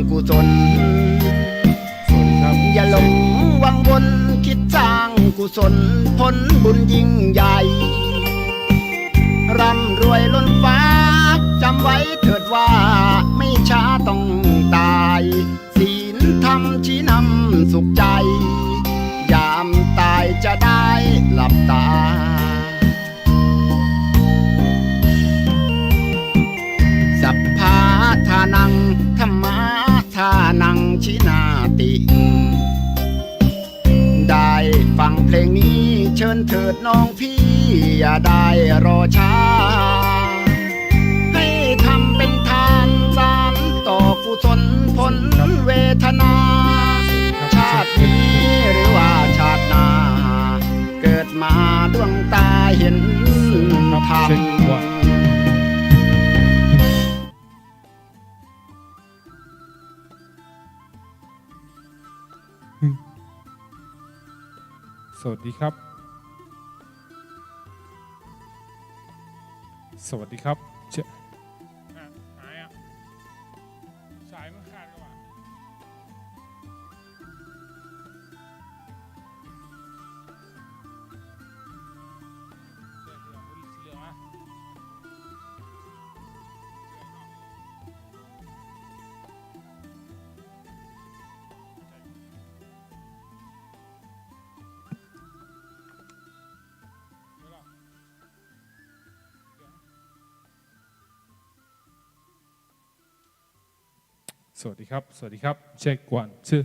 กุศลสวัสดีครับ อย่าหลงวังวนคิดสร้างกุศลผลบุญยิ่งใหญ่ร่ำรวยล้นฟ้าจำไว้เถิดว่าไม่ช้าต้องตายศีลธรรมชี้นำสุขใจยามตายจะได้หลับตาสัพพะทานังธรรมะทานังชินาติได้ฟังเพลงนี้เชิญเถิดน้องพี่อย่าได้รอช้าให้ทำเป็นทานสารต่อกุศลผลเวทนาชาตินี้หรือว่าชาติหน้าเกิดมาดวงตาเห็นธรรมสวัสดีครับสวัสดีครับหายอ่ะสายมันขาดกันว่ะเหลืองอ่ะสวัสดีครับสวัสดีครับเช็ควันชื่อ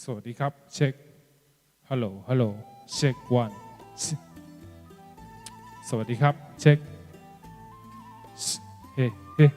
สวัสดีครับเช็คฮัลโหลฮัลโหลเช็ควันสวัสดีครับเช็คเฮ้เฮ้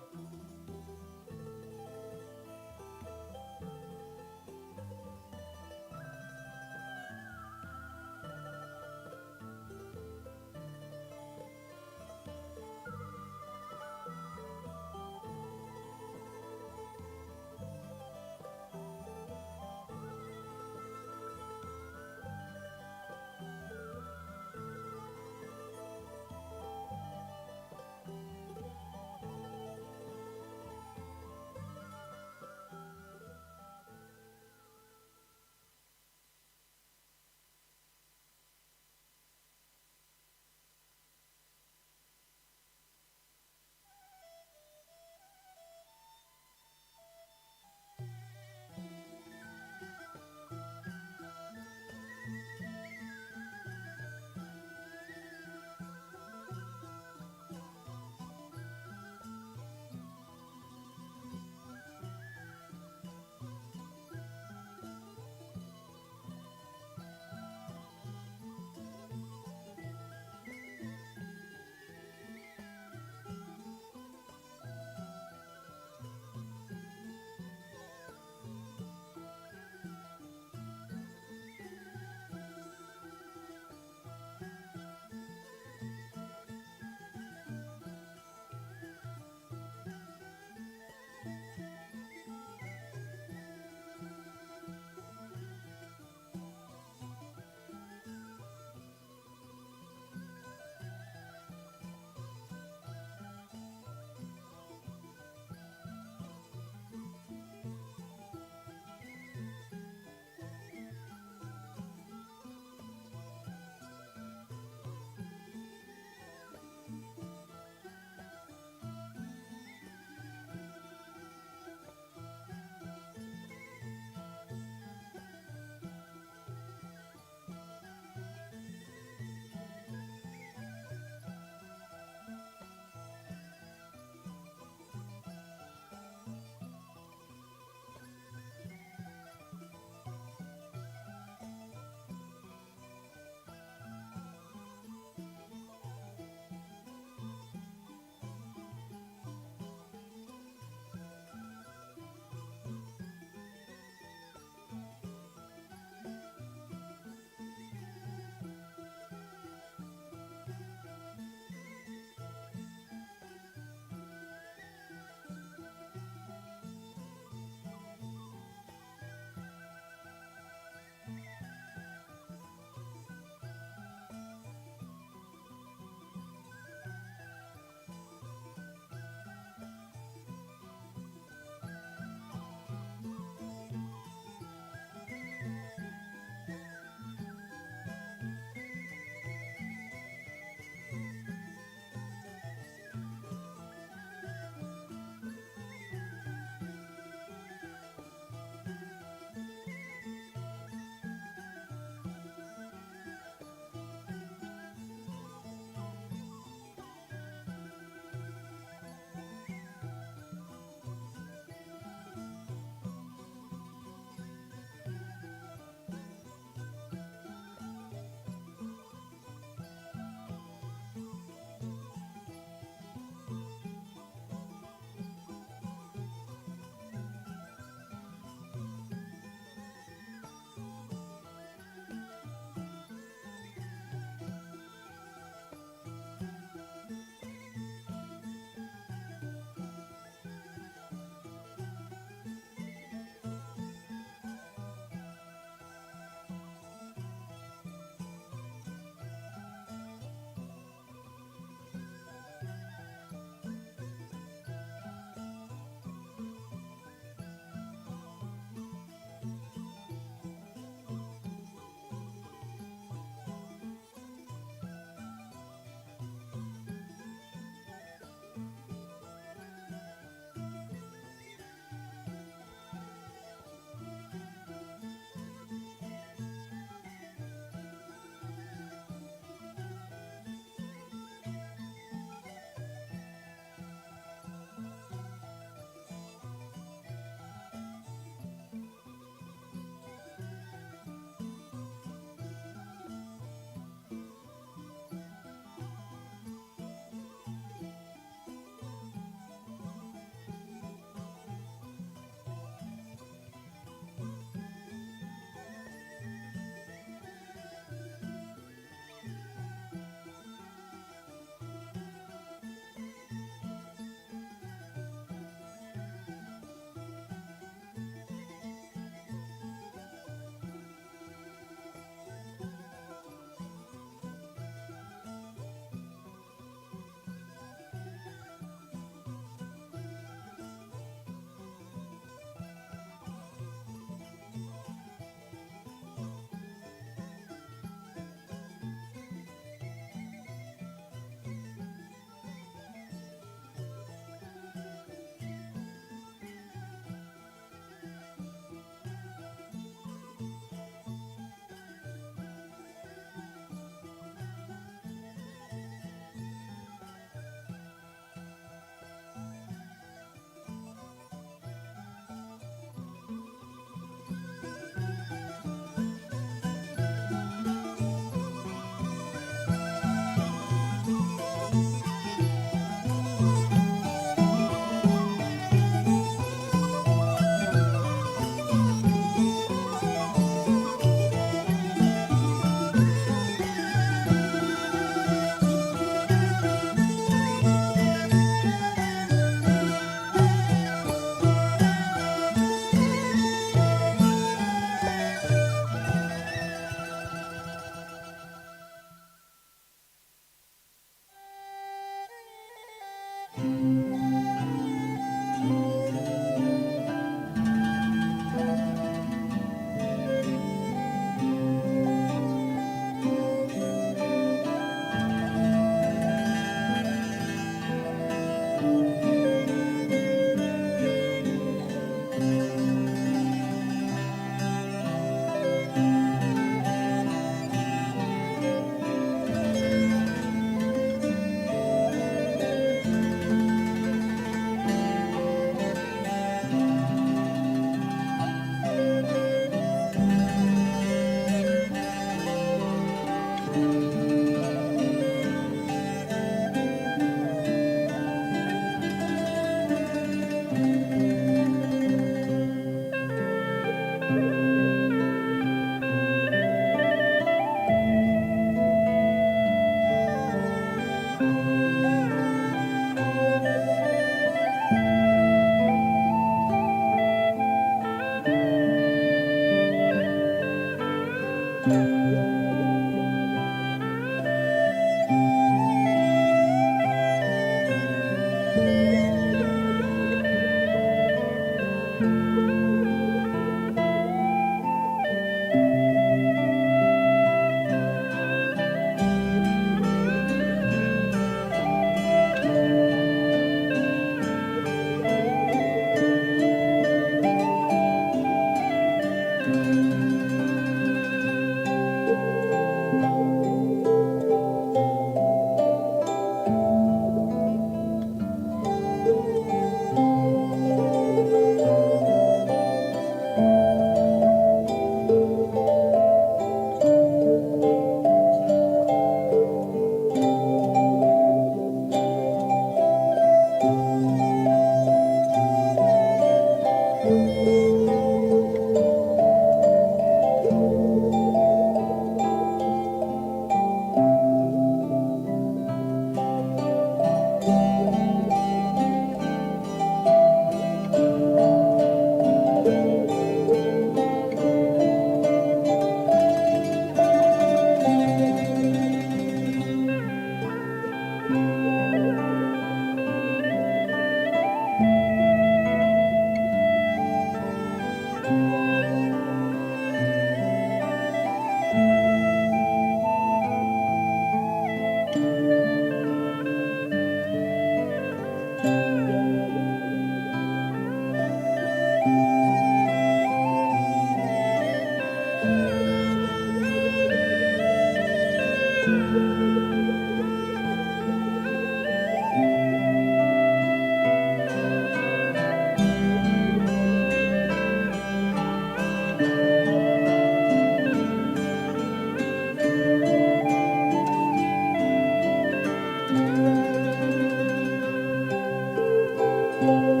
ๆ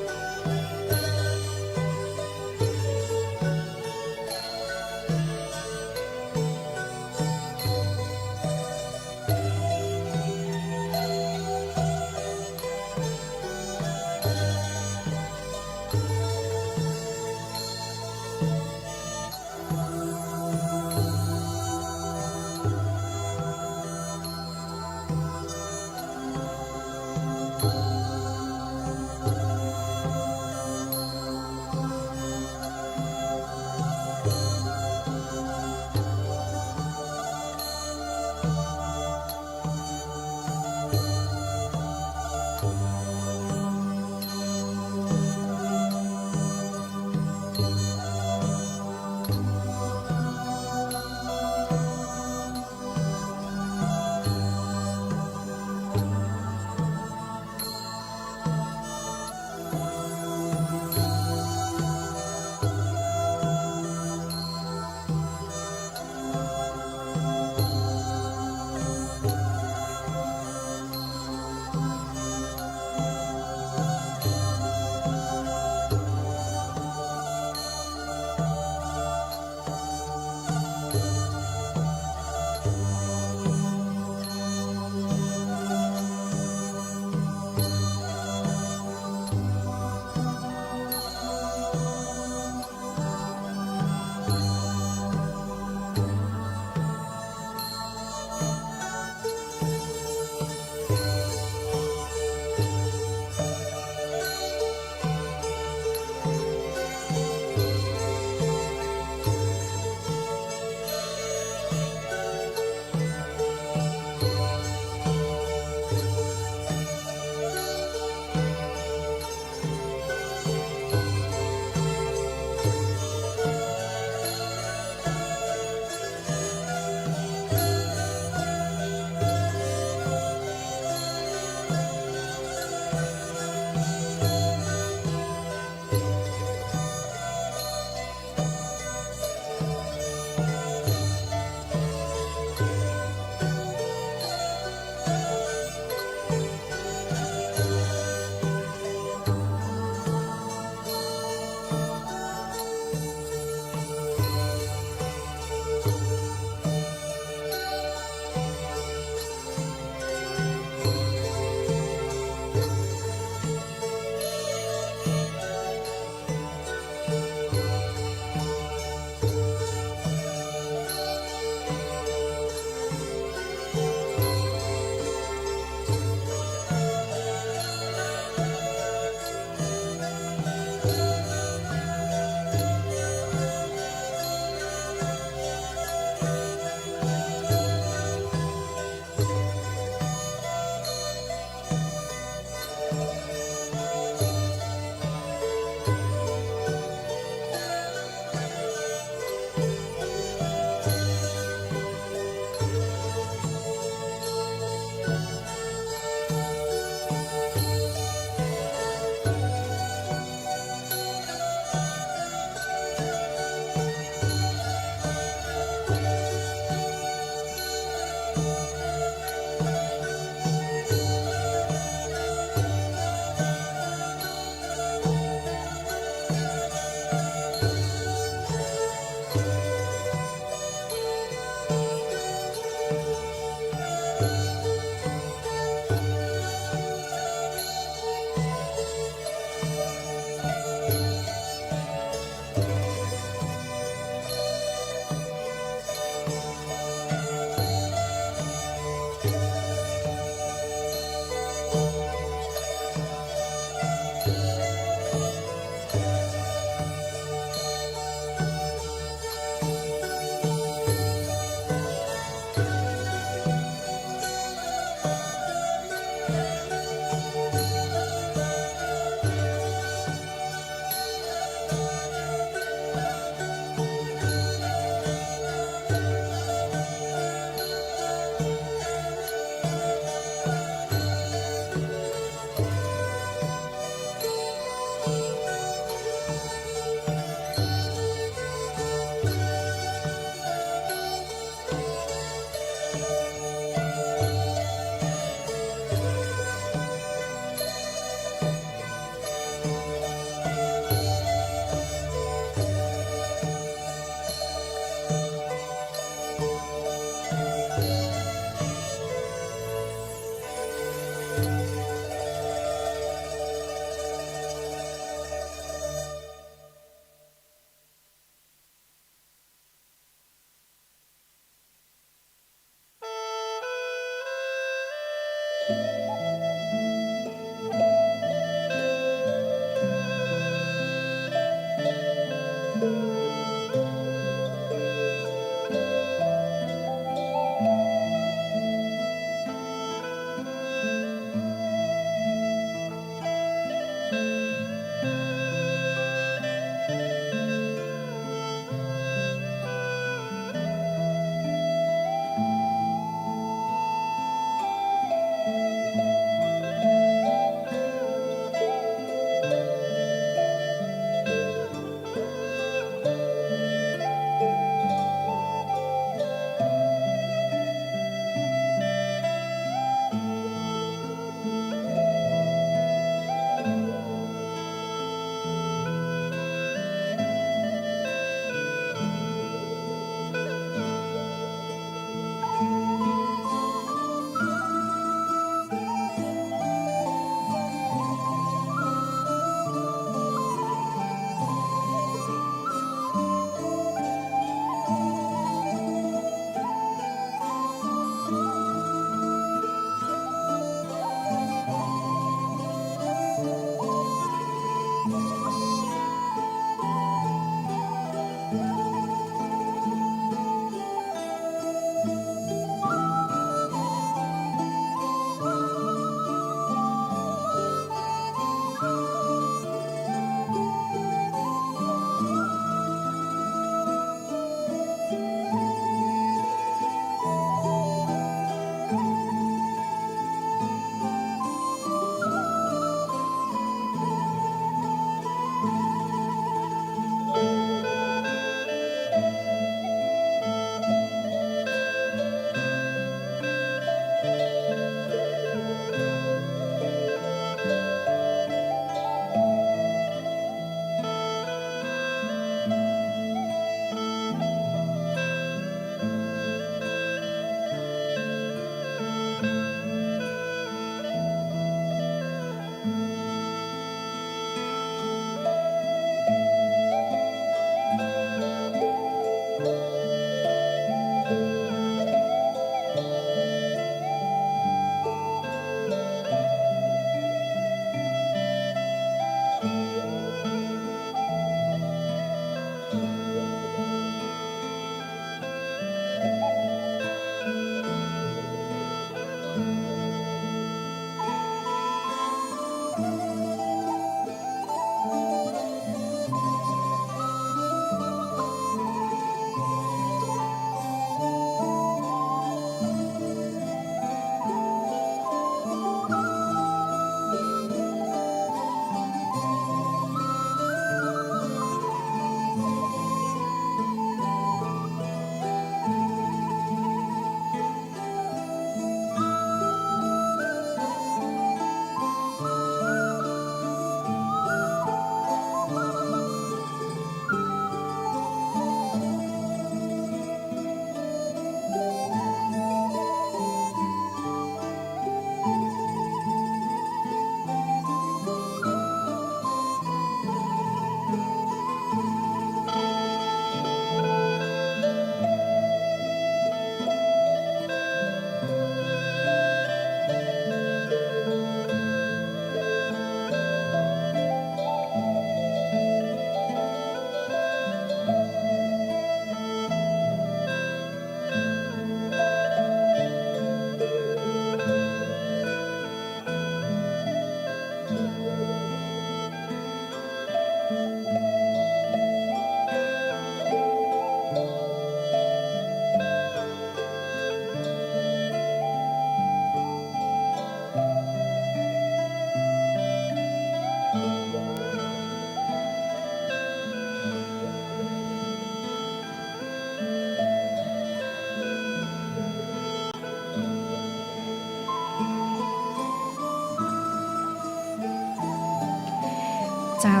เจ้า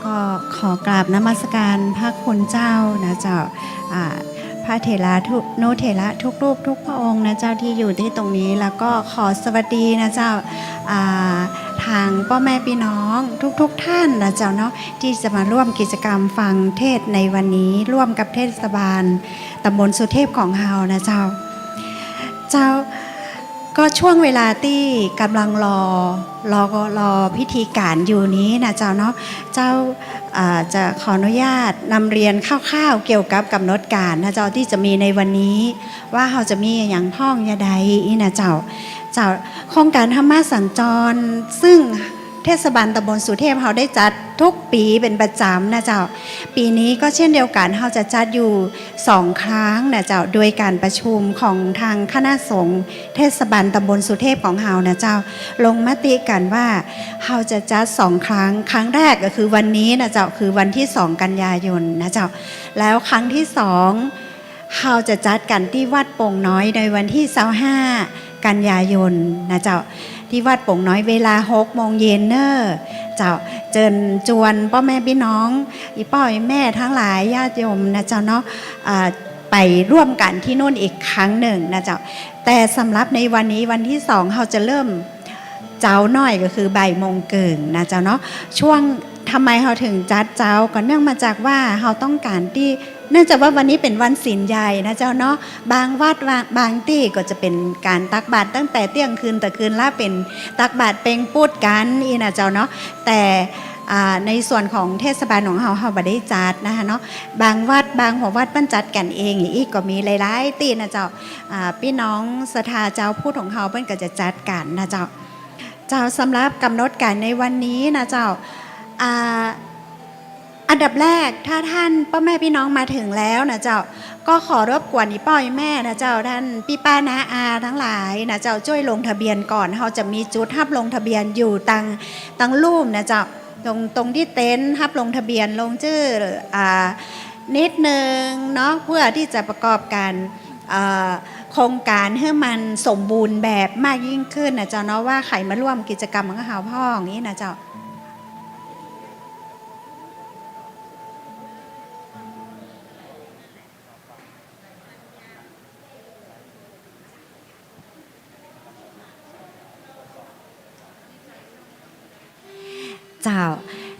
ก็ขอกราบนมัสการพระคุณเจ้านะเจ้าพระเถระทุกโนเถระทุกรูปทุกพระองค์นะเจ้าที่อยู่ที่ตรงนี้แล้วก็ขอสวัสดีนะเจ้าทางพ่อแม่พี่น้องทุกท่านนะเจ้าเนาะที่จะมาร่วมกิจกรรมฟังเทศในวันนี้ร่วมกับเทศบาลตำบลสุเทพของเฮานะเจ้าก็ช่วงเวลาที่กำลังรอพิธีการอยู่นี้นะเจ้าเนาะเจ้าจะขออนุญาตนำเรียนคร่าวๆเกี่ยวกับกำหนดการนะเจ้าที่จะมีในวันนี้ว่าเราจะมีอย่างพ้องยาใดนะเจ้าโครงการธรรมะสัญจรซึ่งเทศบาลตำบลสุเทพเขาได้จัดทุกปีเป็นประจำนะเจ้าปีนี้ก็เช่นเดียวกันเขาจะจัดอยู่2 ครั้งนะเจ้าโดยการประชุมของทางคณะสงฆ์เทศบาลตำบลสุเทพของเฮานะเจ้าลงมติกันว่าเฮาจะจัด2 ครั้งครั้งแรกก็คือวันนี้นะเจ้าคือวันที่2 กันยายนนะเจ้าแล้วครั้งที่2เฮาจะจัดกันที่วัดโป่งน้อยในวันที่25 กันยายนนะเจ้าที่วัดโป่งน้อยเวลา6 โมงเย็นเนอเจ้าเจิญจวนพ่อแม่พี่น้องอีป้อยแม่ทั้งหลายญาติโยมนะเจ้าเนาะไปร่วมกันที่นู่นอีกครั้งหนึ่งนะเจ้าแต่สำหรับในวันนี้วันที่2เราจะเริ่มเจ้าน้อยก็คือบ่ายโมงเกินนะเจ้าเนาะช่วงทำไมเราถึงจัดเจ้าก็เนื่องมาจากว่าเราต้องการที่เนื่องจากว่าวันนี้เป็นวันศีลใหญ่นะเจ้าเนาะบางวัดบางที่ก็จะเป็นการตักบาตรตั้งแต่เที่ยงคืนแต่คืนละเป็นตักบาตรเป่งปูดกันอีนะเจ้าเนาะแต่ในส่วนของเทศบาลของเราบ่ได้จัดนะคะเนาะบางวัดบางหัววัดปั้นจัดกันเองอีกก็มีหลายๆที่นะเจ้าพี่น้องศรัทธาเจ้าพูดของเขาเพิ่นก็จะจัดกันนะเจ้าสำหรับกำหนดการในวันนี้นะเจ้าอันดับแรกถ้าท่านพ่อแม่พี่น้องมาถึงแล้วนะเจ้าก็ขอรบกวนอีป้อยแม่นะเจ้าท่านพี่ป้าน้าอาทั้งหลายนะเจ้าช่วยลงทะเบียนก่อนเขาจะมีจุดฮับลงทะเบียนอยู่ตังรูปนะเจ้าตรงที่เต็นท์ฮับลงทะเบียนลงชื่อนิดนึงเนาะเพื่อที่จะประกอบการโครงการให้มันสมบูรณ์แบบมากยิ่งขึ้นนะเจ้าเนาะว่าใครมาร่วมกิจกรรมของเขาพ่ออย่างนี้นะเจ้าเจ้า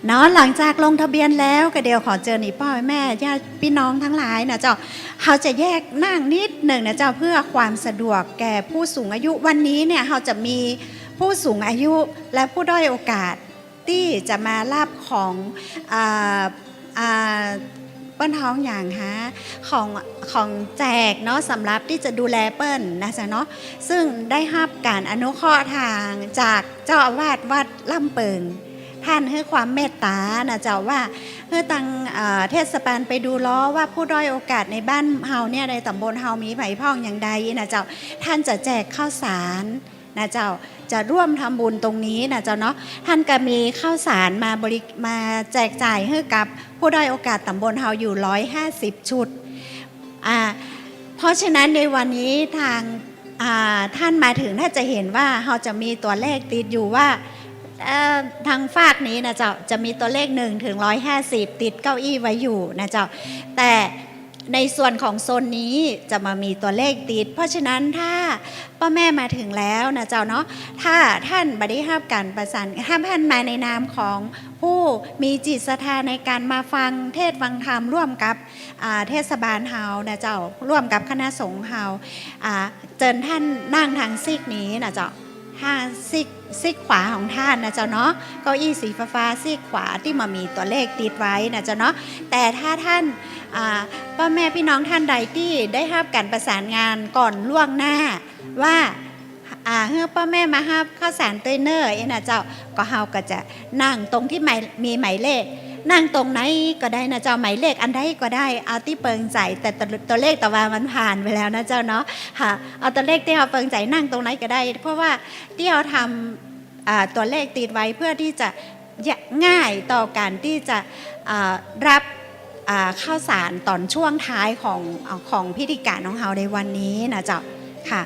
เนาะหลังจากลงทะเบียนแล้วก็เดี๋ยวขอเจอหนีพ่อแม่ญาติพี่น้องทั้งหลายนะเจ้าเขาจะแยกนั่งนิดหนึ่งนะเจ้าเพื่อความสะดวกแก่ผู้สูงอายุวันนี้เนี่ยเขาจะมีผู้สูงอายุและผู้ด้อยโอกาสที่จะมารับของเปิ้ลท้องอย่างฮะของแจกเนาะสำหรับที่จะดูแลเปิ้ลนะจ๊ะเนาะซึ่งได้รับการอนุเคราะห์ทางจากเจ้าอาวาสวัดล่ำเปิงท่านให้ความเมตตานะเจ้าว่าเพื่อตั้งเทศบาลไปดูล้อว่าผู้ด้อยโอกาสในบ้านเฮาเนี่ยในตำบลเฮามีไผ่พ่องอย่างใดนะเจ้าท่านจะแจกข้าวสารนะเจ้าจะร่วมทำบุญตรงนี้นะเจ้าเนาะท่านก็มีข้าวสารมาแจกจ่ายให้กับผู้ด้อยโอกาสตำบลเฮาอยู่150 ชุดเพราะฉะนั้นในวันนี้ท่านมาถึงถ้าจะเห็นว่าเราจะมีตัวเลขติดอยู่ว่าทางฝากนี้นะเจ้าจะมีตัวเลข1 ถึง 150ติดเก้าอี้ไว้อยู่นะเจ้าแต่ในส่วนของโซนนี้จะมามีตัวเลขติดเพราะฉะนั้นถ้าพ่อแม่มาถึงแล้วนะเจ้าเนาะถ้าท่านบริหารการประสานถ้าท่านมาในนามของผู้มีจิตศรัทธาในการมาฟังเทศฟังธรรมร่วมกับเทศบาลเฮานะเจ้าร่วมกับคณะสงฆ์เฮาเจิญท่านนั่งทางซีกนี้นะเจ้าถ้าซีกขวาของท่านนะเจ้าเนาะเก้าอี้สีฟ้าซีกขวาที่มามีตัวเลขติดไว้นะเจ้าเนาะแต่ถ้าท่านพ่อแม่พี่น้องท่านใดที่ได้รับการประสานงานก่อนล่วงหน้าว่าเฮ้พ่อแม่มารับข้าวสารเตยเนอร์นะเจ้าก็เฮาก็จะนั่งตรงที่มีหมายเลขนั่งตรงไหนก็ได้นะเจ้าหมายเลขอันใดก็ได้เอาที่เปิงใจแต่ตัวเลขตะวันมันผ่านไปแล้วนะเจ้าเนาะค่ะเอาตัวเลขที่เราเปิงใจนั่งตรงไหนก็ได้เพราะว่าที่เราทำตัวเลขติดไว้เพื่อที่จะง่ายต่อการที่จะรับข้าวสารตอนช่วงท้ายของพิธีการของเราในวันนี้นะเจ้าค่ะ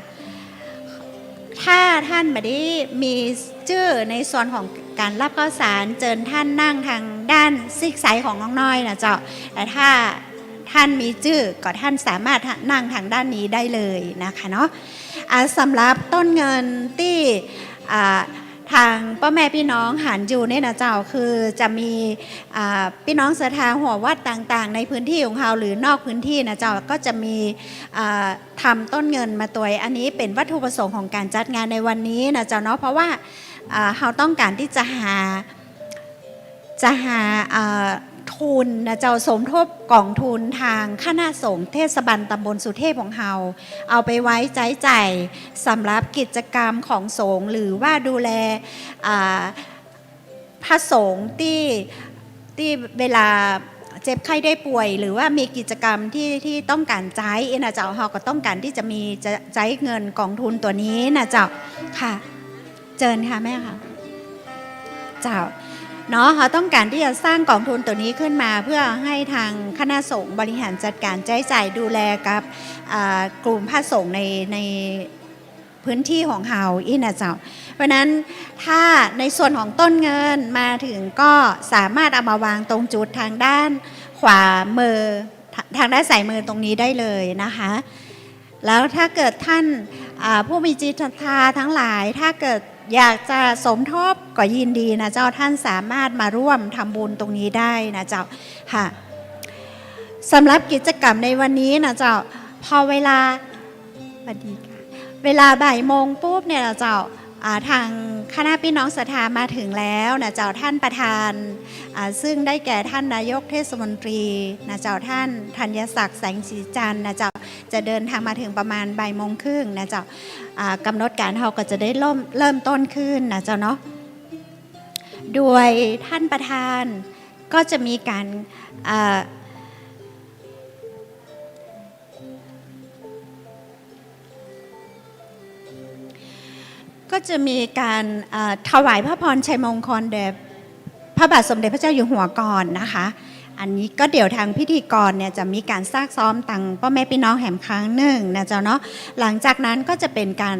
ถ้าท่านไม่ได้มีชื่อในส่วนของ การรับข้าวสารเจิญท่านนั่งทางด้านซีกซ้ายของน้องน้อยนะเจ้าแต่ถ้าท่านมีจื้อก็ท่านสามารถนั่งทางด้านนี้ได้เลยนะคะเนาะสำหรับต้นเงินที่ทางพ่อแม่พี่น้องหันอยู่เนี่ยนะเจ้าคือจะมีพี่น้องศรัทธาหัววัดต่างๆในพื้นที่ของเราหรือนอกพื้นที่นะเจ้าก็จะมีทำต้นเงินมาตัวอันนี้เป็นวัตถุประสงค์ของการจัดงานในวันนี้นะเจ้าเนาะเพราะว่าเราต้องการที่จะหาทุนนะเจ้าสมทบกองทุนทางคณะสงฆ์เทศบาลตำบลสุเทพของเราเอาไปไว้ใจสำหรับกิจกรรมของสงฆ์หรือว่าดูแลพระสงฆ์ที่เวลาเจ็บไข้ได้ป่วยหรือว่ามีกิจกรรมที่ต้องการใช้นะเจ้าเราก็ต้องการที่จะมีใช้เงินกองทุนตัวนี้นะเจ้าค่ะเจิญค่ะแม่ค่ะเจ้าเนาะเขาต้องการที่จะสร้างกองทุนตัวนี้ขึ้นมาเพื่อให้ทางคณะสงฆ์บริหารจัดการใช้จ่ายดูแลกับกลุ่มพระสงฆ์ในพื้นที่ของเขาอีนะเจ้าเพราะนั้นถ้าในส่วนของต้นเงินมาถึงก็สามารถเอามาวางตรงจุดทางด้านขวามือทางด้านซ้ายมือตรงนี้ได้เลยนะคะแล้วถ้าเกิดท่านผู้มีจิตศรัทธาทั้งหลายถ้าเกิดอยากจะสมทบก็ยินดีนะเจ้าท่านสามารถมาร่วมทำบุญตรงนี้ได้นะเจ้าค่ะสำหรับกิจกรรมในวันนี้นะเจ้าพอเวลาสวัสดีค่ะเวลาบ่ายโมงปุ๊บเนี่ยนะเจ้าทางคณะพี่น้องศรัทธามาถึงแล้วนะเจ้าท่านประธานซึ่งได้แก่ท่านนายกเทศมนตรีนะเจ้าท่านธัญศักดิ์แสงสีจันทร์นะเจ้าจะเดินทางมาถึงประมาณบ่ายโมงครึ่งนะเจ้ากำหนดการเราก็จะได้เริ่มต้นขึ้นนะเจ้าเนาะโดยท่านประธานก็จะมีการก็จะมีการถวายพระพรชัยมงคลแด่พระบาทสมเด็จพระเจ้าอยู่หัวก่อนนะคะอันนี้ก็เดี๋ยวทางพิธีกรเนี่ยจะมีการซักซ้อมตังพ่อแม่พี่น้องแหมครั้งหนึ่งนะเจ้าเนาะหลังจากนั้นก็จะเป็นการ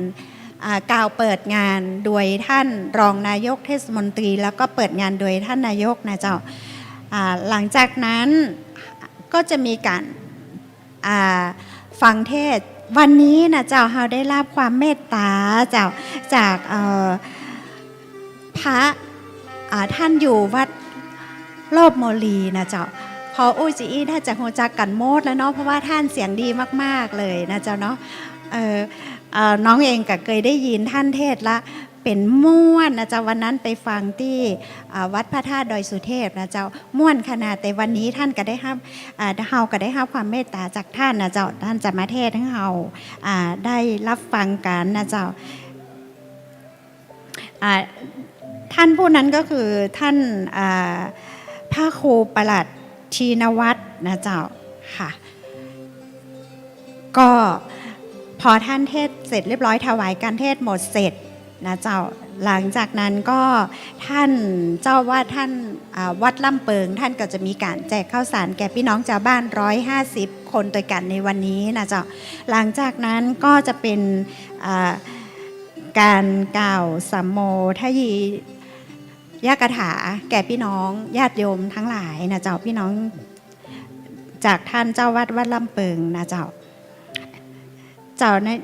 กล่าวเปิดงานโดยท่านรองนายกเทศมนตรีแล้วก็เปิดงานโดยท่านนายกนะเจ้าหลังจากนั้นก็จะมีการฟังเทศวันนี้นะเจ้าเราได้รับความเมตตาจากพระท่านอยู่วัดรอบโมลีนะเจ้าพออุ้ยจีถ้าจะโหจักกันโมดแล้วเนาะเพราะว่าท่านเสียงดีมากๆเลยนะเจ้าเนาะน้องเองก็เคยได้ยินท่านเทศละเป็นม่วนนะเจ้าวันนั้นไปฟังที่วัดพระธาตุดอยสุเทพนะเจ้าม่วนขนาดแต่วันนี้ท่านก็ได้เฮาก็ได้รับความเมตตาจากท่านนะเจ้าท่านจะมาเทศให้เฮาได้รับฟังกันนะเจ้าท่านผู้นั้นก็คือท่านพระครูประหลัดชีนวัตรนะเจ้าค่ะก็พอท่านเทศเสร็จเรียบร้อยถวายการเทศหมดเสร็จนะเจ้าหลังจากนั้นก็ท่านเจ้าว่าท่านวัดล่ำเปิงท่านก็จะมีการแจกข้าวสารแก่พี่น้องชาวบ้าน150คนโดยกันในวันนี้นะเจ้าหลังจากนั้นก็จะเป็นการกล่าวสัมโมทยียกถาแก่พี่น้องญาติโยมทั้งหลายนะเจ้าพี่น้องจากท่านเจ้าวัดล่ำเปิงนะเจ้า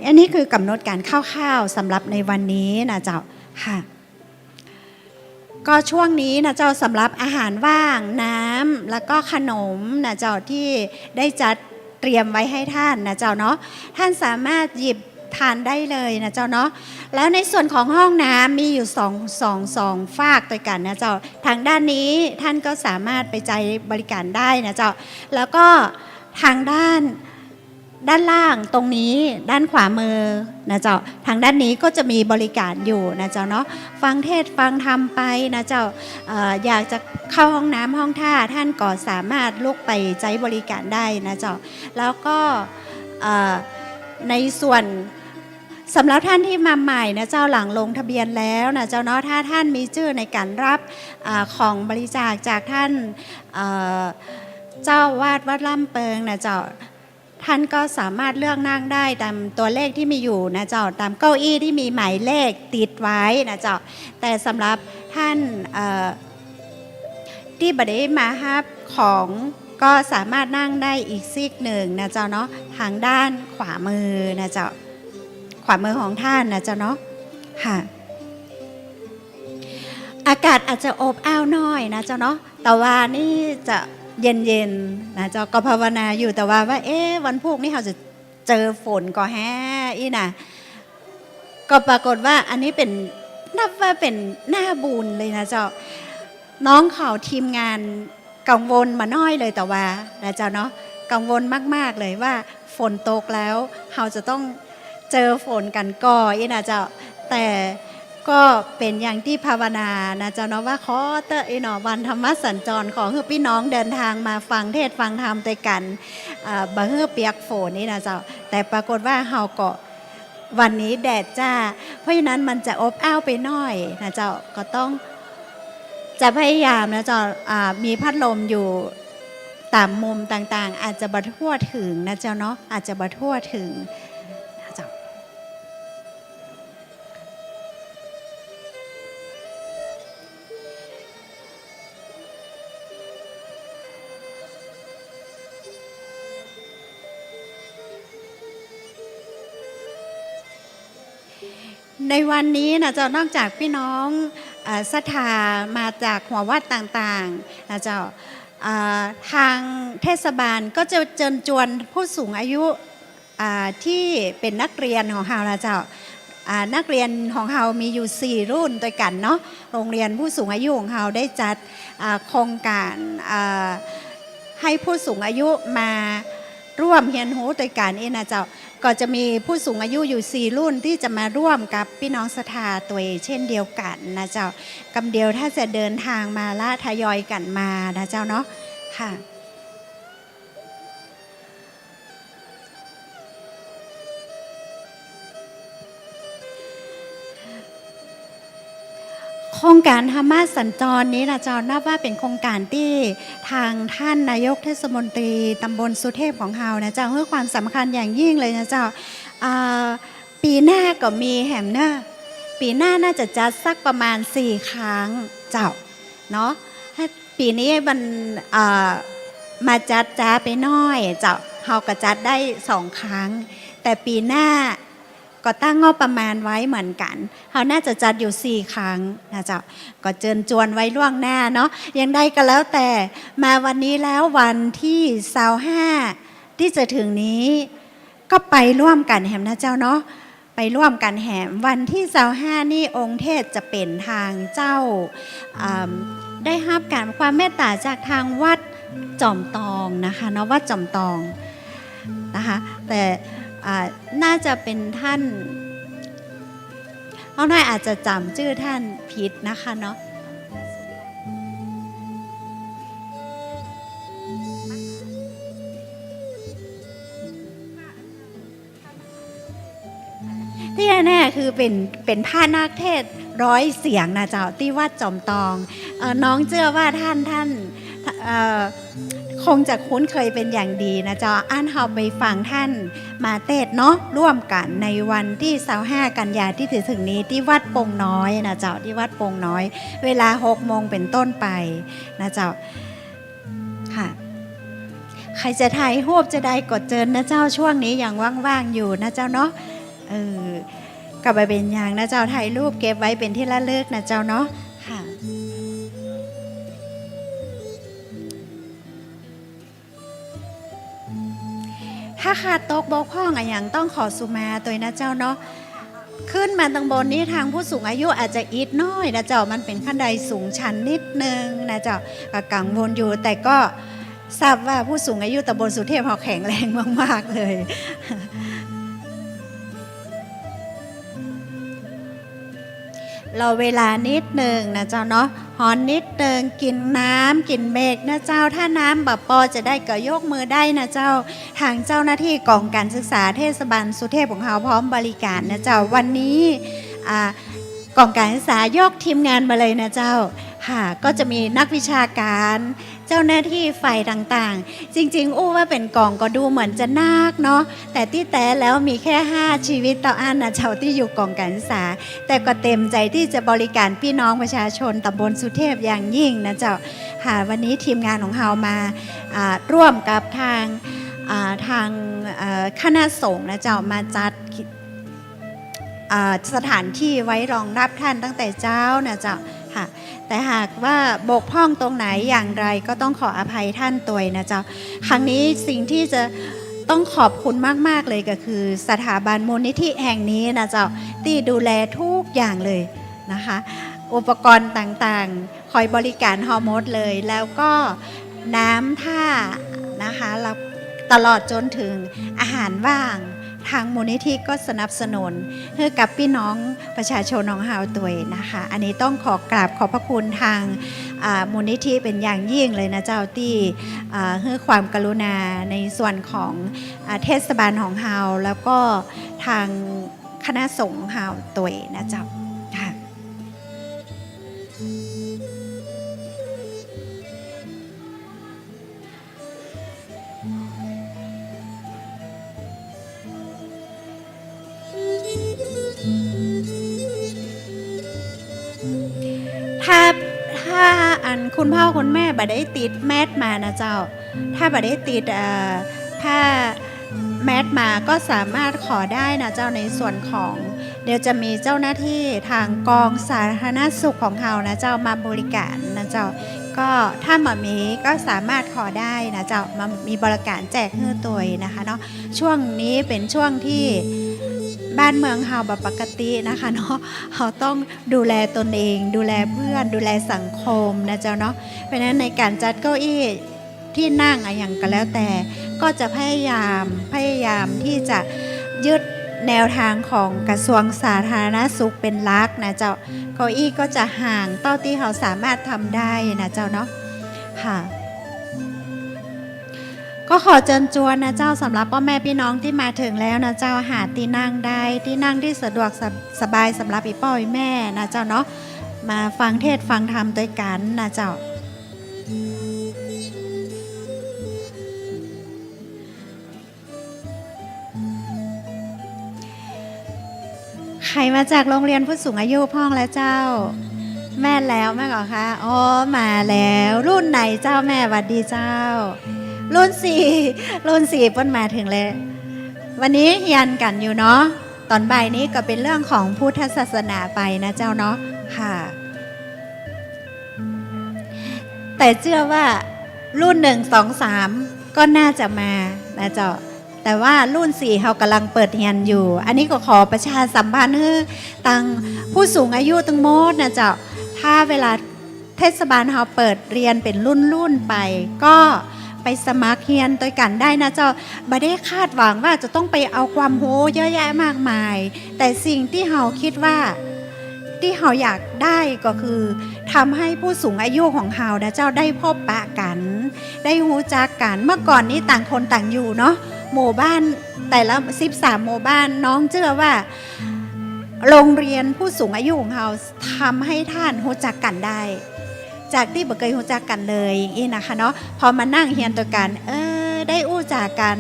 อันนี้คือกำหนดการคร่าวๆสำหรับในวันนี้นะเจ้าค่ะก็ช่วงนี้นะเจ้าสำหรับอาหารว่างน้ำแล้วก็ขนมนะเจ้าที่ได้จัดเตรียมไว้ให้ท่านนะเจ้าเนาะท่านสามารถหยิบทานได้เลยนะเจ้าเนาะแล้วในส่วนของห้องน้ำมีอยู่สองฝากด้วยกันนะเจ้าทางด้านนี้ท่านก็สามารถไปใจบริการได้นะเจ้าแล้วก็ทางด้านล่างตรงนี้ด้านขวามือนะเจ้าทางด้านนี้ก็จะมีบริการอยู่นะเจ้าเนาะฟังเทศฟังธรรมไปนะเจ้าอยากจะเข้าห้องน้ำห้องท่าท่านก็สามารถลุกไปใช้บริการได้นะเจ้าแล้วก็ในส่วนสำหรับท่านที่มาใหม่นะเจ้าหลังลงทะเบียนแล้วนะเจ้าเนาะถ้าท่านมีชื่อในการรับของบริจาคจากท่านเจ้าวาดวัดล่ำเปิงนะเจ้า ท่านก็สามารถเลือกนั่งได้ตามตัวเลขที่มีอยู่นะเจ้าตามเก้าอี้ที่มีหมายเลขติดไว้นะเจ้าแต่สำหรับท่านที่บ่ได้มาฮับของก็สามารถนั่งได้อีกซีกหนึ่งนะเจ้าเนาะทางด้านขวามือนะเจ้าขวามือของท่านนะเจ้าเนาะค่ะอากาศอาจจะอบอ้าวน้อยนะเจ้าเนาะแต่ว่านี่จะเย็นๆนะเจ้าก็ภาวนาอยู่แต่ว่าวันพรุ่งนี้เราจะเจอฝนก็แฮ่อีน่ะก็ปรากฏว่าอันนี้เป็นนับว่าเป็นหน้าบุญเลยนะเจ้าน้องเขาทีมงานกังวลมาน้อยเลยแต่ว่านะเจ้าเนาะกังวลมากๆเลยว่าฝนตกแล้วเราจะต้องเจอฝนกันก่ออีนะเจ้าแต่ก็เป็นอย่างที่ภาวนานะเจ้าเนาะว่าขอเตอเนาะวันธรรมสัญจรของพี่น้องเดินทางมาฟังเทศน์ฟังธรรมด้วยกันบ่เฮือเปียกฝนนี่นะเจ้าแต่ปรากฏว่าเฮาก็วันนี้แดดจ้าเพราะฉะนั้นมันจะอบอ้าวไปหน่อยนะเจ้าก็ต้องจะพยายามนะเจ้ามีพัดลมอยู่ตามมุมต่างๆอาจจะบ่ทั่วถึงนะเจ้าเนาะอาจจะบ่ทั่วถึงนะเจ้าในวันนี้นะเจ้านอกจากพี่น้องศรัทธามาจากหัววัดต่างๆนะเจ้าทางเทศบาลก็จะเชิญชวนผู้สูงอายุที่เป็นนักเรียนของเรานะเจ้านักเรียนของเรามีอยู่4รุ่นด้วยกันเนาะโรงเรียนผู้สูงอายุของเราได้จัดโครงการให้ผู้สูงอายุมาร่วมเรียนรู้ด้วยกันนี่นะเจ้าก็จะมีผู้สูงอายุอยู่4รุ่นที่จะมาร่วมกับพี่น้องศรัทธาตัวเช่นเดียวกันนะเจ้ากำเดียวถ้าจะเดินทางมาละทยอยกันมานะเจ้าเนาะค่ะโครงการธรรมะสัญจรนี้นะเจ้านับว่าเป็นโครงการที่ทางท่านนายกเทศมนตรีตำบลสุเทพของเรานะเจ้าให้ความสำคัญอย่างยิ่งเลยนะเจ้าปีหน้าก็มีแหมเนอะปีหน้าน่าจะจัดสักประมาณ4 ครั้งเจ้าเนาะปีนี้มันมาจัดจ้าไปน้อยเจ้าเราก็จัดได้2 ครั้งแต่ปีหน้าก็ตั้งงบประมาณไว้เหมือนกันเขาน่าจะจัดอยู่4 ครั้งนะเจ้าก็เชิญชวนไว้ล่วงหน้าเนาะยังได้ก็แล้วแต่มาวันนี้แล้ววันที่25ที่จะถึงนี้ก็ไปร่วมกันแหมนะเจ้าเนาะไปร่วมกันแหมวันที่25นี่องค์เทศจะเป็นทางเจ้าได้รับการความเมตตาจากทางวัดจอมตองนะคะเนาะวัดจอมตองนะคะแต่น่าจะเป็นท่านน้องน้อยอาจจะจำชื่อท่านผิดนะคะเนาะที่แน่ๆคือเป็นพระนักเทศน์100 เสียงนะเจ้าที่วัดจอมตองน้องเชื่อว่าท่านคงจะคุ้นเคยเป็นอย่างดีนะเจ้าเราไปฟังท่านมาเทศน์เนาะร่วมกันในวันที่25 กันยายนที่ถึงนี้ที่วัดโป่งน้อยนะเจ้าที่วัดโป่งน้อยเวลา6 โมงเป็นต้นไปนะเจ้าค่ะใครจะถ่ายรูปจะได้กดเจิญนะเจ้าช่วงนี้อย่างว่างๆอยู่นะเจ้าเนาะกลับไปเป็นอย่างนะเจ้าถ่ายรูปเก็บไว้เป็นที่ระลึกนะเจ้าเนาะค่ะถ้าขาดตกบกพร่องอย่างต้องขอสุมาตัวนะเจ้าเนาะขึ้นมาตรงบนนี้ทางผู้สูงอายุอาจจะอิดน้อยนะเจ้ามันเป็นขั้นใดสูงชันนิดนึงนะเจ้ากังวลอยู่แต่ก็ทราบว่าผู้สูงอายุตำบลสุเทพเขาแข็งแรงมากๆเลยเราเวลานิดหนึ่งนะเจ้าเนาะหอนนิดหนึ่งกินน้ำกินเบรกนะเจ้าถ้าน้ำแบบปอจะได้ก็ยกมือได้นะเจ้าทางเจ้าหน้าที่กองการศึกษาเทศบาลสุเทพของเราพร้อมบริการนะเจ้าวันนี้กองการศึกษายกทีมงานมาเลยนะเจ้าค่ะก็จะมีนักวิชาการ เจ้าหน้าที่ฝ่ายต่างๆจริงๆอู้ว่าเป็นกองก็ดูเหมือนจะนาคเนาะแต่ที่แท้แล้วมีแค่5ชีวิตต่ออันนะเจ้าที่อยู่กองการศึกษาแต่ก็เต็มใจที่จะบริการพี่น้องประชาชนตำบลสุเทพอย่างยิ่งนะเจ้าค่ะวันนี้ทีมงานของเรามาร่วมกับทางคณะสงฆ์นะเจ้ามาจัดสถานที่ไว้รองรับท่านตั้งแต่เจ้านะเจ้าค่ะแต่หากว่าบกพร่องตรงไหนอย่างไรก็ต้องขออภัยท่านตัวยนะเจ้าครั้งนี้สิ่งที่จะต้องขอบคุณมากๆเลยก็คือสถาบันมูลนิธิแห่งนี้นะเจ้าที่ดูแลทุกอย่างเลยนะคะอุปกรณ์ต่างๆคอยบริการฮอร์โมนเลยแล้วก็น้ำท่านะคะแล้วตลอดจนถึงอาหารว่างทางมูลนิธิก็สนับสนุนให้กับพี่น้องประชาชนของเฮาตัวนะคะอันนี้ต้องขอกราบขอบพระคุณทางมูลนิธิเป็นอย่างยิ่งเลยนะเจ้าที่ให้ความกรุณาในส่วนของเทศบาลของเฮาแล้วก็ทางคณะสงฆ์เฮาตัวนะเจ้าค่ะถ้าอันคุณพ่อคุณแม่บ่ได้ติดแมสมานะเจ้าถ้าบ่ได้ติดผ้าแมสมาก็สามารถขอได้นะเจ้าในส่วนของเดี๋ยวจะมีเจ้าหน้าที่ทางกองสาธารณสุขของเรานะเจ้ามาบริการนะเจ้าก็ถ้าหมอมีก็สามารถขอได้นะเจ้ามามีบริการแจกเฮือตัวนะคะเนาะช่วงนี้เป็นช่วงที่บ้านเมืองเฮาแบบปกตินะคะเนาะเขาต้องดูแลตนเองดูแลเพื่อนดูแลสังคมนะเจ้าเนาะเพราะฉะนั้นในการจัดเก้าอี้ที่นั่งอย่างก็แล้วแต่ก็จะพยายามที่จะยึดแนวทางของกระทรวงสาธารณสุขเป็นหลักนะเจ้าเก้าอี้ก็จะห่างเท่าที่เขาสามารถทำได้นะเจ้าเนาะค่ะก็ขอเชิญชวนนะเจ้าสำหรับพ่อแม่พี่น้องที่มาถึงแล้วนะเจ้าหาที่นั่งได้ที่นั่งที่สะดวกสบายสำหรับอีพ่ออีแม่นะเจ้าเนาะมาฟังเทศฟังธรรมด้วยกันนะเจ้าใครมาจากโรงเรียนผู้สูงอายุพ่องแล้วเจ้าแม่แล้วแม่ก่อนคะอ๋อมาแล้วรุ่นไหนเจ้าแม่หวัดดีเจ้ารุ่นสี่เพิ่นมาถึงเลยวันนี้เรียนกันอยู่เนาะตอนบ่ายนี้ก็เป็นเรื่องของพุทธศาสนาไปนะเจ้าเนาะค่ะแต่เชื่อว่ารุ่น1 2 3ก็น่าจะมานะเจ้าแต่ว่ารุ่น4เขากำลังเปิดเรียนอยู่อันนี้ก็ขอประชาสัมพันธ์ให้ตังผู้สูงอายุตั้งหมดนะเจ้าถ้าเวลาเทศบาลเขาเปิดเรียนเป็นรุ่นไปก็ไปสมัครเรียนด้วยกันได้นะเจ้าไม่ได้คาดหวังว่าจะต้องไปเอาความรู้เยอะแยะมากมายแต่สิ่งที่เขาคิดว่าที่เขาอยากได้ก็คือทำให้ผู้สูงอายุของเขานะเจ้าได้พบปะกันได้รู้จักกันเมื่อก่อนนี้ต่างคนต่างอยู่เนาะหมู่บ้านแต่ละ13หมู่บ้านน้องเชื่อว่าโรงเรียนผู้สูงอายุของเขาทำให้ท่านรู้จักกันได้จากที่บ่เคยรู้จักกันเลยอย่างนี้นะคะเนาะพอมานั่งเรียนตัวกันได้รู้จักกัน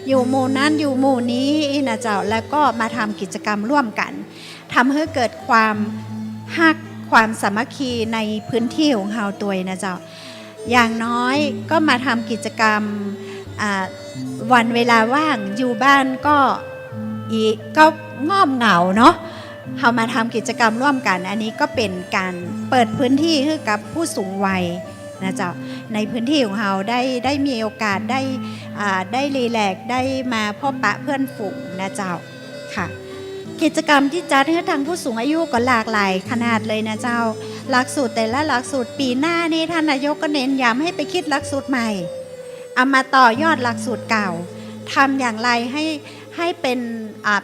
อยู่หมู่นั้นอยู่หมู่นี้นะเจ้าแล้วก็มาทำกิจกรรมร่วมกันทำให้เกิดความฮักความสามัคคีในพื้นที่ของเราตัวนะเจ้าอย่างน้อยก็มาทำกิจกรรมวันเวลาว่างอยู่บ้านก็ง่อมเหงาเนาะเขามาทำกิจกรรมร่วมกันอันนี้ก็เป็นการเปิดพื้นที่ให้กับผู้สูงวัยนะเจ้าในพื้นที่ของเราได้มีโอกาสได้รีแลกซ์ได้มาพบปะเพื่อนฝูงนะเจ้าค่ะกิจกรรมที่จัดให้ทางผู้สูงอายุก็หลากหลายขนาดเลยนะเจ้าหลักสูตรแต่ละหลักสูตรปีหน้านี่ท่านนายกก็เน้นย้ำให้ไปคิดหลักสูตรใหม่เอามาต่อยอดหลักสูตรเก่าทำอย่างไรให้เป็น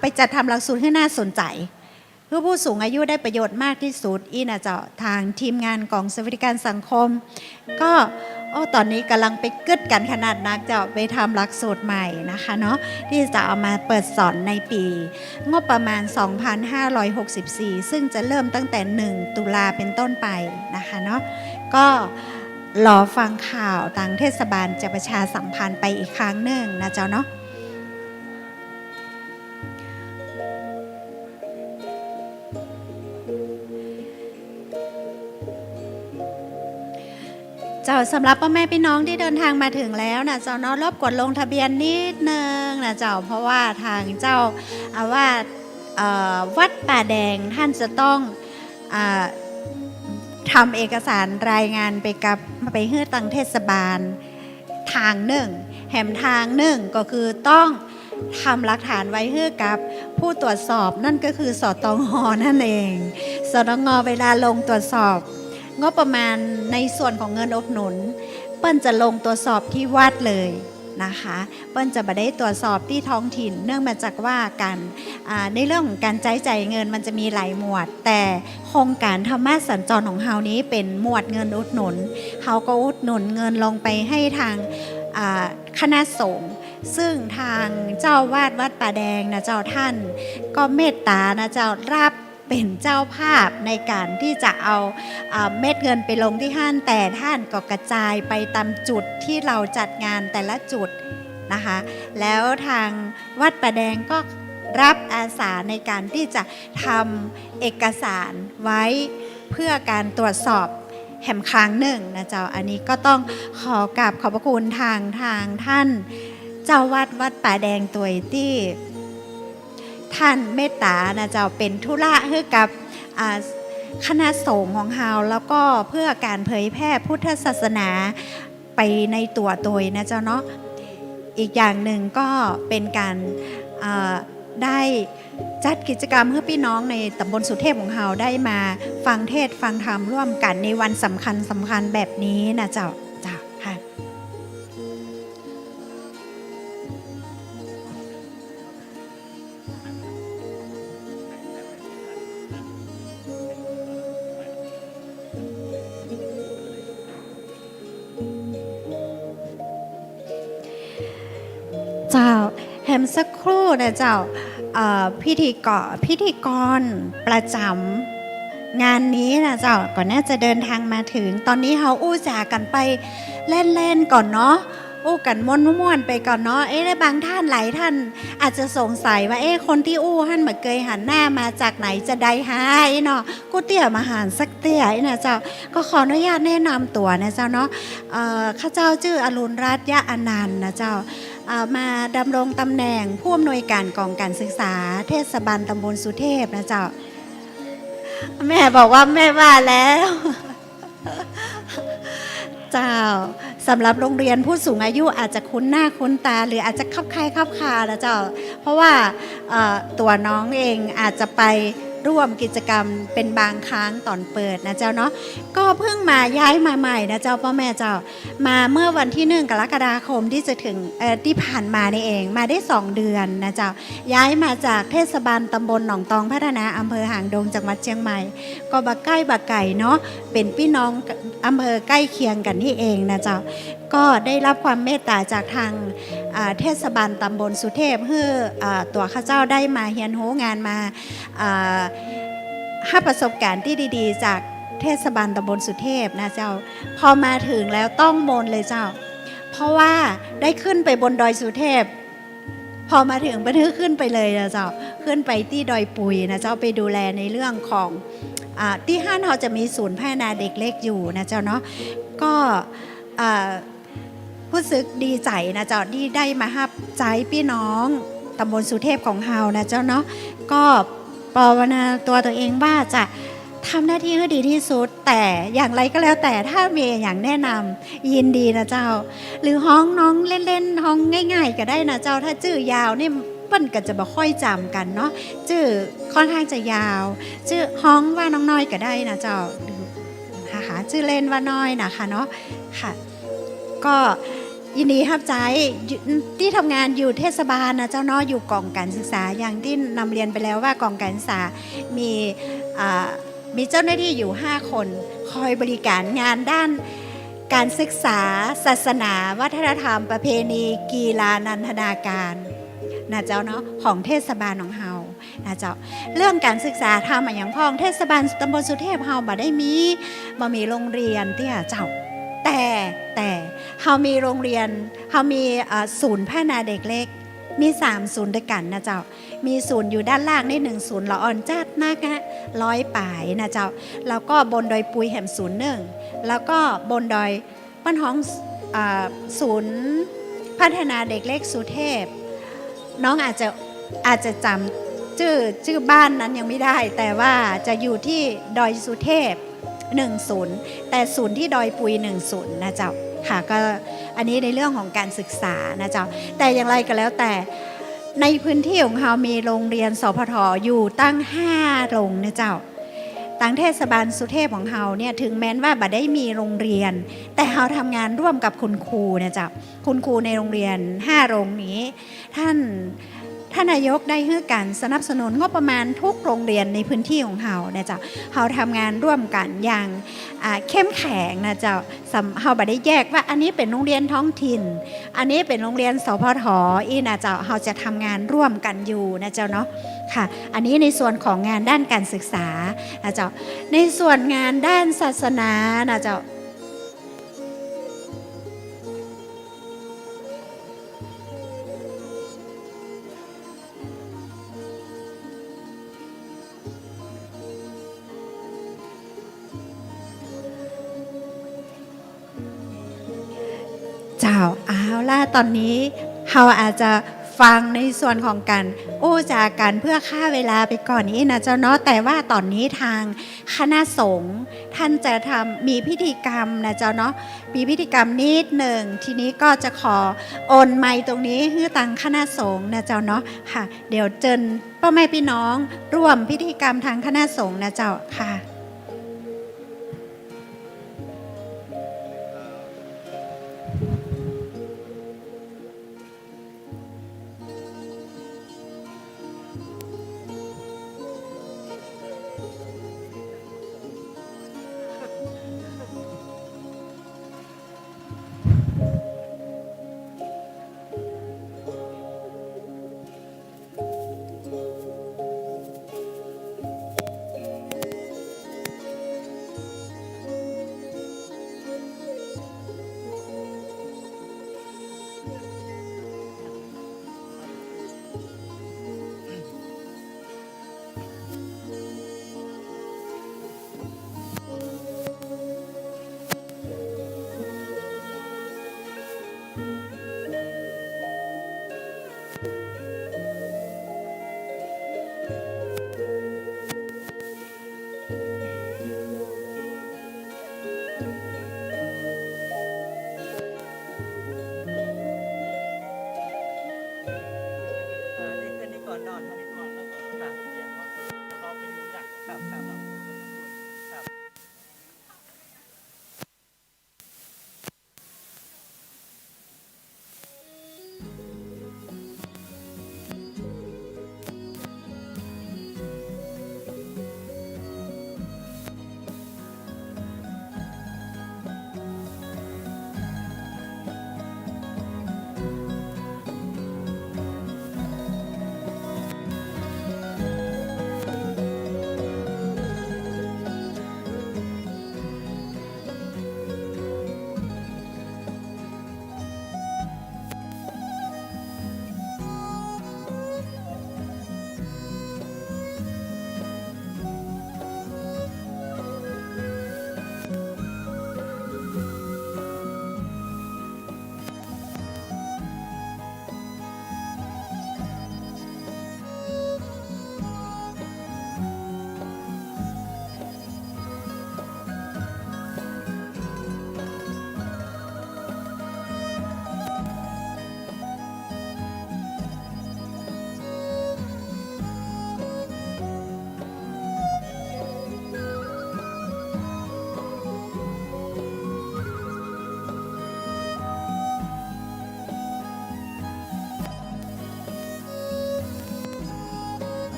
ไปจัดทำหลักสูตรให้น่าสนใจเพื่อผู้สูงอายุได้ประโยชน์มากที่สุดนะเจ้าทางทีมงานกองสวัสดิการสังคมก็ตอนนี้กำลังไปกึดกันขนาดนักจะไปทำหลักสูตรใหม่นะคะเนาะที่จะเอามาเปิดสอนในปีงบประมาณ 2564 ซึ่งจะเริ่มตั้งแต่1 ตุลาเป็นต้นไปนะคะเนาะก็ รอฟังข่าวทางเทศบาลจะประชาสัมพันธ์ไปอีกครั้งหนึ่งนะเจ้าเนาะเจ้าสำหรับพ่อแม่พี่น้องที่เดินทางมาถึงแล้วนะเจ้าเนาะรบกวนลงทะเบียนนิดนึงนะเจ้าเพราะว่าทางเจ้าอาวาสวัดป่าแดงท่านจะต้องทำเอกสารรายงานไปให้ตังเทศบาลทางหนึ่งแหมทางหนึ่งก็คือต้องทำหลักฐานไว้ให้กับผู้ตรวจสอบนั่นก็คือสตง.นั่นเองสตง.เวลาลงตรวจสอบงบประมาณในส่วนของเงินอุดหนุนเปิ้ลจะลงตรวจสอบที่วัดเลยนะคะเปิ้ลจะไม่ได้ตรวจสอบที่ท้องถิ่นเนื่องมาจากว่าการในเรื่องของการใช้จ่ายเงินมันจะมีหลายหมวดแต่โครงการธรรมะสัญจรของเฮานี้เป็นหมวดเงินอุดหนุนเฮาก็อุดหนุนเงินลงไปให้ทางคณะสงฆ์ซึ่งทางเจ้าวาดวัดป่าแดงนะเจ้าท่านก็เมตตานะเจ้ารับเป็นเจ้าภาพในการที่จะเอาเม็ดเงินไปลงที่ท่านแต่ท่านก็กระจายไปตามจุดที่เราจัดงานแต่ละจุดนะคะแล้วทางวัดป่าแดงก็รับอาสาในการที่จะทำเอกสารไว้เพื่อการตรวจสอบแห่งครั้งหนึ่งนะเจ้าอันนี้ก็ต้องขอกราบขอบพระคุณทางท่านเจ้าวัดป่าแดงตัวที่ท่านเมตตานะเจ้าเป็นธุระให้กับคณะสงฆ์ของเฮาแล้วก็เพื่อการเผยแพร่พุทธศาสนาไปในตัวโดยนะเจ้าเนาะอีกอย่างหนึ่งก็เป็นการได้จัดกิจกรรมให้พี่น้องในตำบลสุเทพของเฮาได้มาฟังเทศน์ฟังธรรมร่วมกันในวันสำคัญแบบนี้นะเจ้าค่ะเจ้าแฮมสักครู่นะเจ้าพิธีกรประจำงานนี้นะเจ้าก่อนน่าจะเดินทางมาถึงตอนนี้เขาอู้จากันไปเล่นก่อนเนาะอู้กันม่วนไปก่อนเนาะได้บางท่านหลายท่านอาจจะสงสัยว่าคนที่อู้ท่านเหมือนเคยหันหน้ามาจากไหนจะได้หายเนาะกูเตี่ยมาหารสักเตี่ยนะเจ้าก็ขออนุญาตแนะนำตัวนะเจ้าเนาะข้าเจ้าชื่ออรุณรัตน์ยะอนันต์นะเจ้ามาดำรงตำแหน่งผู้อำนวยการกองการศึกษาเทศบาลตำบลสุเทพนะเจ้าแม่บอกว่าแม่ว่าแล้วเจ้าสำหรับโรงเรียนผู้สูงอายุอาจจะคุ้นหน้าคุ้นตาหรืออาจจะคับคานะเจ้าเพราะว่าตัวน้องเองอาจจะไปร่วมกิจกรรมเป็นบางครั้งตอนเปิดนะเจ้าเนาะก็เพิ่งมาย้ายมาใหม่นะเจ้าพ่อแม่เจ้ามาเมื่อวันที่1 กรกฎาคมที่จะถึงที่ผ่านมานี่เองมาได้2 เดือนนะเจ้าย้ายมาจากเทศบาลตำบลหนองตองพัฒนาอำเภอหางดงจังหวัดเชียงใหม่ก็บักใกล้บักไก่เนาะเป็นพี่น้องอำเภอใกล้เคียงกันนี่เองนะเจ้าก็ได้รับความเมตตาจากทางเทศบาลตำบลสุเทพเพื่อตัวข้าเจ้าได้มาเฮียนโหงานมาให้ประสบการณ์ที่ดีๆจากเทศบาลตำบลสุเทพนะเจ้าพอมาถึงแล้วต้องมนเลยเจ้าเพราะว่าได้ขึ้นไปบนดอยสุเทพพอมาถึงบันทึกขึ้นไปเลยนะเจ้าขึ้นไปที่ดอยปุยนะเจ้าไปดูแลในเรื่องของที่ห้านเราจะมีศูนย์พัฒนาเด็กเล็กอยู่นะเจ้าเนาะก็รู้สึกดีใจนะเจ้าที่ได้มาฮับใจพี่น้องตำบลสุเทพของเฮานะเจ้าเนาะก็ภาวนาตัวเองว่าจะทำหน้าที่ให้ดีที่สุดแต่อย่างไรก็แล้วแต่ถ้ามีอย่างแนะนำยินดีนะเจ้าหรือห้องน้องเล่นๆห้องง่ายๆก็ได้นะเจ้าถ้าชื่อยาวนี่เปิ้นก็จะบ่ค่อยจำกันเนาะชื่อค่อนข้างจะยาวชื่อห้องว่าน้องน้อยก็ได้นะเจ้าหาชื่อเล่นว่าน้อยนะคะเนาะค่ะก็ยินดีรับใจที่ทำงานอยู่เทศบาลนะเจ้าเนาะอยู่กองการศึกษาอย่างที่นำเรียนไปแล้วว่ากองการศึกษามีเจ้าหน้าที่อยู่5 คนคอยบริการงานด้านการศึกษาศาสนาวัฒนธรรมประเพณีกีฬานันทนาการนะเจ้าเนาะของเทศบาลของเฮานะเจ้าเรื่องการศึกษาทำอย่างพ้องเทศบาลตำบลสุเทพเฮาบ่มีโรงเรียนที่เจ้า แต่เรามีโรงเรียนเรามีศูนย์พัฒนาเด็กเล็กมี3ศูนย์ด้วยกันนะเจ้ามีศูนย์อยู่ด้านล่างนี่1ศูนย์ละอ่อนจัดมากนะ100ป่ายนะเจ้าแล้วก็บนดอยปุยแหมศูนย์1แล้วก็บนดอยปั้นห้องศูนย์พัฒนาเด็กเล็กสุเทพน้องอาจจะจำชื่อบ้านนั้นยังไม่ได้แต่ว่าจะอยู่ที่ดอยสุเทพ10แต่ศูนย์ที่ดอยปุย10นะเจ้าค่ะก็อันนี้ในเรื่องของการศึกษานะเจ้าแต่อย่างไรก็แล้วแต่ในพื้นที่ของเรามีโรงเรียนสพทอยู่ตั้ง5โรงนะเจ้าตั้งเทศบาลสุเทพของเราเนี่ยถึงแม้ว่าบ่ได้มีโรงเรียนแต่เราทำงานร่วมกับคุณครูนะเจ้าคุณครูในโรงเรียน5โรงนี้ท่านนายกได้ให้การสนับสนุนงบประมาณทุกโรงเรียนในพื้นที่ของเรานะเจ้าเราทำงานร่วมกันอย่างเข้มแข็งนะเจ้าเราบ่ได้แยกว่าอันนี้เป็นโรงเรียนท้องถิ่นอันนี้เป็นโรงเรียนสพทอีนะเจ้าเราจะทำงานร่วมกันอยู่นะเจ้าเนาะค่ะอันนี้ในส่วนของงานด้านการศึกษานะเจ้าในส่วนงานด้านศาสนานะเจ้าเจ้าเอาล่ะตอนนี้เราอาจจะฟังในส่วนของการจากันเพื่อฆ่าเวลาไปก่อนนี้นะเจ้าเนาะแต่ว่าตอนนี้ทางคณะสงฆ์ท่านจะมีพิธีกรรมนะเจ้าเนาะมีพิธีกรรมนิดหนึ่งทีนี้ก็จะขอโอนไมค์ตรงนี้ให้ทางคณะสงฆ์นะเจ้าเนาะค่ะเดี๋ยวเจิญพ่อแม่พี่น้องร่วมพิธีกรรมทางคณะสงฆ์นะเจ้าค่ะ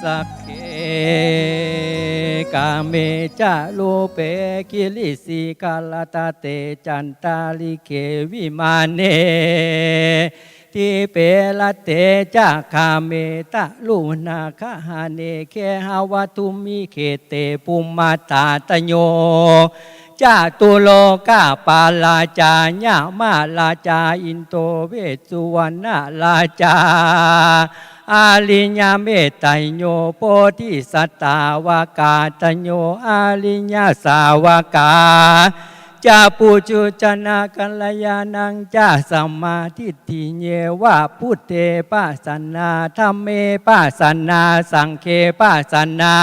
สักเคกาเมจะโลเปกิลิสิกาลตาเตจันตาลิเควิมาเนทิเปลเตจะคาเมตะลุนาคาหาเนเคหาวตุมิเคเตปุมมาตาตโยจาตุโลกาปาลาจาญามาลาจาอินโตเวสุวรรณลาจาอาลิญาเมตไตโยโพธิสัตตาวากาตโยอาลิญาสาวกาจาปูจุจนากัลยานังจาสัมมาทิฏฐิเยวะพุทเทปัสสนาธัมเมปัสสนาสังเคปัสสนา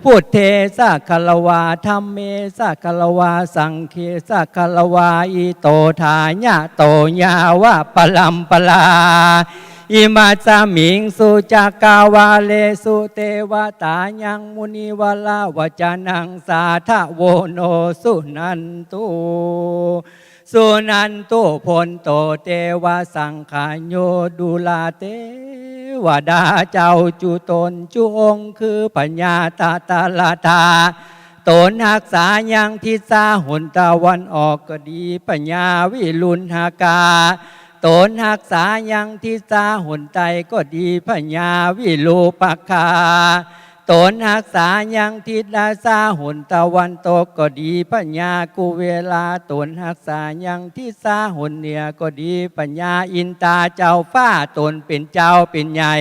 พุทเทสัคลวาธัมเมสัคลวาสังเคสัคลวาอิโตทายะโตญาวะปลัมปลาอิมาสมิงสุจักกาวาเลสุเทวตายังมุนิวลาวจานังสาทะโวโนสุนันตุสุนันตุพลโตเทวสังขายโยดุลาเทวดาเจ้าจุตนจุองค์คือปัญญาตาตาลาตาตนหักษายังทิศาหนตะวันออกก็ดีปัญญาวิลุนหากาตนหักษายังทิศาหนใตก็ดีปัญญาวิลูปคาตนหักษายังทิศราซาหนตะวันตกก็ดีปัญญากุเวลาตนหักษายังทิศาหนเหนือก็ดีปัญญาอินตาเจ้าฟ้าตนเป็นเจ้าเป็นใหญ่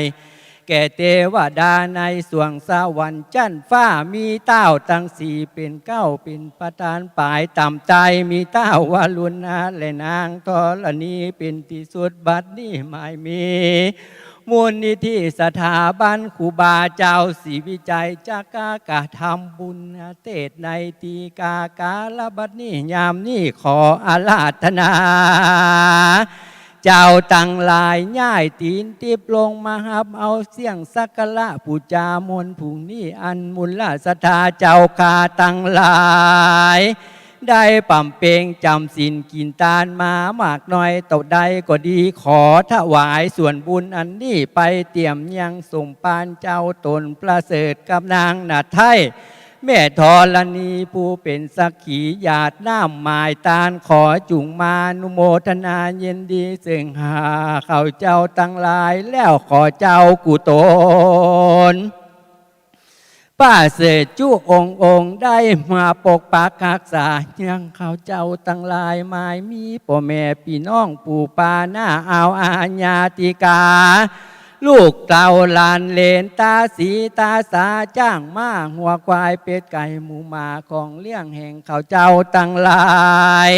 แก่เทวดาในสวงสวรรค์จันฟ้ามีเต้าตั้งสี่เป็นเก้าเป็นประธานปลายต่ำใจมีเต้าวาลุณาและนางธรณีเป็นที่สุดบัดนี้ไม่มีมูลนิธิสถาบันครูบาเจ้าศรีวิจัยจักกะทำบุญเทศในตีกากาลบัดนี้ยามนี้ขออาราธนาเจ้าตั้งหลายย่ายตีนติบลงมาหับเอาเสียงสักการะปูจามนผุงนี้อันมุลลาสถาเจ้าคาตั้งหลายได้ป่ำเปงจำสินกินตาลมามากน้อยเต่าใดก็ดีขอถวายส่วนบุญอันนี้ไปเตรียมยังส่งปานเจ้าตนประเสริฐกับนางนาไทยแม่ธรณีผู้เป็นสักขีญาติน้ำหมายตาลขอจุงมานุโมทนาเย็นดีซึ่งหาเขาเจ้าตั้งหลายแล้วขอเจ้ากุศลป้าเสดจุองค์ได้มาปกปักรักษายังเขาเจ้าตั้งหลายหมายมีพ่อแม่พี่น้องปู่ปาหน้าเอาอาญาติกาลูกเต่าหลานเลนตาสีตาสาจ้างมาหัวควายเป็ดไก่หมูหมาของเลี้ยงแห่งเขาเจ้าตั้งหลาย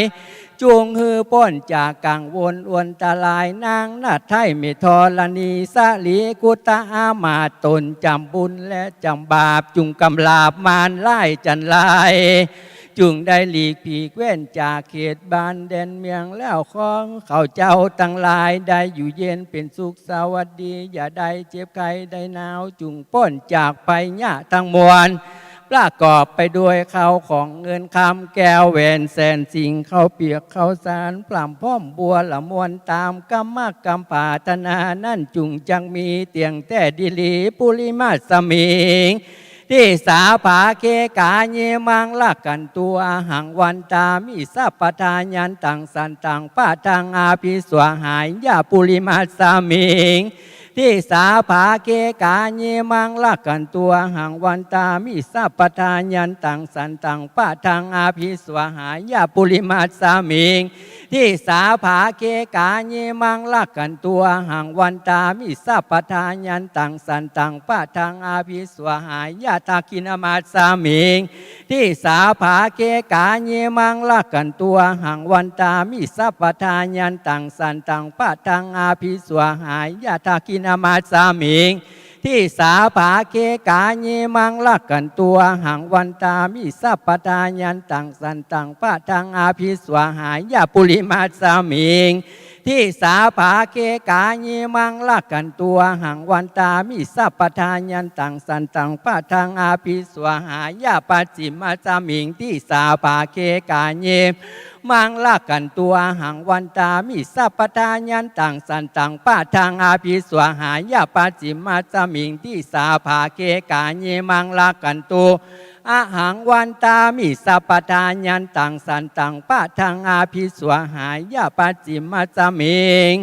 จูงฮือป้นจากกังวลอวนตาลายนางนาไทยเมธรณีสาลีกุตาอามาตนจำบุญและจำบาปจุงกำลาบมารไล่จันไลจุงได้หลีกผีเว้นจากเขตบ้านแดนเมืองแล้วของเขาเจ้าตั้งหลายได้อยู่เย็นเป็นสุขสวัสดีอย่าได้เจ็บไข้ได้หนาวจุงป้นจากไปญะทั้งมวลประกอบไปด้วยข้าวของเงินคำแก้วแหวนแสนสิ่งข้าวเปียกข้าวสารปล่ำพ้อมบัวละมวนตามกรรมกรรมปาตนานั่นจุงจังมีเตียงแต่ดิลีปุริมาสมิงที่สาผาเคกาเยมังลักกันตัวหังวันตามิสัพพทายันตังสันตังป้าทางอาภิสวหายยาปุริมาสมิงที่สาผาเคกาเยมังลักกันตัวหังวันตามิสัพพทายันตังสันตังป้าทางอาภิสวหายยาปุริมาสมิงที่สาผาเคกาเยมังลักกันตัวหังวันตามิสัพพทายันตังสันตังป้าทางอาภิสวหายยาตากินามาสามิงที่สาผาเคกาเยมังลักกันตัวหังวันตามิสัพพทายันตังสันตังป้าทางอาภิสวหายยาตากินามาสามิงที่สาผาเคกาเยมังลักกันตัวหังวันตามิสัพพทายันตังสันตังป้าทางอาภิสวหายยาปุริมาสามิง ที่สาภาเกกาญิมังละกันตัวหังวันตามิสัพพทายันตังสันตังปะทังอาภิสวหายาปัจจิมาจามิงที่สาภาเกกาญิมังละกันตัวหังวันตามิสัพพทายันตังสันตังปะทังอาภิสวหายาปัจจิมาจามิงที่สาภาเกกาญิมังละกันตัวอาหังวันตามิสัพพทายันตังสันตังปะทังอาภิสวหายาปัจจิมาจามิง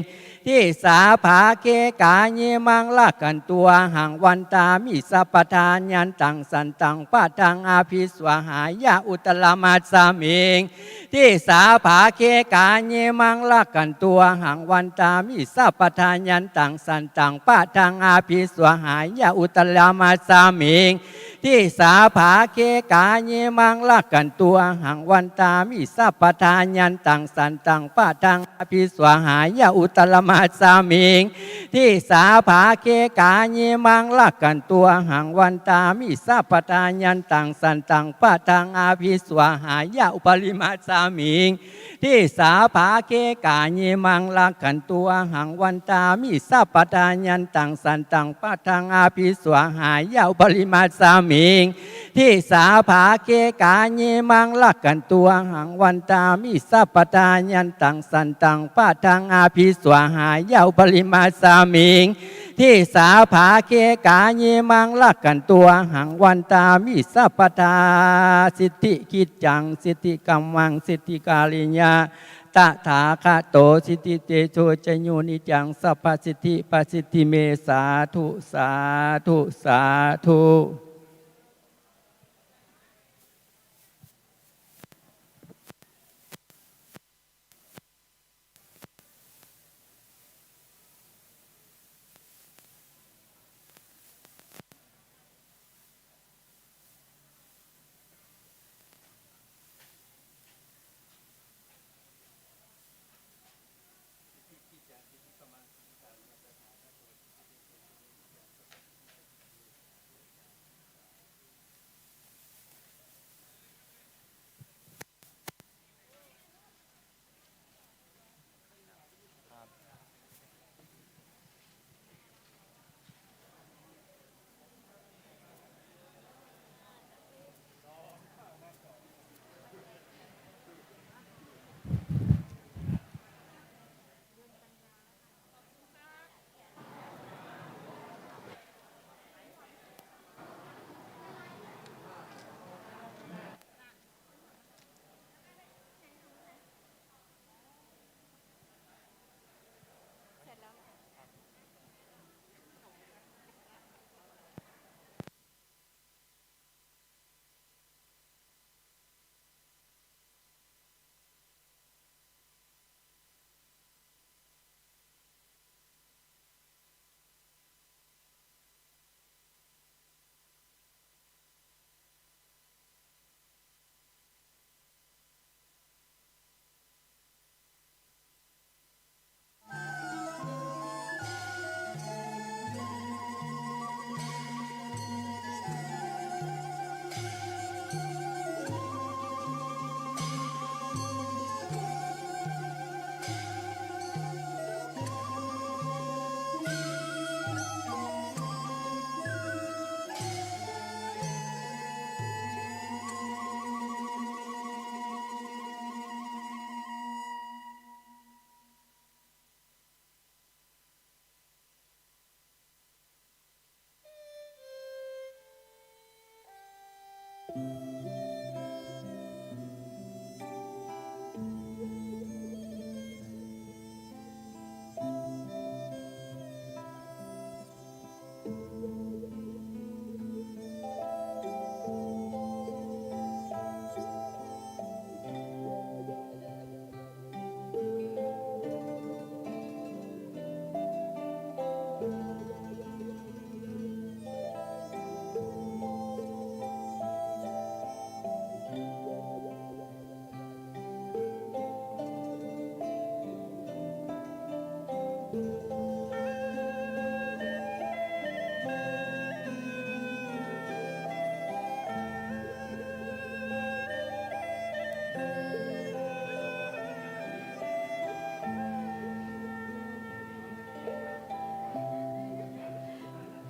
ที่สาภาเกกาญิมังละกันตัวหังวันตามิสัพพทายันตังสันตังปะทังอาภิสวหายาอุตลมัสสามิงที่สาภาเกกาญิมังละกันตัวหังวันตามิสัพพทายันตังสันตังปะทังอาภิสวหายาอุตลมัสสามิงที่สาภาเกกาญิมังละกันตัวหังวันตามิสัพพทายันตังสันตังปะทังอาภิสวหายาอุตลมัสสามิงที่สาภาเกกาญิมังละกันตัวหังวันตามิสัพพทายันตังสันตังปะทังอาภิสวหายาอุปริมัสสามิงที่สาภาเกกาญิมังละกันตัวหังวันตามิสัพพทายันตังสันตังปะทังอาภิสวหายาอุปริมัสสามิงที่สาภาเกกาญิมังละกันตัวหังวันตามิสัพพทายันตังสันตังปะทังอาภิสวหายาอุปริมัสสามิงที่สาภาเกกาญิมังละกันตัวหังวันตามิสัพพทาสิทธิกิจจังสิทธิกัมมังสิทธิกาลิญาตถาคโตสิทธิเตโชจโยนิจังสัพพสิทธิปัสสิทธิเมสาธุสาธุสาธุ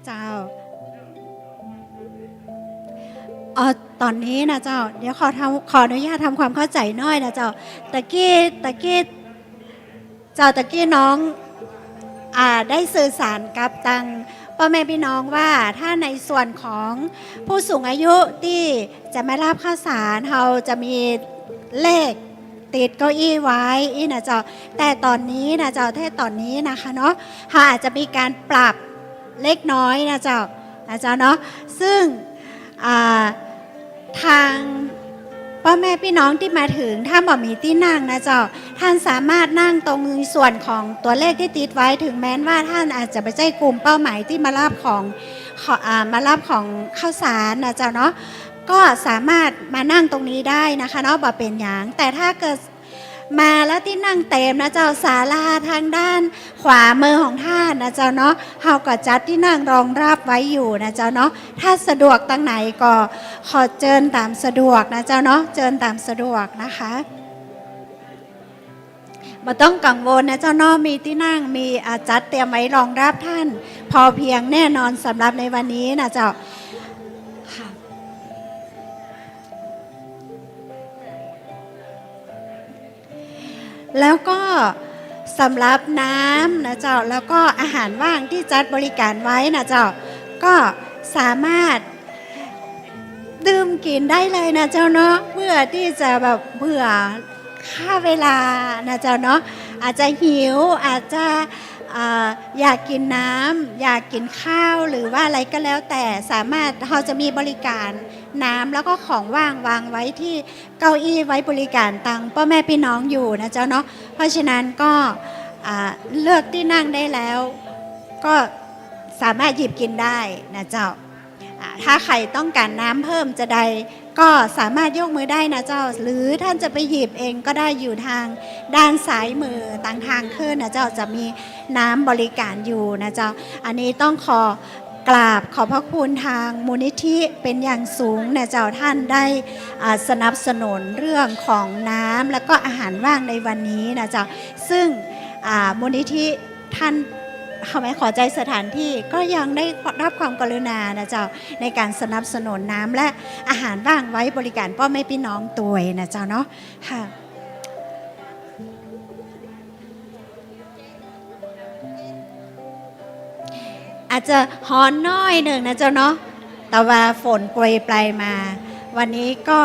เจ้าอ๋อตอนนี้นะเจ้าเดี๋ยวขออนุญาตทำความเข้าใจหน่อยนะเจ้าตะกี้ตะกี้น้องได้สื่อสารกับตังพ่อแม่พี่น้องว่าถ้าในส่วนของผู้สูงอายุที่จะมารับข้าวสารเราจะมีเลขติดเก้าอี้ไว้นะเจ้าแต่ตอนนี้นะเจ้าตอนนี้นะคะเนาะเราอาจจะมีการปรับเล็กน้อยนะเจ้าเนาะซึ่งทางพ่อแม่พี่น้องที่มาถึงถ้าบ่มีที่นั่งนะเจ้าท่านสามารถนั่งตรงส่วนของตัวเลขที่ติดไว้ถึงแม้ว่าท่านอาจจะไม่ใช่กลุ่มเป้าหมายที่มารับของข้าวสารนะเจ้าเนาะก็สามารถมานั่งตรงนี้ได้นะคะเนาะบ่เป็นหยังแต่ถ้าเกิดมาแล้วที่นั่งเต็มนะเจ้าศาลาทางด้านขวามือของท่านนะเจ้าเนาะเฮาก็จัดที่นั่งรองรับไว้อยู่นะเจ้าเนาะถ้าสะดวกตั้งไหนก็ขอเชิญตามสะดวกนะเจ้าเนาะเชิญตามสะดวกนะคะไม่ต้องกังวลนะเจ้าเนาะมีที่นั่งมีจัดเตรียมไว้รองรับท่านพอเพียงแน่นอนสำหรับในวันนี้นะเจ้าแล้วก็สำหรับน้ำนะเจ้าแล้วก็อาหารว่างที่จัดบริการไว้นะเจ้าก็สามารถดื่มกินได้เลยนะเจ้าเนาะเพื่อที่จะแบบเบื่อค่าเวลานะเจ้าเนาะอาจจะหิวอาจจะอยากกินน้ำอยากกินข้าวหรือว่าอะไรก็แล้วแต่สามารถเราจะมีบริการน้ำแล้วก็ของว่างวางไว้ที่เก้าอี้ไว้บริการตังพ่อแม่พี่น้องอยู่นะเจ้าเนาะเพราะฉะนั้นก็เลือกที่นั่งได้แล้วก็สามารถหยิบกินได้นะเจ้าถ้าใครต้องการน้ำเพิ่มจะใดก็สามารถยกมือได้นะเจ้าหรือท่านจะไปหยิบเองก็ได้อยู่ทางด้านซ้ายมือต่างทางขึ้นนะเจ้าจะมีน้ำบริการอยู่นะเจ้าอันนี้ต้องกราบขอบพระคุณทางมูลนิธิเป็นอย่างสูงนะเจ้าท่านได้สนับสนุนเรื่องของน้ำแล้วก็อาหารว่างในวันนี้นะเจ้าซึ่งมูลนิธิท่านเขาไม่ขอใจสถานที่ก็ยังได้รับความกรุณานะเจ้าในการสนับสนุนน้ำและอาหารว่างไว้บริการพ่อแม่พี่น้องตัวนะเจ้าเนาะค่ะอาจจะฮ้อนน้อยหนึ่งนะเจ้าเนาะแต่ว่าฝนโปรยปลายมาวันนี้ก็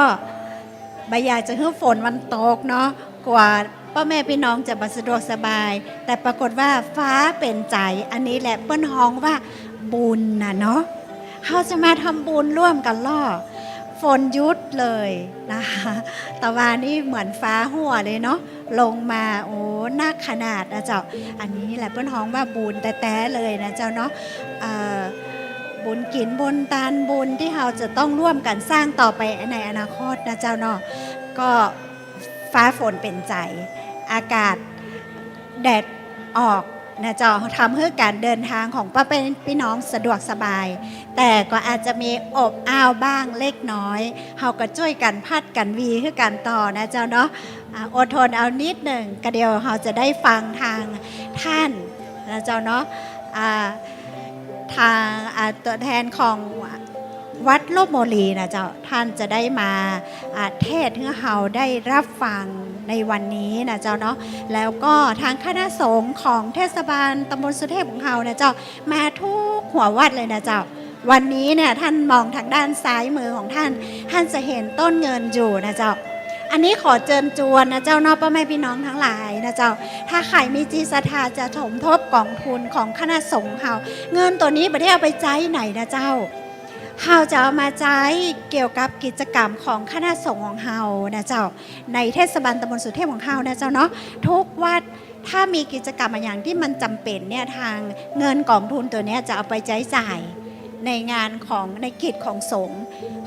ใบอยากจะให้ฝนมันตกเนาะกว่าพ่อแม่พี่น้องจะมาสะดวกสบายแต่ปรากฏว่าฟ้าเป็นใจอันนี้แหละเปิ้นฮ้องว่าบุญนะเนาะเขาจะมาทำบุญร่วมกันล่อฝนยุดเลยนะคะแต่ว่านี่เหมือนฟ้าหัวเลยเนาะลงมาโอ้นักขนาดนะเจ้าอันนี้แหละเปิ้นฮ้องว่าบุญแต่เลยนะเจ้าเนาะบุญกินบุญทานบุญที่เราจะต้องร่วมกันสร้างต่อไปในอนาคตนะเจ้าเนาะก็ฟ้าฝนเป็นใจอากาศแดดออกนะเจ้าทำให้การเดินทางของป้าเป็นพี่น้องสะดวกสบายแต่ก็อาจจะมีอบอ้าวบ้างเล็กน้อยเราก็ช่วยกันพัดกันวีคือกันต่อนะเจ้าเนาะอดทนเอานิดหนึ่งก็เดียวเราจะได้ฟังทางท่านนะเจ้าเนาะทางตัวแทนของวัดโลกโมลีนะเจ้าท่านจะได้มาเทศน์ให้เราได้รับฟังในวันนี้นะเจ้าเนาะแล้วก็ทางคณะสงฆ์ของเทศบาลตำบลสุเทพของเรานะเจ้ามาทุกหัววัดเลยนะเจ้าวันนี้เนี่ยท่านมองทางด้านซ้ายมือของท่านจะเห็นต้นเงินอยู่นะเจ้าอันนี้ขอเชิญชวนนะเจ้าเนาะพ่อแม่พี่น้องทั้งหลายนะเจ้าถ้าใครมีจิตศรัทธาจะสมทบกองทุนของคณะสงฆ์เราเงินตัวนี้ไม่ได้เอาไปใช้ไหนนะเจ้าเราจะเอามาใช้เกี่ยวกับกิจกรรมของคณะสงฆ์ของเรานะเจ้าในเทศบาลตำบลสุเทพของเรานะเจ้าเนาะทุกวัดถ้ามีกิจกรรมอย่างที่มันจำเป็นเนี่ยทางเงินกองทุนตัวนี้จะเอาไปใช้จ่ายในงานของในกิจของสงฆ์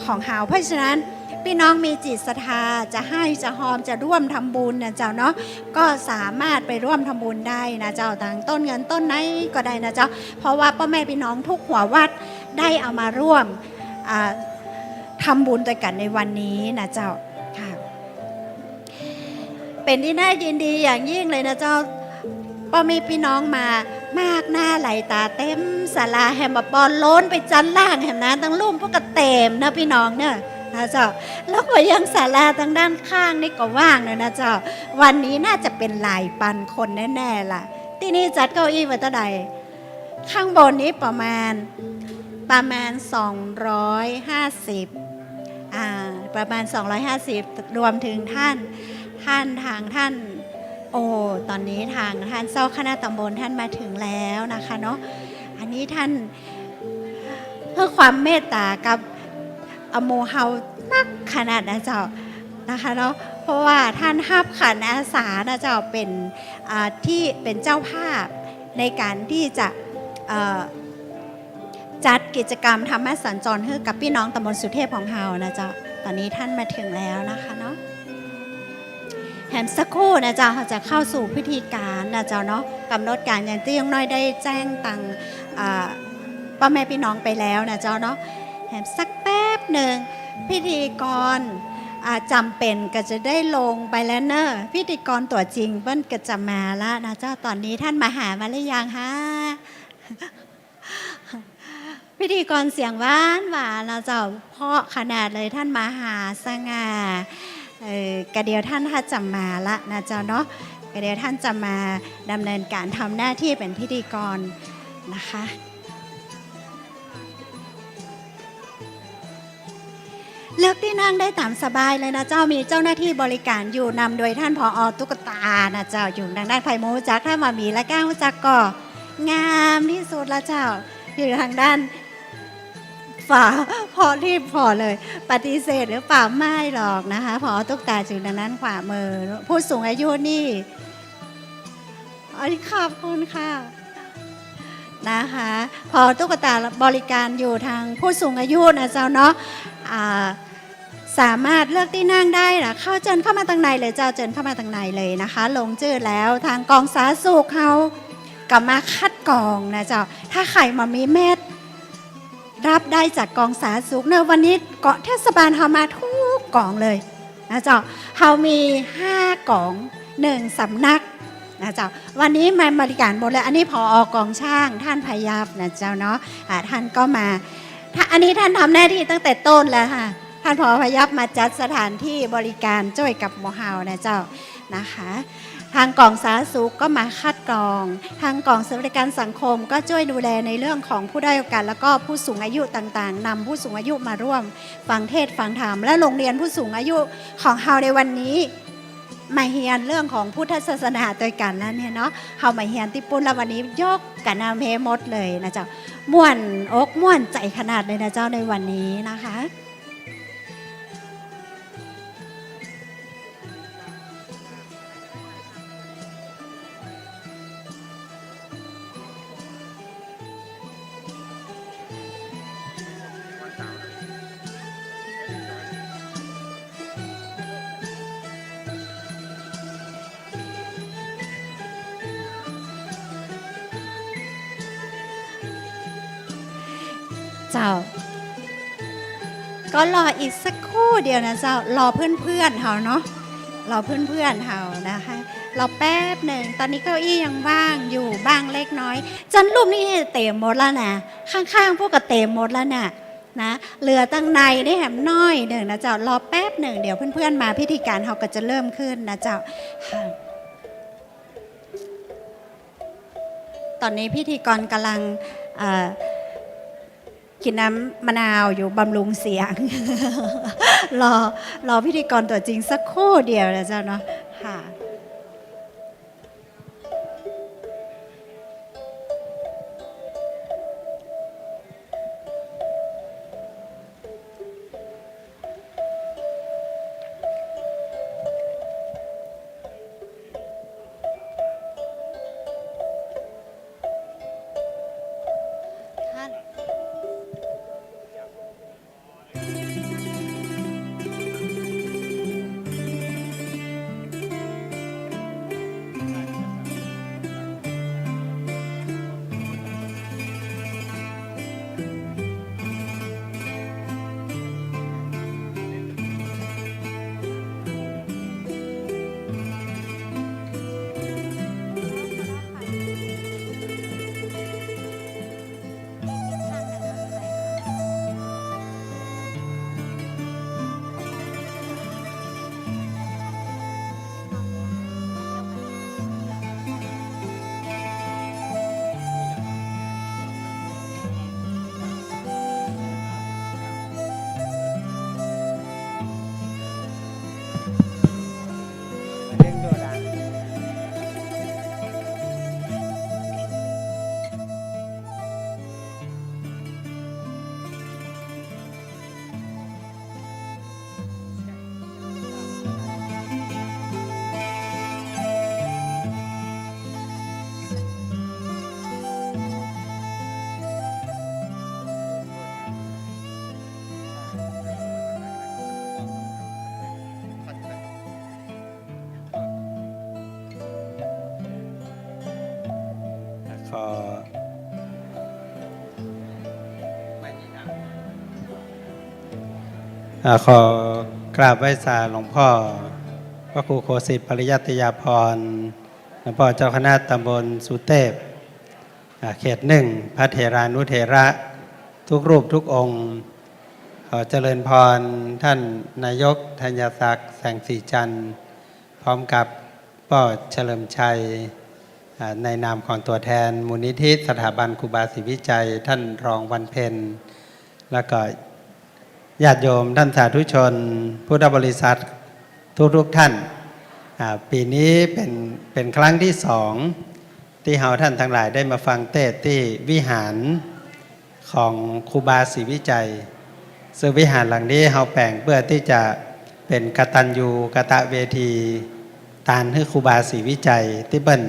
ของเราเพราะฉะนั้นพี่น้องมีจิตศรัทธาจะให้จะหอมจะร่วมทำบุญนะเจ้าเนาะก็สามารถไปร่วมทำบุญได้นะเจ้าทางต้นเงินต้นไหนก็ได้นะเจ้าเพราะว่าพ่อแม่พี่น้องทุกหัววัดได้เอามาร่วมทำบุญด้วยกันในวันนี้นะเจ้าค่ะเป็นที่น่ายินดีอย่างยิ่งเลยนะเจ้า พอมีพี่น้องมามากหน้าไหลตาเต็มศาลาแฮมบอลโล้นไปจันล่างแฮมนะตั้งลุ่มพวกกระเต็มนะพี่น้องเนี่ยนะเจ้าแล้วก็ยังศาลาทางด้านข้างนี่ก็ว่างเลยนะเจ้าวันนี้น่าจะเป็นหลายพันคนแน่ๆล่ะที่นี่จัดเก้าอี้ไว้เท่าใดข้างบนนี้ประมาณ250ประมาณ250รวมถึงท่านโอ้ตอนนี้ทางท่านเจ้าคณะตำบลท่านมาถึงแล้วนะคะเนาะอันนี้ท่านเพื่อความเมตตากับอโมเฮานักขนาดนะเจ้านะคะเนาะเพราะว่าท่านฮับขันอาสานะเจ้าเป็นที่เป็นเจ้าภาพในการที่จะจัดกิจกรรมธรรมสัญจรให้กับพี่น้องตำบลสุเทพของเฮานะเจ้าตอนนี้ท่านมาถึงแล้วนะคะเนาะแฮมสักครู่นะเจ้าเขาจะเข้าสู่พิธีการนะเจ้าเนาะกำหนดการอย่างที่ยังน้อยได้แจ้งตังพ่อแม่พี่น้องไปแล้วนะเจ้าเนาะแฮมสักแป๊บหนึ่งพิธีกรจำเป็นก็จะได้ลงไปแล้วเนอะพิธีกรตัวจริงเปิ้นก็จะมาแล้วนะเจ้าตอนนี้ท่านมาหามาหรือยังฮะ พิธีกรเสียงหวานนะเจ้าเพราะขนาดเลยท่านมาหาสง่ากระเดียวท่านจะมาละนะเจ้าเนาะกระเดียวท่านจะมาดำเนินการทำหน้าที่เป็นพิธีกรนะคะเลือกที่นั่งได้ตามสบายเลยนะเจ้ามีเจ้าหน้าที่บริการอยู่นำโดยท่านผอ.ตุ๊กตานะเจ้าอยู่ทางด้านไผ่มูจักถ้ามามีและก้าวจักก็งามที่สุดละเจ้าอยู่ทางด้านฝาพอรีบพอเลยปฏิเสธหรือเปล่าไม่หรอกนะคะผอ.ตุ๊กตาอยู่ทางด้านขวามือผู้สูงอายุนี่ขอบคุณค่ะนะคะพอตุ๊กตาบริการอยู่ทางผู้สูงอายุนะเจ้าเนาะสามารถเลือกที่นั่งได้นะเข้าเจิญเข้ามาทางในเลยเจ้าเจิญเข้ามาทางในเลยนะคะลงชื่อแล้วทางกองสาธารณสุขเขากลับมาคัดกรองนะเจ้าถ้าใครมามีเม็ดรับได้จากกองสาธารณสุขเนอะวันนี้เกาะเทศบาลเขามาทุกกองเลยนะเจ้าเขามี5กอง1สำนักนะเจ้าวันนี้มาบริการหมดเลยอันนี้ผอกองช่างท่านพยับนะเจ้าเนาะท่านก็มาอันนี้ท่านทำหน้าที่ตั้งแต่ต้นแล้วค่ะท่านผอพยับมาจัดสถานที่บริการช่วยกับหมอเฮานะเจ้านะคะทางกองสาธารณสุขก็มาคัดกรองทางกองสวัสดิการสังคมก็ช่วยดูแลในเรื่องของผู้ด้อยโอกาสแล้วก็ผู้สูงอายุต่างๆนำผู้สูงอายุมาร่วมฟังเทศน์ฟังธรรมและโรงเรียนผู้สูงอายุของเฮาในวันนี้มาเฮียนเรื่องของพุทธศาสนาโดยกันแล้วเนี่ยเนาะเฮามาเฮียนที่ปุ่นแล้ววันนี้ยกกันนาเพหมดเลยนะเจ้าม่วนอกม่วนใจขนาดเลยนะเจ้าในวันนี้นะคะเจ้าก็รออีกสักครู่เดียวนะเจ้ารอเพื่อนๆเฮาเนาะรอเพื่อนๆเฮานะคะรอแป๊บหนึ่งตอนนี้เก้าอี้ยังว่างอยู่บ้างเล็กน้อยจันรูปนี่เต็มหมดแล้วนะข้างๆพวกก็เต็มหมดแล้วน่ะนะเหลือตั้งในได้แหมน้อยหนึ่งนะเจ้ารอแป๊บหนึ่งเดี๋ยวเพื่อนๆมาพิธีการเฮาก็จะเริ่มขึ้นนะเจ้าตอนนี้พิธีกรกำลังกินน้ำมะนาวอยู่บำรุงเสียง รอพิธีกรตัวจริงสักครู่เดียวนะเจ้าเนาะค่ะ ขอกราบไหว้ศาลหลวงพ่อพระครูโคสิทธิ์ปริยัติยาภรณ์หลวงพ่อเจ้าคณะตำบลสุเทพเขตหนึ่งพระเถรานุเถระทุกรูปทุกองค์ขอเจริญพรท่านนายกธัญศักดิ์แสงสีจันทร์พร้อมกับป้อเฉลิมชัยในนามของตัวแทนมูลนิธิสถาบันครูบาศรีวิจัยท่านรองวันเพ็ญแล้วก็ญาติโยมท่านสาธุชนพุทธบริษัททุกท่านปีนี้เป็นครั้งที่สองที่เฮาท่านทั้งหลายได้มาฟังเทศน์ที่วิหารของครูบาศรีวิจัยซึ่งวิหารหลังนี้เฮาแปลงเพื่อที่จะเป็นกตัญญูกตเวทีตานให้ครูบาศรีวิจัยที่เบิ้น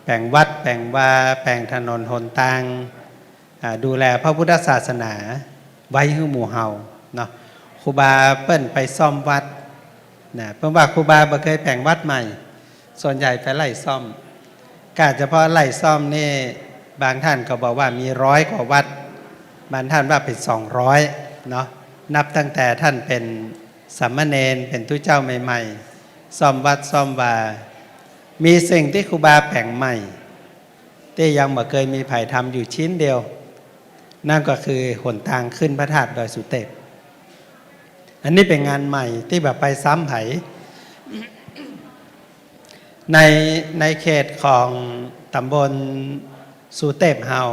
แปลงวัดแปลงว่าแปลงถนนหนทางดูแลพระพุทธศาสนาไว้ให้หมู่เฮาเนาะครูบาเปิ้นไปซ่อมวัดนะเพราะว่าครูบาบ่เคยแปลงวัดใหม่ส่วนใหญ่ไปไล่ซ่อมกาเฉพาะไล่ซ่อมนี่บางท่านก็บอกว่ามี100 กว่าวัดบางท่านว่าเป็น200เนาะนับตั้งแต่ท่านเป็นสามเณรเป็นทุเจ้าใหม่ๆซ่อมวัดซ่อมว่ามีสิ่งที่ครูบาแปลงใหม่ที่ยังบ่เคยมีไผ่ทำอยู่ชิ้นเดียวนั่นก็คือหนทางขึ้นพระธาตุดอยสุเทพอันนี้เป็นงานใหม่ที่แบบไปซ้ำไผ่ในเขตของตำบลสุเทพเฮา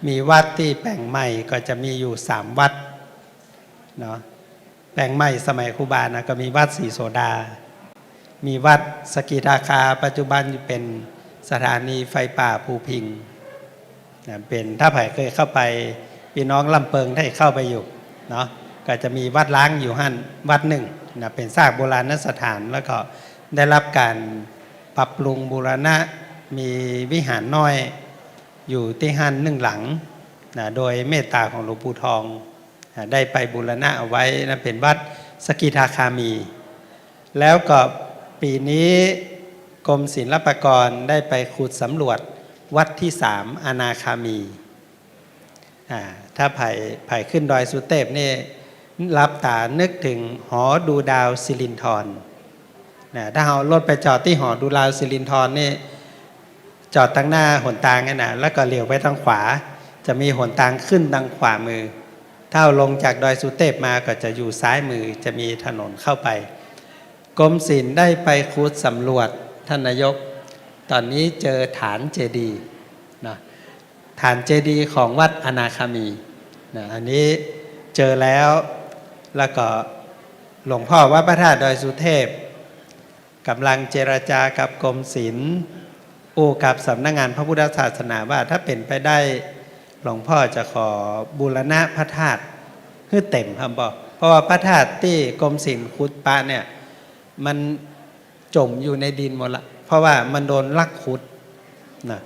มีวัดที่แปลงใหม่ก็จะมีอยู่3 วัดเนาะแปลงใหม่สมัยครูบานะก็มีวัดศรีโสดามีวัดสกิทาคาปัจจุบันอยู่เป็นสถานีไฟป่าภูพิงเป็นถ้าไผ่เคยเข้าไปพี่น้องลำเปิงได้เข้าไปอยู่เนาะก็จะมีวัดล้างอยู่หั่นวัดหนึ่งนะเป็นซากโบราณสถานแล้วก็ได้รับการปรับปรุงบูรณะมีวิหารน้อยอยู่ที่หั่น1 หลังนะโดยเมตตาของหลวงปู่ทองได้ไปบูรณะเอาไว้นะเป็นวัดสกิทาคามีแล้วก็ปีนี้กรมศิลปากรได้ไปขุดสำรวจวัดที่3อนาคามีถ้าไผ่ขึ้นดอยสุเทพนี่รับตานึกถึงหอดูดาวสิรินธรถ้าเอารถไปจอดที่หอดูดาวสิรินธรนี่จอดตั้งหน้าหนทางนี่นะแล้วก็เลี้ยวไปทางขวาจะมีหนทางขึ้นทางขวามือถ้าลงจากดอยสุเทพมาก็จะอยู่ซ้ายมือจะมีถนนเข้าไปกรมศิลป์ได้ไปขุดสำรวจท่านนายกตอนนี้เจอฐานเจดีย์นะฐานเจดีย์ของวัดอนาคามีนะอันนี้เจอแล้วก็หลวงพ่อวัดพระธาตุดอยสุเทพกำลังเจรจากับกรมศิลป์กับสำนักงานพระพุทธศาสนาว่าถ้าเป็นไปได้หลวงพ่อจะขอบูรณะพระธาตุให้เต็มครับบอกเพราะว่าพระธาตุที่กรมศิลป์ขุดปะเนี่ยมันจมอยู่ในดินหมดละเพราะว่ามันโดนลักขุดนะ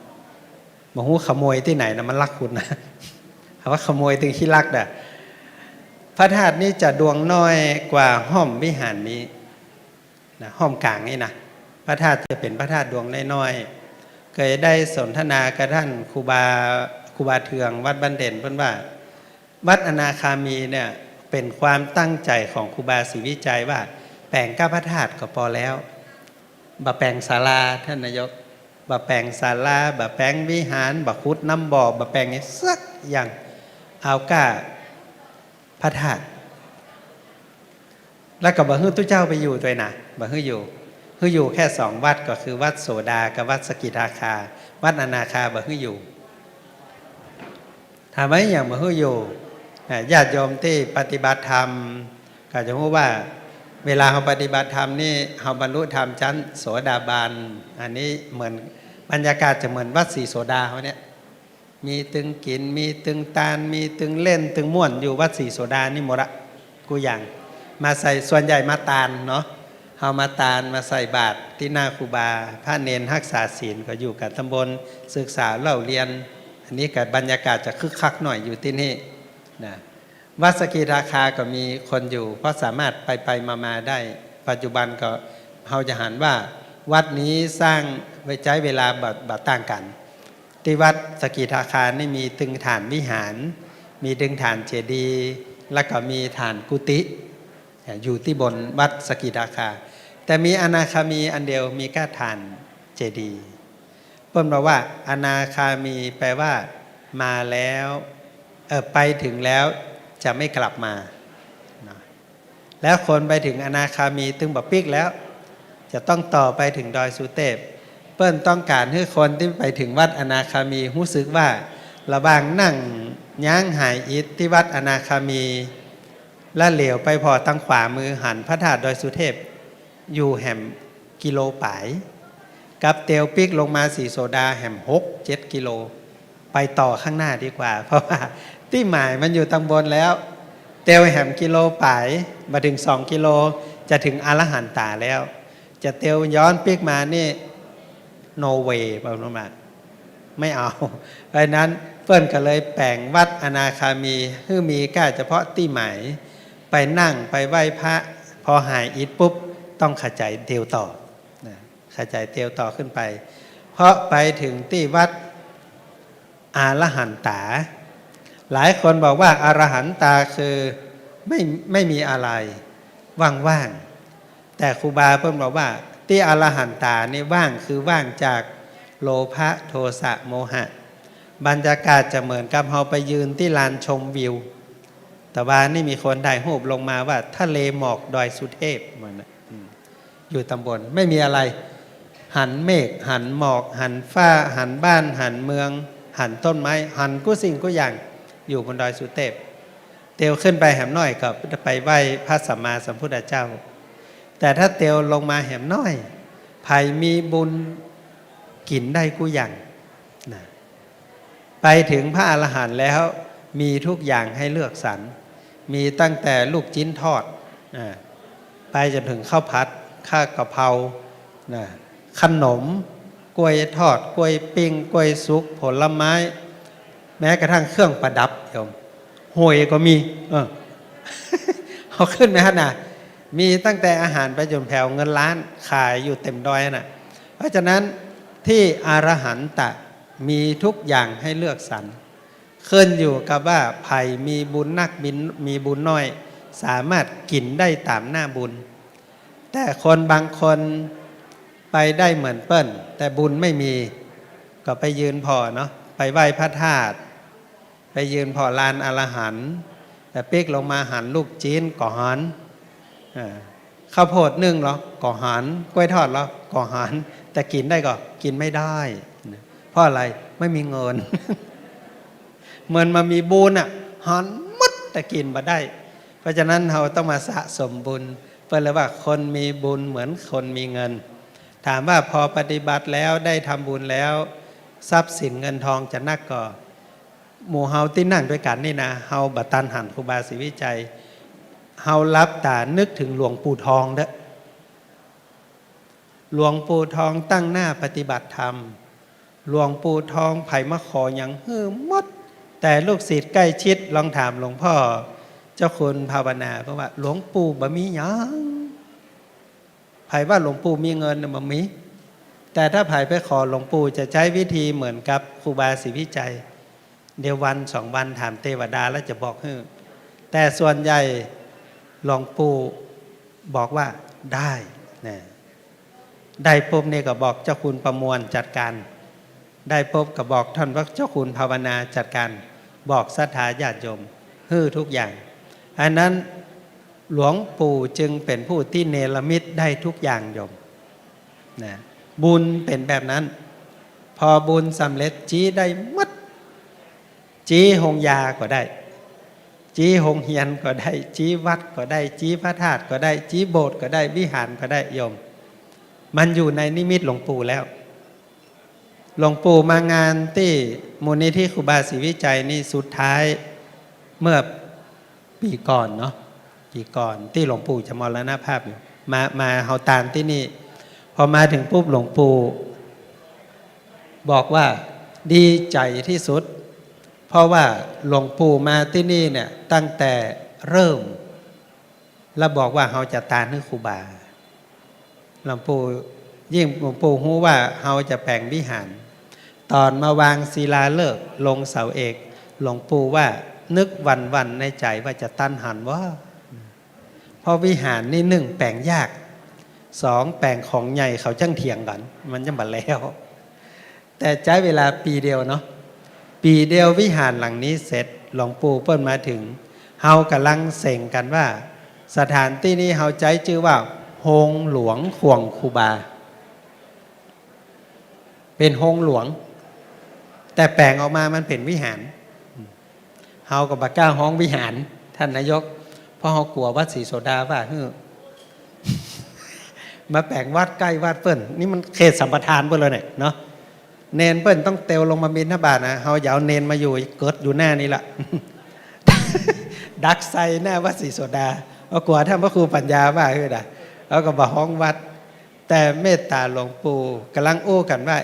มาหูขโมยที่ไหนนะมันลักขุดนะคำว่าขโมยถึงขี้ลักน่ะพระธาตุนี้จะดวงน้อยกว่าห้อมวิหารนี้นะห้อมกลางนี่นะพระธาตุจะเป็นพระธาตุดวงน้อยๆเคยได้สนทนากับท่านครูบาเทืองวัดบ้านเด่นเพิ่นว่าวัดอนาคามีเนี่ยเป็นความตั้งใจของครูบาศรีวิจัยว่าแปลงก้าพระธาตุก็พอแล้วบะแปลงศาลาท่านนายกบะแปลงศาลาบะแปลงวิหารบะขุดน้ำบ่อบะแปลงนี้สักอย่างเอาก้าพระธาตุแล้วก็บะฮื้อตุเจ้าไปอยู่ด้วยนะบะฮื้ออยู่แค่2 วัดก็คือวัดโสดากับวัดสกิทาคาวัดอนาคาบะฮื้ออยู่ถามว่าอย่างบะฮื้ออยู่ญาติโยมที่ปฏิบัติธรรมก็จะรู้ว่าเวลาเราปฏิบัติธรรมนี่เราบรรลุธรรมชั้นโสดาบันอันนี้เหมือนบรรยากาศจะเหมือนวัดศรีโสดาเขาเนี่ยมีตึงกินมีตึงตาลมีตึงเล่นตึงม่วนอยู่วัดศรีโสดานี่หมดละกูอย่างมาใส่ส่วนใหญ่มาตาลเนาะเอามาตาลมาใส่บาตรที่หน้าครูบาพระเนรรักษาศีลก็อยู่กับตำบลศึกษาเล่าเรียนอันนี้กับบรรยากาศจะคึกคักหน่อยอยู่ที่นี่นะวัดสกิทาคาก็มีคนอยู่เพราะสามารถไปมาได้ปัจจุบันก็เราจะหันว่าวัดนี้สร้างไว้ใช้เวลาบัดต่างกันที่วัดสกิทาคานี่มีตึงฐานวิหารมีตึงฐานเจดีย์แล้วก็มีฐานกุฏิ อยู่ที่บนวัดสกิทาคาแต่มีอนาคามีอันเดียวมีก้าฐานเจดีย์เพิ่นบอกว่าอนาคามีแปลว่ามาแล้วไปถึงแล้วจะไม่กลับมานะแล้วคนไปถึงอนาคามีตึงบอกปิกแล้วจะต้องต่อไปถึงดอยสุเทพเปิ้นต้องการให้คนที่ไปถึงวัดอนาคามีรู้สึกว่าระบางนั่งย่างหายอิฐที่วัดอนาคามีและเหลียวไปพอทางขวามือหันพระธาตุดอยสุเทพอยู่แห่มกิโลป่ายกับเตียวปิกลงมาสีโซดาแห่ม6-7 กิโลไปต่อข้างหน้าดีกว่าเพราะว่าที่หมายมันอยู่ตำบลแล้วเตียวแห่มกิโลป่ายมาถึง2 กิโลจะถึงอรหันตาแล้วจะเตียวย้อนปิกมานี่โนเวย์ประมาณไม่เอาเพราะนั้นเพิ่นก็เลยแปลงวัดอนาคามีคือมีก้าเฉพาะที่หมายไปนั่งไปไหว้พระพอหายอิฐปุ๊บต้องขจายเตียวต่อขจายเตียวต่อขึ้นไปเพราะไปถึงที่วัดอรหันตาหลายคนบอกว่าอรหันตาคือไม่มีอะไรว่างๆแต่ครูบาเพิ่นบอกว่าที่อรหันตานี่ว่างคือว่างจากโลภะโทสะโมหะบรรยากาศจะเหมือนกับเราไปยืนที่ลานชมวิวแต่ว่านี่มีคนถ่ายรูปลงมาว่าทะเลหมอกดอยสุเทพมันอยู่ตำบลไม่มีอะไรหันเมฆหันหมอกหันฟ้าหันบ้านหันเมืองหันต้นไม้หันกู้สิ่งกู้อย่างอยู่บนดอยสุเทพเตียวขึ้นไปแหมน้อยก็ไปไหว้พระสัมมาสัมพุทธเจ้าแต่ถ้าเตียวลงมาแหมน้อยไผ่มีบุญกินได้กู้อย่างนะไปถึงพระอรหันต์แล้วมีทุกอย่างให้เลือกสรรมีตั้งแต่ลูกจิ้นทอดไปจนถึงข้าวผัดข้าวกะเพราขนมกล้วยทอดกล้วยปิ้งกล้วยสุกผลไม้แม้กระทั่งเครื่องประดับโยมหวยก็มีเอาขึ้นไหมฮะนะมีตั้งแต่อาหารไปจนแผ่วเงินล้านขายอยู่เต็มดอยน่ะเพราะฉะนั้นที่อรหันตะมีทุกอย่างให้เลือกสรรขึ้นอยู่กับว่าไผ่มีบุญนักมีบุญน้อยสามารถกินได้ตามหน้าบุญแต่คนบางคนไปได้เหมือนเปิ้ลแต่บุญไม่มีก็ไปยืนพอเนาะไปไหว้พระธาตุไปยืนพอลานอรหันต์แต่ปิ๊กลงมาหันลูกจีนก่อหันข้าวโพดนึ่งหรอก่อหันกล้วยทอดหรอก่อหันแต่กินได้ก็กินไม่ได้เพราะอะไรไม่มีเงินเหมือนมามีบุญอ่ะหันมัดแต่กินมาได้เพราะฉะนั้นเราต้องมาสะสมบุญเพื่อเลยว่าคนมีบุญเหมือนคนมีเงินถามว่าพอปฏิบัติแล้วได้ทำบุญแล้วทรัพย์สินเงินทองจะนักก่อหมู่เฮาที่นั่งด้วยกันนี่นะเฮาบัตันหันครูบาศรีวิจัยเฮารับตานึกถึงหลวงปู่ทองเด้อหลวงปู่ทองตั้งหน้าปฏิบัติธรรมหลวงปู่ทองไผ่มะขออย่างหมดแต่ลูกศิษย์ใกล้ชิดลองถามหลวงพ่อเจ้าคุณภาวนาเพราะว่าหลวงปู่บ่มีหยังไผ่ว่าหลวงปู่มีเงินบ่มีแต่ถ้าไผ่ไปขอหลวงปู่จะใช้วิธีเหมือนกับครูบาศรีวิจัยเดี๋ยววัน2 วันถามเทวดาแล้วจะบอกให้แต่ส่วนใหญ่หลวงปู่บอกว่าได้นะได้ปุ๊บเนี่ยก็บอกเจ้าคุณประมวลจัดการได้ปุ๊บก็บอกท่านว่าเจ้าคุณภาวนาจัดการบอกศรัทธาญาติโยมทุกอย่างอันนั้นหลวงปู่จึงเป็นผู้ที่เนรมิตได้ทุกอย่างโยมนะบุญเป็นแบบนั้นพอบุญสำเร็จจี้ได้มัดจี้หงยาก็ได้จี้หงเฮียนก็ได้จี้วัดก็ได้จี้พระธาตุก็ได้จี้โบสถ์ก็ได้วิหารก็ได้โยมมันอยู่ในนิมิตหลวงปู่แล้วหลวงปู่มางานที่มูลนิธิครูบาศรีวิจัยนี่สุดท้ายเมื่อปีก่อนเนาะปีก่อนที่หลวงปู่จะมรณภาพอยู่มาเฮาตานที่นี่พอมาถึงปุ๊บหลวงปู่บอกว่าดีใจที่สุดเพราะว่าหลวงปู่มาที่นี่เนี่ยตั้งแต่เริ่มแล้วบอกว่าเฮาจะตานให้ครูบาหลวงปู่ยิ่งหลวงปู่รู้ว่าเฮาจะแปลงวิหารตอนมาวางศิลาฤกษ์ลงเสาเอกหลวงปู่ว่านึกวันในใจว่าจะตั้นหันว่า เพราะวิหารนี่หนึ่งแปลงยากสองแปลงของใหญ่เขาจังเถียงกันมันจะมาแล้วแต่ใช้เวลาปีเดียวเนาะปีเดียววิหารหลังนี้เสร็จหลวงปู่เปิ้นมาถึงเฮากำลังเส่งกันว่าสถานที่นี้เฮาใจชื่อว่าโฮงหลวงขวงครูบาเป็นโฮงหลวงแต่แปลงออกมามันเป็นวิหารเฮากับบักก้าห้องวิหารท่านนายกเพราะเฮากลัววัดศรีโสดาว่ามาแปลงวัดใกล้วัดเปิ้นนี่มันเขตสัมปทานเปิ้นเลยเนี่ยเนาะเนนเปิ้นต้องเตวลงมาบิณฑบาตนะเฮาอย่าเอาเนนมาอยู่เกิดอยู่หน้านี่ละ ดักไซหน้าวัดศรีโสดาเอากลัวท่านพระครูปัญญาว่าเอาก็บอกห้องวัดแต่เมตตาหลวงปู่กำลังโอ้กันว่า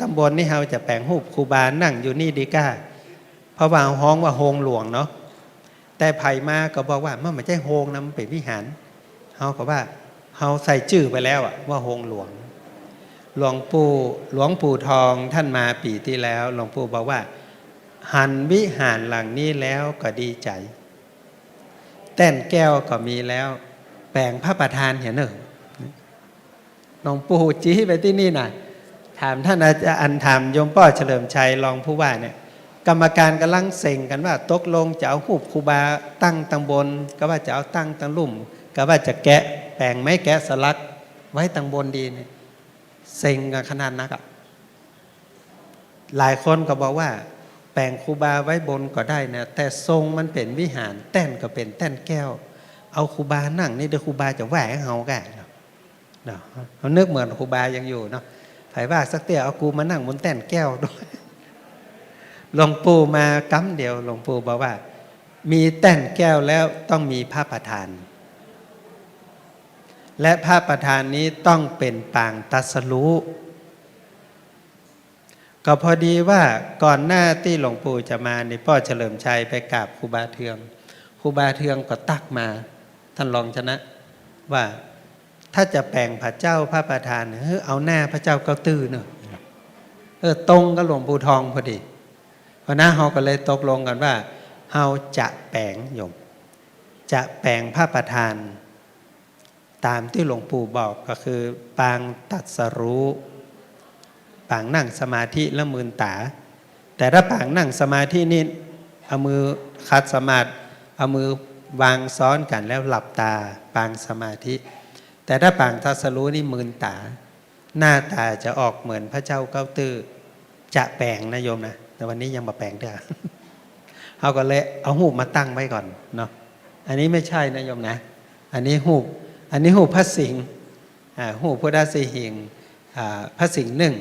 ตำบลนี่เฮาจะแปลงรูปครูบานั่งอยู่นี่ดีก้าเพราะว่าห้องว่าโฮงหลวงเนาะแต่ไผ่มาก็บอกว่ามันไม่ใช่โฮงนะมันเป็นวิหารเฮาก็ว่าเฮาใส่ชื่อไปแล้วว่าโฮงหลวงหลวงปู่ทองท่านมาปีที่แล้วหลวงปู่บอกว่าหันวิหารหลังนี้แล้วก็ดีใจแต้นแก้วก็มีแล้วแปลงพระประธานเห็นหนึ่งหลวงปู่จี้ไปที่นี่น่ะถามท่านอาจารย์ถามโยมป้อเฉลิมชัยรองผู้ว่าเนี่ยกรรมการกำลังเซ็งกันว่าตกลงจะเอาหูบครูบาตั้งตังบนก็ว่าจะเอาตั้งตังลุ่มก็ว่าจะแกะแปลงไม้แกะสลักไว้ตังบนดีเนี่ยเซ็งกันขนาดนักอ่ะหลายคนก็บอกว่าแปลงครูบาไว้บนก็ได้นะแต่ทรงมันเป็นวิหารแต้นก็เป็นแต้นแก้วเอาครูบานั่งนี่เดี๋ยวครูบาจะแหวกเฮาแก่เนาะเขานึกเหมือนครูบายังอยู่เนาะไผว่าสักเตี้ยเอากูมานั่งบนแต้นแก้วด้วยหลวงปู่มากำเดียวหลวงปู่บอกว่ามีแต้นแก้วแล้วต้องมีพระประธานและพระประธานนี้ต้องเป็นปางตรัสรู้ก็พอดีว่าก่อนหน้าที่หลวงปู่จะมาในพ่อเฉลิมชัยไปกราบครูบาเทืองครูบาเทืองก็ตักมาท่านรองชนะว่าถ้าจะแปลงพระเจ้าพระประธานเอาหน้าพระเจ้าเก้าตื้อเนอะตรงกับหลวงปู่ทองพอดีเพราะนั้นเราก็เลยตกลงกันว่าเราจะแปลงโยมจะแปลงพระประธานตามที่หลวงปู่บอกก็คือปางตรัสรู้ปางนั่งสมาธิละมืนตาแต่ถ้าปางนั่งสมาธินี่เอามือคัดสมาธิเอามือวางซ้อนกันแล้วหลับตาปางสมาธิแต่ถ้าปางตรัสรู้นี่มืนตาหน้าตาจะออกเหมือนพระเจ้าเก้าตื้อจะแปลงนะโยมนะแต่วันนี้ยังมาแปลงเด้อเขาก็เลยเอาหูปมาตั้งไว้ก่อนเนาะอันนี้ไม่ใช่นะโยมนะอันนี้หูปพระสิงห์หูปพุทธสิหิงพระสิงห์หนึ่ง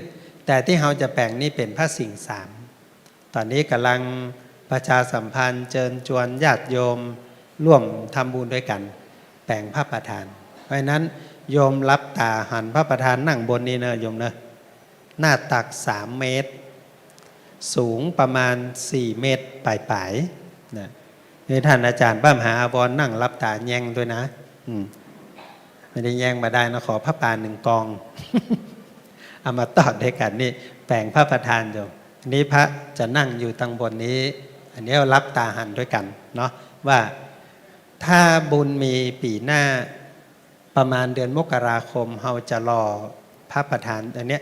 แต่ที่เขาจะแปลงนี่เป็นพระสิงห์สามตอนนี้กำลังประชาสัมพันธ์เชิญชวนญาติโยมร่วมทำบุญด้วยกันแปลงพระประธานเพราะนั้นโยมรับตาหันพระประธานนั่งบนนี้เนอะโยมเนอะหน้าตัก3 เมตรสูงประมาณ4 เมตรปลายๆนะนี่ท่านอาจารย์บ้ามหาอภรนั่งรับตาแยงด้วยนะไม่ได้แยงมาได้นะขอพระปาน1 กอง เอามาต่อด้วยกันนี่แปลงพระประธานโยมนี้พระจะนั่งอยู่ตังบนนี้อันนี้เรารับตาหันด้วยกันเนาะว่าถ้าบุญมีปีหน้าประมาณเดือนมกราคมเราจะรอพระประธานอันนี้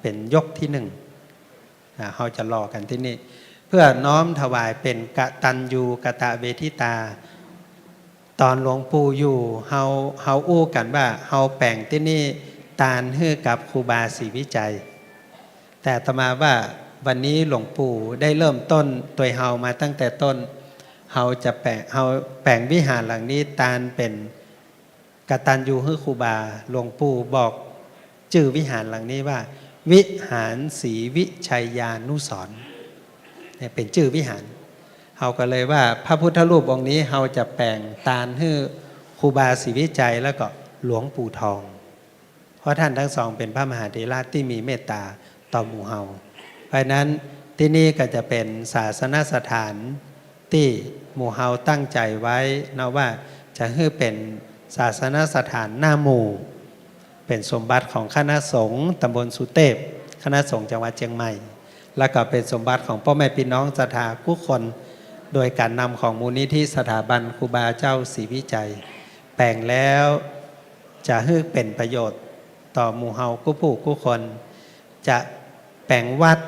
เป็นยกที่1เราจะรอกันที่นี่เพื่อน้อมถวายเป็นกตัญญูกตเวทิตาตอนหลวงปู่อยู่เฮาอู้กันว่าเฮาแปลงที่นี่ตานฮื้อกับครูบาศรีวิจัยแต่อาตมาว่าวันนี้หลวงปู่ได้เริ่มต้นตัวเฮามาตั้งแต่ต้นเฮาแปลงวิหารหลังนี้ตานเป็นกตัญญูฮื้อครูบาหลวงปู่บอกชื่อวิหารหลังนี้ว่าวิหารศรีวิชัยยานุสรณ์เนี่ยเป็นชื่อวิหารเฮาก็เลยว่าพระพุทธรูปองค์นี้เฮาจะแปลงตานฮื้อครูบาศรีวิจัยแล้วก็หลวงปู่ทองเพราะท่านทั้งสองเป็นพระมหาเถระที่มีเมตตาต่อหมู่เฮาเพราะนั้นที่นี่ก็จะเป็นศาสนสถานที่หมู่เฮาตั้งใจไว้นะว่าจะให้เป็นศาสนสถานหน้าหมู่เป็นสมบัติของคณะสงฆ์ตำบลสุเทพคณะสงฆ์จังหวัดเชียงใหม่แล้วก็เป็นสมบัติของพ่อแม่พี่น้องศรัทธาทุกคน โดยการนำของมูลนิธิสถาบันครูบาเจ้าศรีวิจัย แปลงแล้วจะให้เป็นประโยชน์ต่อหมู่เฮากู้ผู้กู้คนจะแปลงวัด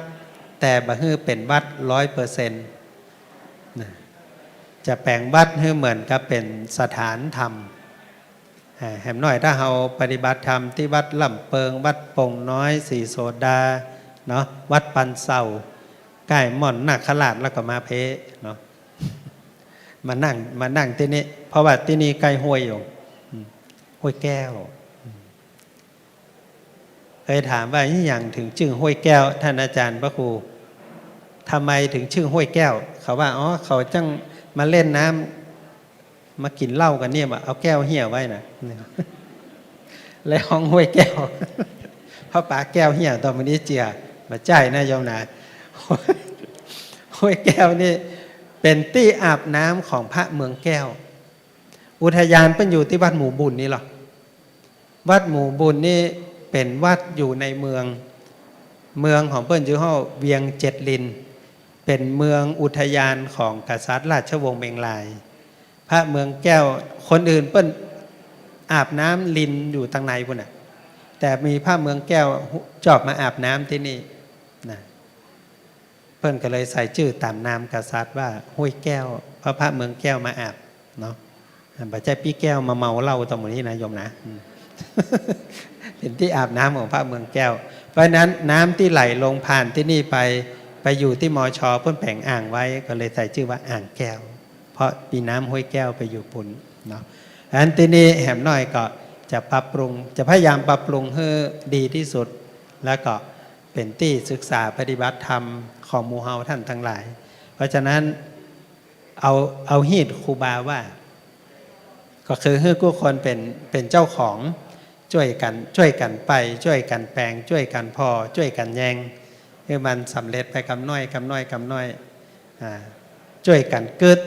แต่บ่ให้เป็นวัด100%จะแปลงวัดให้เหมือนกับเป็นสถานธรรมแหมหน่อยถ้าเราปฏิบัติธรรมที่วัดลำเปิงวัดปงน้อยสีโสดาเนาะวัดปันเศร้าใกล้ม่อนนาคราชแล้วก็มาเพเนาะมานั่งที่นี่เพราะว่าที่นี่ใกล้ห้วยอยู่ห้วยแก้วเคยถามว่าอย่างถึงชื่อห้วยแก้วท่านอาจารย์พระครูทำไมถึงชื่อห้วยแก้วเขาว่าอ๋อเขาจังมาเล่นน้ำมากินเหล้ากันเนี่ยเอาแก้วเหี้ยไว้นะแล้วห้องห้วยแก้วเพราะป่าแก้วเหี้ยตอนนี้เจียมาใจนะโยมนะห้วยแก้วนี่เป็นที่อาบน้ำของพระเมืองแก้วอุทยานเป็นอยู่ที่วัดหมู่บุญนี่หรอวัดหมู่บุญนี่เป็นวัดอยู่ในเมืองของเปิ้นชื่อห้อเวียงเจ็ดลินเป็นเมืองอุทยานของกษัตริย์ราชวงศ์เมงลายพระเมืองแก้วคนอื่นเปิ้นอาบน้ำลินอยู่ทางในพุ่นน่ะแต่มีพระเมืองแก้วจอบมาอาบน้ำที่นี่นะเปิ้นก็เลยใส่ชื่อตามนามกษัตริย์ว่าห้วยแก้วเพราะพระเมืองแก้วมาอาบเนาะบัจจัยพี่แก้วมาเมาเหล้าตรงนี้นะโยมนะเป็นที่อาบน้ำของพระเมืองแก้วเพราะนั้นน้ำที่ไหลลงผ่านที่นี่ไปอยู่ที่มช.เพิ่นแผงอ่างไว้ก็เลยใส่ชื่อว่าอ่างแก้วเพราะปีน้ำห้วยแก้วไปอยู่ปุ่นเนาะอันที่นี่แหมน้อยก็จะปรับปรุงจะพยายามปรับปรุงให้ดีที่สุดแล้วก็เป็นที่ศึกษาปฏิบัติธรรมของหมู่เฮาท่านทั้งหลายเพราะฉะนั้นเอาฮีดครูบาว่าก็คือให้ทุกคนเป็นเจ้าของช่วยกันไปช่วยกันแปลงช่วยกันพอช่วยกันแยงให้มันสำเร็จไปกำน้อยช่วยกันกึด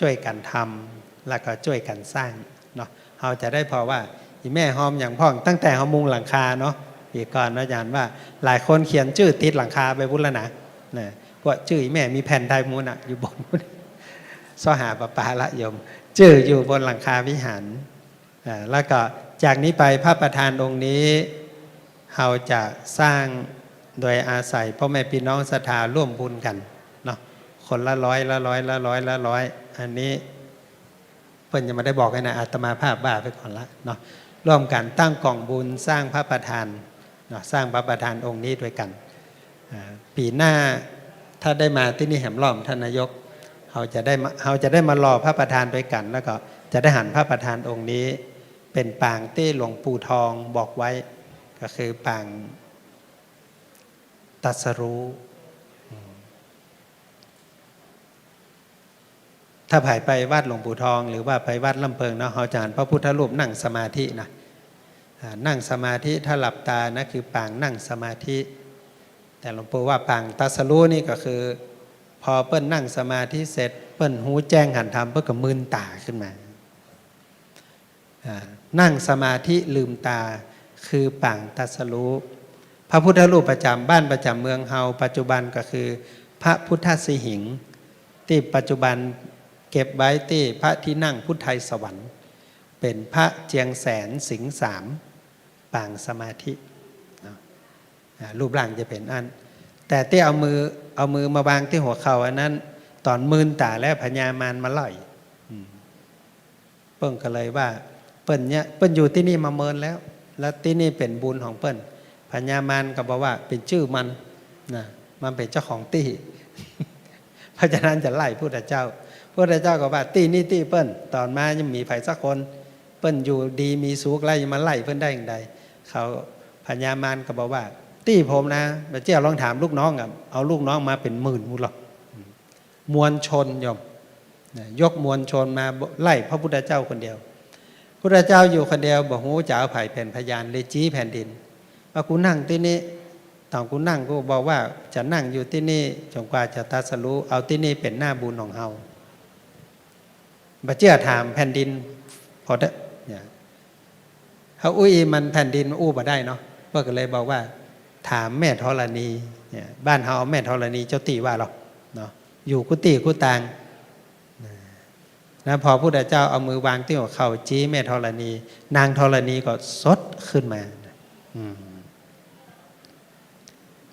ช่วยกันทำแล้วก็ช่วยกันสร้างเนาะเราจะได้พอว่าอีแม่หอมอย่างพ่องตั้งแต่เขามุงหลังคาเนาะอีกก่อนอาจารย์ว่าหลายคนเขียนชื่อติดหลังคาไปพุ่นแล้วนะพวกชื่ออีแม่มีแผ่นไทยมูลอ่ะอยู่บนซ้อหาปลาละยมชื่ออยู่บนหลังคาวิหารแล้วก็จากนี้ไปพระประธานองค์นี้เราจะสร้างโดยอาศัยพ่อแม่พี่น้องศรัทธาร่วมบุญกันเนาะคนละ100อันนี้เพิ่นจะมาได้บอกให้นะอาตมาภาพบ้าไปก่อนละเนาะร่วมกันตั้งกองบุญสร้างพระประธานเนาะสร้างพระประธานองค์นี้ด้วยกันปีหน้าถ้าได้มาที่นี่แหมล้อมท่านนายกเราจะได้มารอพระประธานด้วยกันแล้วก็จะได้หันพระประธานองค์นี้เป็นปางที่หลวงปู่ทองบอกไว้ก็คือปางตรัสรู้ถ้าผ่านไปวัดหลวงปู่ทองหรือว่าไปวัดลำเพิงเนาะเขาจะเห็นพระพุทธรูปนั่งสมาธินะนั่งสมาธิถ้าหลับตานะคือปางนั่งสมาธิแต่หลวงปู่ว่าปางตรัสรู้นี่ก็คือพอเปิ้นนั่งสมาธิเสร็จเปิ้นหูแจ้งหันธรรมเปิ้นก็มึนตาขึ้นมานั่งสมาธิลืมตาคือปางตรัสรู้พระพุทธรูปประจำบ้านประจำเมืองเฮาปัจจุบันก็คือพระพุทธสิหิงค์ที่ปัจจุบันเก็บไว้ที่พระที่นั่งพุทธไทยสวรรค์เป็นพระเจียงแสนสิงห์สามปางสมาธิรูปร่างจะเป็นอันแต่ที่เอามือมาวางที่หัวเข่าอันนั้นตอนมืนตาแล้วพญามารมาล่อยเปิ้งก็เลยว่าเปิ้นอยู่ที่นี่มาเมินแล้วที่นี่เป็นบุญของเปิ้นพญามารก็บอกว่าเป็นชื่อมันนะมันเป็นเจ้าของตี้เพราะฉะนั้นจะไล่พุทธเจ้าก็ว่าตี้นี่ตี้เปิ้นตอนมายังมีไผสักคนเปิ้นอยู่ดีมีสุขไล่มาไล่เปิ้นได้อย่างใดเขาพญามารก็บอกว่าตี้ผมนะเจ้าลองถามลูกน้องเอาลูกน้องมาเป็นหมื่นมูลหรอกมวลชนยอมยกมวลชนมาไล่พระพุทธเจ้าคนเดียวพุทธเจ้าอยู่คนเดียวบอกโหจะเอาไผ่แผ่นพยานเลยจี้แผ่นดินว่ากูนั่งที่นี่ตอนกูนั่งกูบอกว่าจะนั่งอยู่ที่นี่จนกว่าจะตรัสรู้เอาที่นี่เป็นหน้าบุญของเฮาบัดเจ้าถามแผ่นดินพอได้เขาอุ้ยมันแผ่นดินอู้มาได้เนาะก็เลยบอกว่าถามแม่ธรณีบ้านเฮาแม่ธรณีเจ้าตีว่าหรอกเนาะ อยู่กุฏิกุฏังนะพอพระพุทธเจ้าเอามือวางที่หัวเข่าจี้แม่ธรณีนางธรณีก็สดขึ้นมา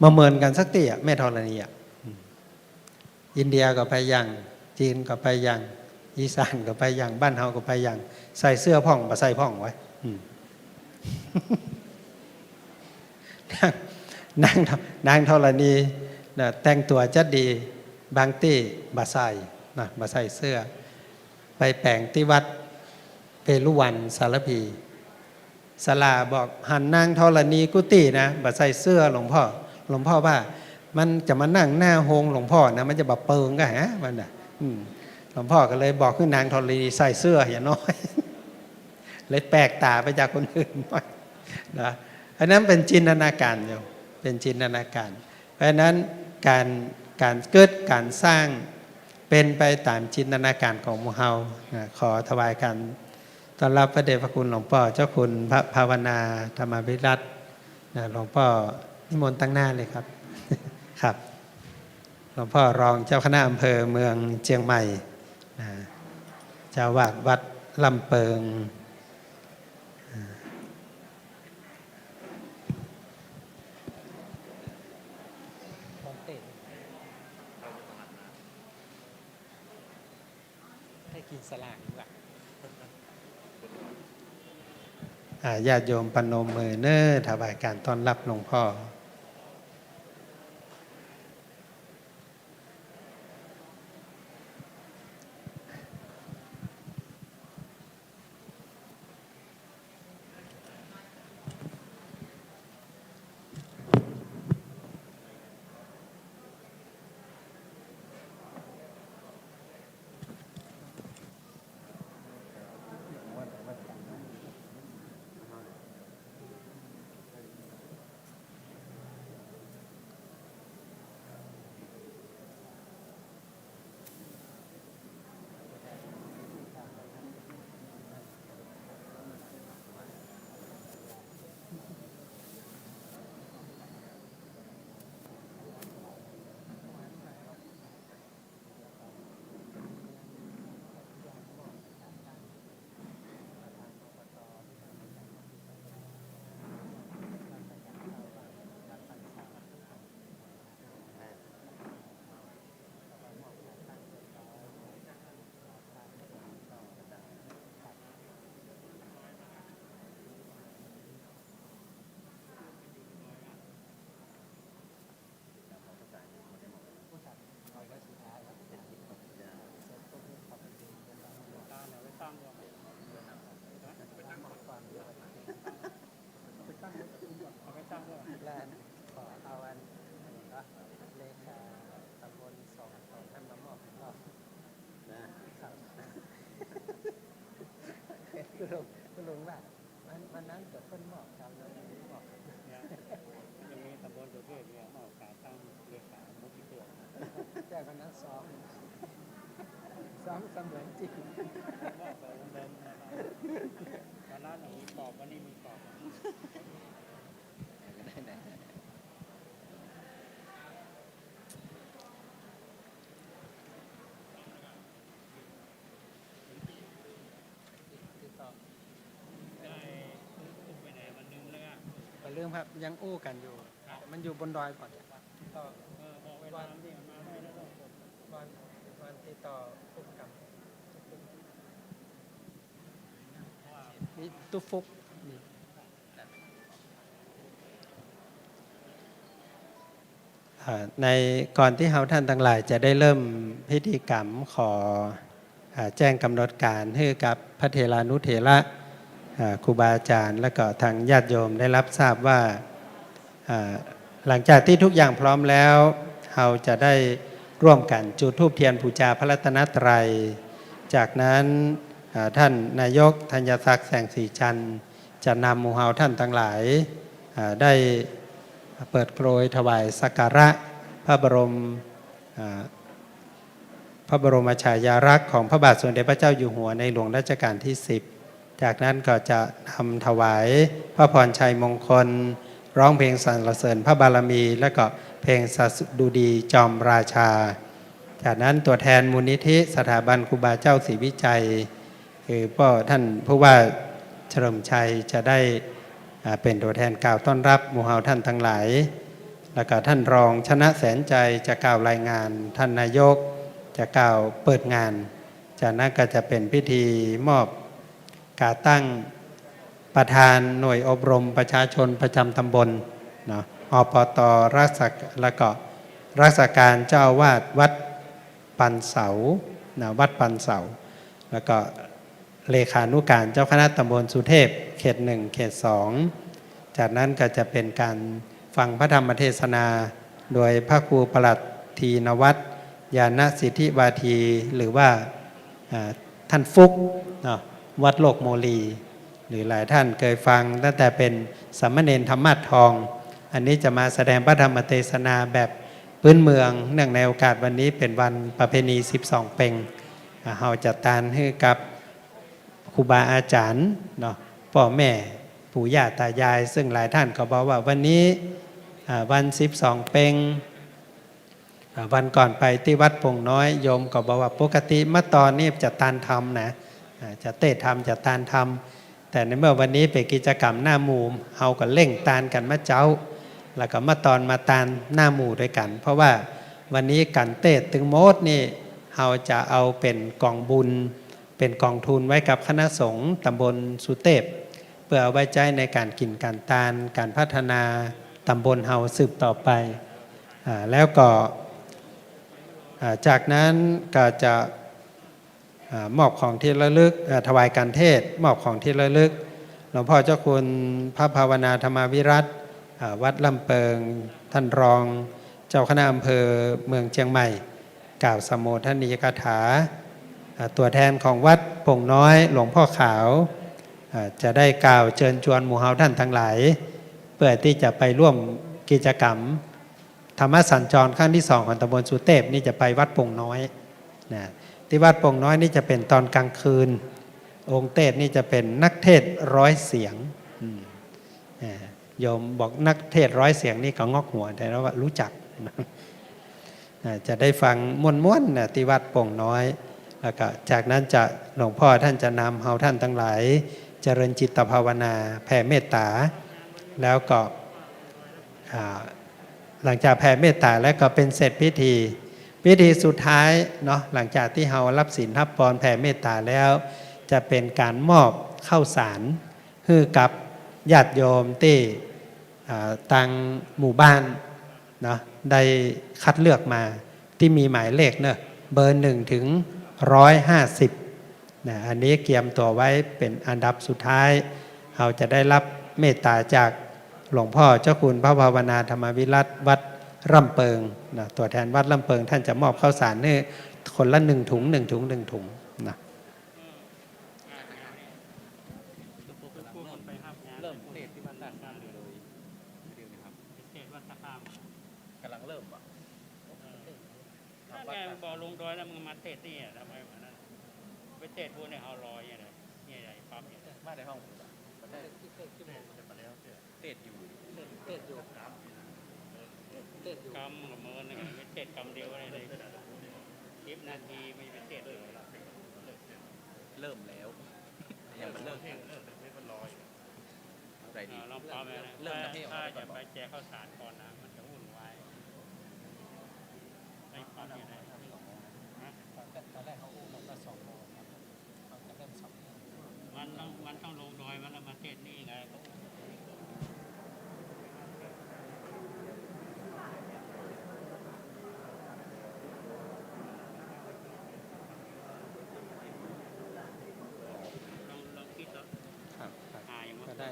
มาเมินกันสักทีแม่ธรณีอินเดียก็ไปยังจีนก็ไปยังอีสานก็ไปยังบ้านเฮาก็ไปยังใส่เสื้อพ่องมาใส่พ่องไว้นางธรณีแต่งตัวจัดดีบางที่บาใส่บาใส่เสื้อไปแปลงที่วัดเปรุวันสารพีสลาบอกหันนางธรณีกุฏินะบาใส่เสื้อหลวงพ่อว่ามันจะมานั่งหน้าโฮงหลวงพ่อนะมันจะแบบเปิงก็ฮะมันน่ะหลวงพ่อก็เลยบอกให้นางธรณีใส่เสื้ออย่างน้อยเลยแปลกตาไปจากคนอื่นหน่อยนะอันนั้นเป็นจินตนาการอยู่เป็นจินตนาการเพราะฉะนั้นการเกิดการสร้างเป็นไปตามจินตนาการของหมู่เฮาขอถวายกันต้อนรับพระเดชพระคุณหลวงพ่อเจ้าคุณพระภาวนาธรรมวิรัตหลวงพ่อนิมนต์ตั้งหน้าเลยครับครับหลวงพ่อรองเจ้าคณะอำเภอเมืองเชียงใหม่เจ้าวาดวัดลำเปิงให้กินสลากดีกว่าญาติโยมปนมมือเน้อถวายการต้อนรับหลวงพ่อขอเอาอันเลขาตำบลสองท่านมามอบรอบนะครับคุณลุงว่าวันนั้นเกิดเพิ่นมอบครับแล้วมอบยังมีตำบลตัวเทศเนี่ยมอบการตั้งเลขามุขเตือนแต่วันนั้นซ้อมเสมือนจริงมอบแบบเดิมวันนั้นมีกรอบวันนี้มีกรอบเรื่องครับยังอู้กันอยู่มันอยู่บนดอยก่อนต่อวันติดต่อฟุกกับนี่ตุ๊ฟุกในก่อนที่เฮาท่านทั้งหลายจะได้เริ่มพิธีกรรมขอแจ้งกำหนดการให้กับพระเถรานุเถระครูบาอาจารย์และก็ทางญาติโยมได้รับทราบว่าหลังจากที่ทุกอย่างพร้อมแล้วเราจะได้ร่วมกันจุดธูปเทียนบูชาพระรัตนตรัยจากนั้นท่านนายกธัญศักดิ์แสงสีจันทร์จะนำหมู่เฮาท่านทั้งหลายได้เปิดโปรยถวายสักการะพระบรมฉายาลักษณ์ของพระบาทสมเด็จพระเจ้าอยู่หัวในหลวงรัชกาลที่10จากนั้นก็จะทำถวายพระพรชัยมงคลร้องเพลงสรรเสริญพระบารมีและก็เพลงสดุดีจอมราชา จากนั้นตัวแทนมูลนิธิสถาบันครูบาเจ้าศรีวิจัยคือพ่อท่านผู้ว่าเฉลิมชัยจะได้เป็นตัวแทนกล่าวต้อนรับหมู่เฮาท่านทั้งหลายแล้วก็ท่านรองชนะแสนใจจะกล่าวรายงานท่านนายกจะกล่าวเปิดงานจากนั้นก็จะเป็นพิธีมอบการตั้งประธานหน่วยอบรมประชาชนประจำตำบลเนาะอปตรักษาแล้วก็รักษาการเจ้าอาวาสวัดปันเสานะวัดปันเสาแล้วก็เลขานุการเจ้าคณะตำบลสุเทพเขต1เขต2จากนั้นก็จะเป็นการฟังพระธรรมเทศนาโดยพระครูประหลัดทีนวัตรญาณสิทธิวาทีหรือว่าท่านฟุกเนาะวัดโลกโมลีหรือหลายท่านเคยฟังตั้งแต่เป็นสามเณรธรรมะทอง อันนี้จะมาแสดงพระธรรมเทศนาแบบพื้นเมืองเนื่องในโอกาสวันนี้เป็นวันประเพณี12เพ็งเฮาจัดตานให้กับครูบาอาจารย์เนาะพ่อแม่ปู่ย่าตายายซึ่งหลายท่านก็บอกว่าวันนี้วัน12เพ็งวันก่อนไปที่วัดปงน้อยโยมก็บอกว่าปกติเมื่อตอนนี้จะตานทำนะจะเตะทำจะตานทำแต่ในเมื่อวันนี้เป็นกิจกรรมหน้าหมู่เฮาก็เร่งตานกันมาเจ้าแล้วก็มาตอนมาตานหน้าหมู่ด้วยกันเพราะว่าวันนี้กันเตะตึงโมดนี่เฮาจะเอาเป็นกองบุญเป็นกองทุนไว้กับคณะสงฆ์ตำบลสุเทพเพื่อเอาไว้ใช้ในการกินการตานการพัฒนาตำบลเฮาสืบต่อไปแล้วก็จากนั้นก็จะมอบของที่ระลึกถวายการเทศมอบของที่ระลึกหลวงพ่อเจ้าคุณพระภาวนาธรรมวิรัตวัดลำเปิงท่านรองเจ้าคณะอำเภอเมืองเชียงใหม่กล่าวสมโภชนียกถาตัวแทนของวัดโป่งน้อยหลวงพ่อขาวจะได้กล่าวเชิญชวนหมู่เฮาท่านทั้งหลายเพื่อที่จะไปร่วมกิจกรรมธรรมสัญจรครั้งที่2ของตำบลสุเทพนี่จะไปวัดโป่งน้อยนะที่วัดโป่งน้อยนี่จะเป็นตอนกลางคืนองค์เทศนี่จะเป็นนักเทศ100เสียงโยมบอกนักเทศ100เสียงนี่ก็งอกหัวแต่ว่ารู้จักจะได้ฟังม้วนๆที่วัดโป่งน้อยแล้วก็จากนั้นจะหลวงพ่อท่านจะนำเฮาท่านทั้งหลายเจริญจิตภาวนาแผ่เมตตาแล้วก็หลังจากแผ่เมตตาแล้วก็เป็นเสร็จพิธีสุดท้ายเนาะหลังจากที่เฮารับศีลรับพรแผ่เมตตาแล้วจะเป็นการมอบข้าวสารให้กับญาติโยมที่ต่างหมู่บ้านเนาะได้คัดเลือกมาที่มีหมายเลขเนอะเบอร์1 ถึง 150นะอันนี้เกียมตัวไว้เป็นอันดับสุดท้ายเราจะได้รับเมตตาจากหลวงพ่อเจ้าคุณพระภาวนาธรรมวิรัตวัดร่ำเปิงนะตัวแทนวัดร่ำเปิงท่านจะมอบข้าวสารให้คนละ1 ถุง1 ถุง1 ถุงนะเริ่มเทศที่วัดท่าข้ามเลยเดี๋ยวนะครับเทศวัดท่าข้ามกำลังเริ่มว่ะถ้าแกบอกลงดอยแล้วมึงมาเตะนี่ทำไมวันนั้นไปเตะพวกเนี่ยเอาลอยเนี่ยใหญ่ปั๊บเนี่ยมาในห้องมันได้เทศขึ้นมาแล้วเทศอยู่ครับเทศอยู่กำกับเมินเนี่ยไปเตะกำเดียวอะไรเลย10 นาทีไม่ไปเตะเลยเริ่มแล้วยังมันเริ่มไม่เป็นลอยอะไรดีลองปั๊มเลยนะถ้าจะไปแจกข้าวสารก่อนนะมันจะวุ่นวายไอ้ปั๊มอยู่ไหนตอนแรกเขาบอกว่า2 โมงครับเขาจะเริ่ม2 โมงมันต้องลงดอยมันแล้วมาเทศนี่ไงลองคิดแล้วก็ได้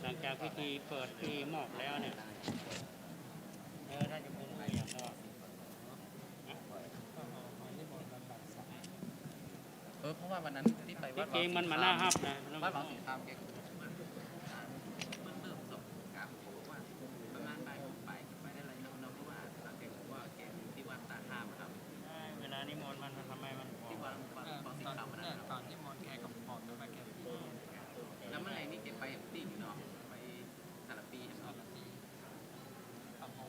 หลังจากพิธีเปิดพิธีมอบแล้วเนี่ยถ้าจะพูดอย่างก็เพราะว่าวันนั้นที่ไปวัดเก่งมันมาหน้าฮับนะวัดหลวงสิงห์คำเก่งมันเริ่มจบการผมว่าประมาณบ่ายไปได้ไรเราเพราะว่าเก่งว่าเก่งที่วัดตาข้ามครับเวลานิมนต์มันทำไมมันที่วัดหลวงสิงห์คำนะตอนที่มนต์แกกับพรแล้วไปแกแล้วเมื่อไหร่นี่เก็บไปตีเนาะไปสารปีทำห้อง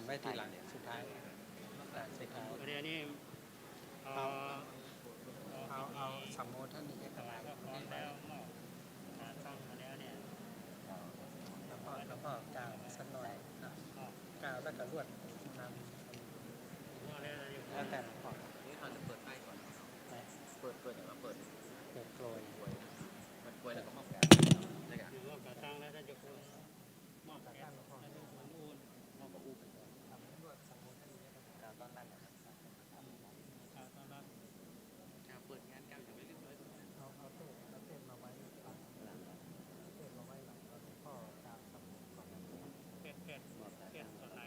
ไว้ทีหลังสุดท้ายสุดท้าย เดี๋ยวนี้เอา เอาสมโภชท่านนี้ให้ ถวายพระพรแล้วมอบการตั้งมาแล้วเนี่ย แล้วก็กล่าวสักหน่อยนะกล่าวแล้วก็รวดนำ ก็แล้วอยู่ แล้วแต่ขอ นี่เขาจะเปิดไฟก่อนเปิดอย่างว่าเปิด เกิดโปรย กล้วยกล้วยแล้วก็มอบแก่ได้กัน อยู่รอบกระตั้งแล้วท่านจะคุณมอบแก่ท่านทุกคนอุ่น มอบกับอู้ ทำรวดสมโภชท่านนี้ให้กล่าวต้อนรับ การต้อนรับ เปิดงานกันจะไม่เรียบร้อย เอาเทศมาไว้หลังเทศมาไว้หลังแล้วก็กล่าวสมโภชก่อน เทศตอนไหน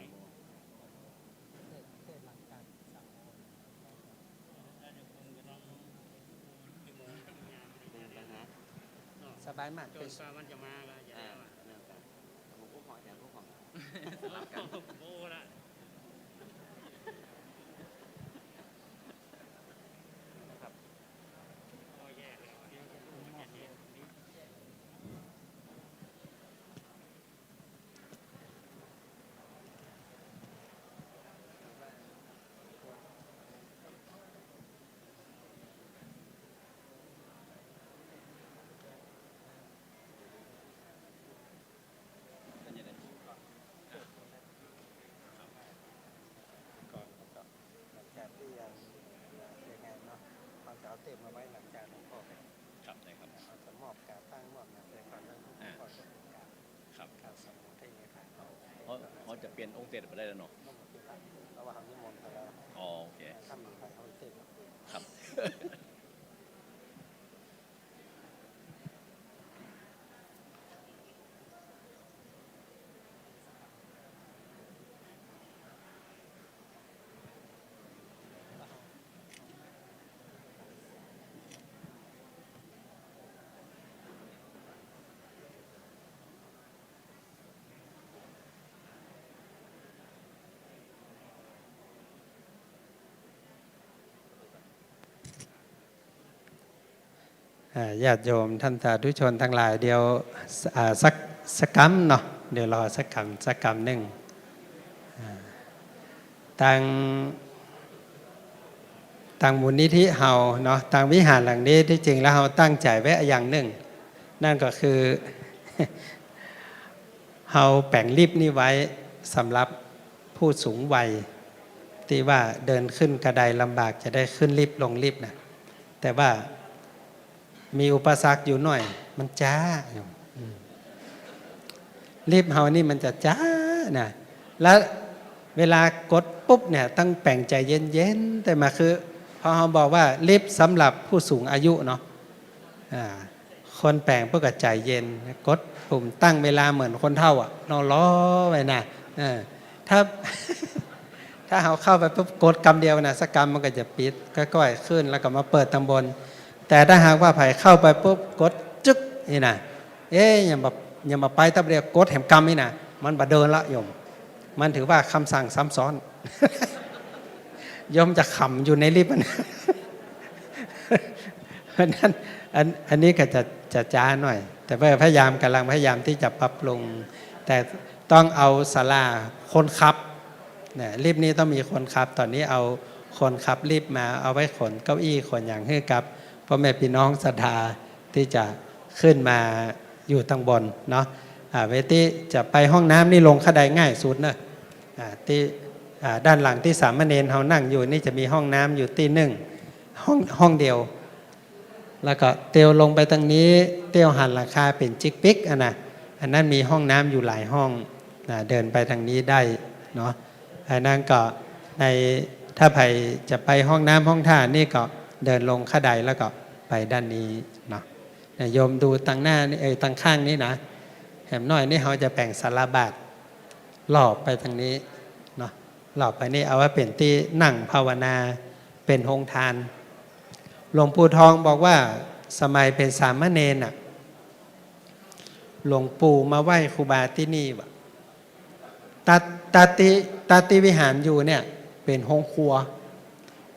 เทศหลังการสั่ง ท่านจะคุณก็ต้องมีโมงที่งานอะไรอย่างเงี้ย สบายมาก จนกว่ามันจะมาก็อย่าแล้ว นั่นกันผมก็ขอแถมก็ขอ โอ้ละโอ้แย่เลยวันนี้มันเย็นนี้ ก่อนแล้วก็หลังจากที่ยังไงเนาะเราจะเอาเทศมาไว้หลังจากหลวงพ่อไป ครับได้ครับ เราจะมอบการตั้งมอบงานเลยก่อนแล้วก็จะเป็นการ ครับ กล่าวสมโภชที่นี้ค่ะเรา เขาจะเปลี่ยนองค์เตไปได้แล้วเนาะ ต้องมาคิดละระหว่างนิมนต์ไปแล้ว อ๋อโอเค ถ้ามีใครเขาเทศ ครับ ญาติโยมท่านสาธุชนทั้งหลายเดียวสักกรรมเนาะเดี๋ยวรอสักกรรมหนึ่งต่างมูลนิธิเฮาเนาะต่างวิหารหลังนี้ที่จริงแล้วเฮาตั้งใจไว้อย่างหนึ่ง นั่นก็คือ เฮาแป่งลิฟต์นี้ไว้สำหรับผู้สูงวัยที่ว่าเดินขึ้นกระไดลำบากจะได้ขึ้นลิฟต์ลงลิฟต์นะแต่ว่ามีอุปสรรคอยู่หน่อยมันจ้าลิฟต์เฮานี่มันจะจ้านะแล้วเวลากดปุ๊บเนี่ยต้องแป่งใจเย็นๆแต่มาคือพอเขาบอกว่าลิฟต์สำหรับผู้สูงอายุเนาะคนแป่งเพื่อใจเย็นกดปุ่มตั้งเวลาเหมือนคนเฒ่าอ่ะนอนล้อไว้นะถ้า ถ้าเขาเข้าไปปุ๊บกดกำเดียวนะสักกรรมมันก็จะปิดก็ก่อยขึ้นแล้วก็มาเปิดทางบนแต่ถ้าหากว่าไผ่เข้าไปปุ๊บกดจึ๊กนี่นะอย่ามาไปตับเรียกกดแหมกรรมนี่นะมันบาเดินละโยมมันถือว่าคำสั่งซ้ำซ้อน โยมจะขำอยู่ในลิฟต์เพราะนั้นอันนี้ก็จะจ้าหน่อย แต่พยายามกำลังพยายามที่จะปรับปรุงแต่ต้องเอาศาลาคนขับเนี่ยลิฟต์นี้ต้องมีคนขับตอนนี้เอาคนขับลิฟต์มาเอาไว้ขนเก้าอี้ขนอย่างให้กับพ่อแม่พี่น้องศรัทธาที่จะขึ้นมาอยู่ตั้งบนเนาะเวทีจะไปห้องน้ำนี่ลงขั้นใดง่ายสุดเนอะที่ด้านหลังที่สามเณรเขานั่งอยู่นี่จะมีห้องน้ำอยู่ที่หนึ่งห้องเดียวแล้วก็เตียวลงไปทางนี้เตียวหันราคาเป็นจิกปิกอันนั้นมีห้องน้ำอยู่หลายห้องเดินไปทางนี้ได้เนาะอันนั้นก็ในถ้าใครจะไปห้องน้ำห้องท่านี่ก็เดินลงขั้นใดแล้วก็ไปด้านนี้เนาะโยมดูทางหน้านี่ทางข้างนี้นะแหมน้อยนี่เขาจะแบ่งสารบาทหลอบไปทางนี้เนาะหลอบไปนี่เอาไว้เป็นที่นั่งภาวนาเป็นโฮงทานหลวงปู่ทองบอกว่าสมัยเป็นสามเณรน่ะหลวงปู่มาไหว้ครูบาที่นี่ว่ะตาติวิหารอยู่เนี่ยเป็นห้องครัว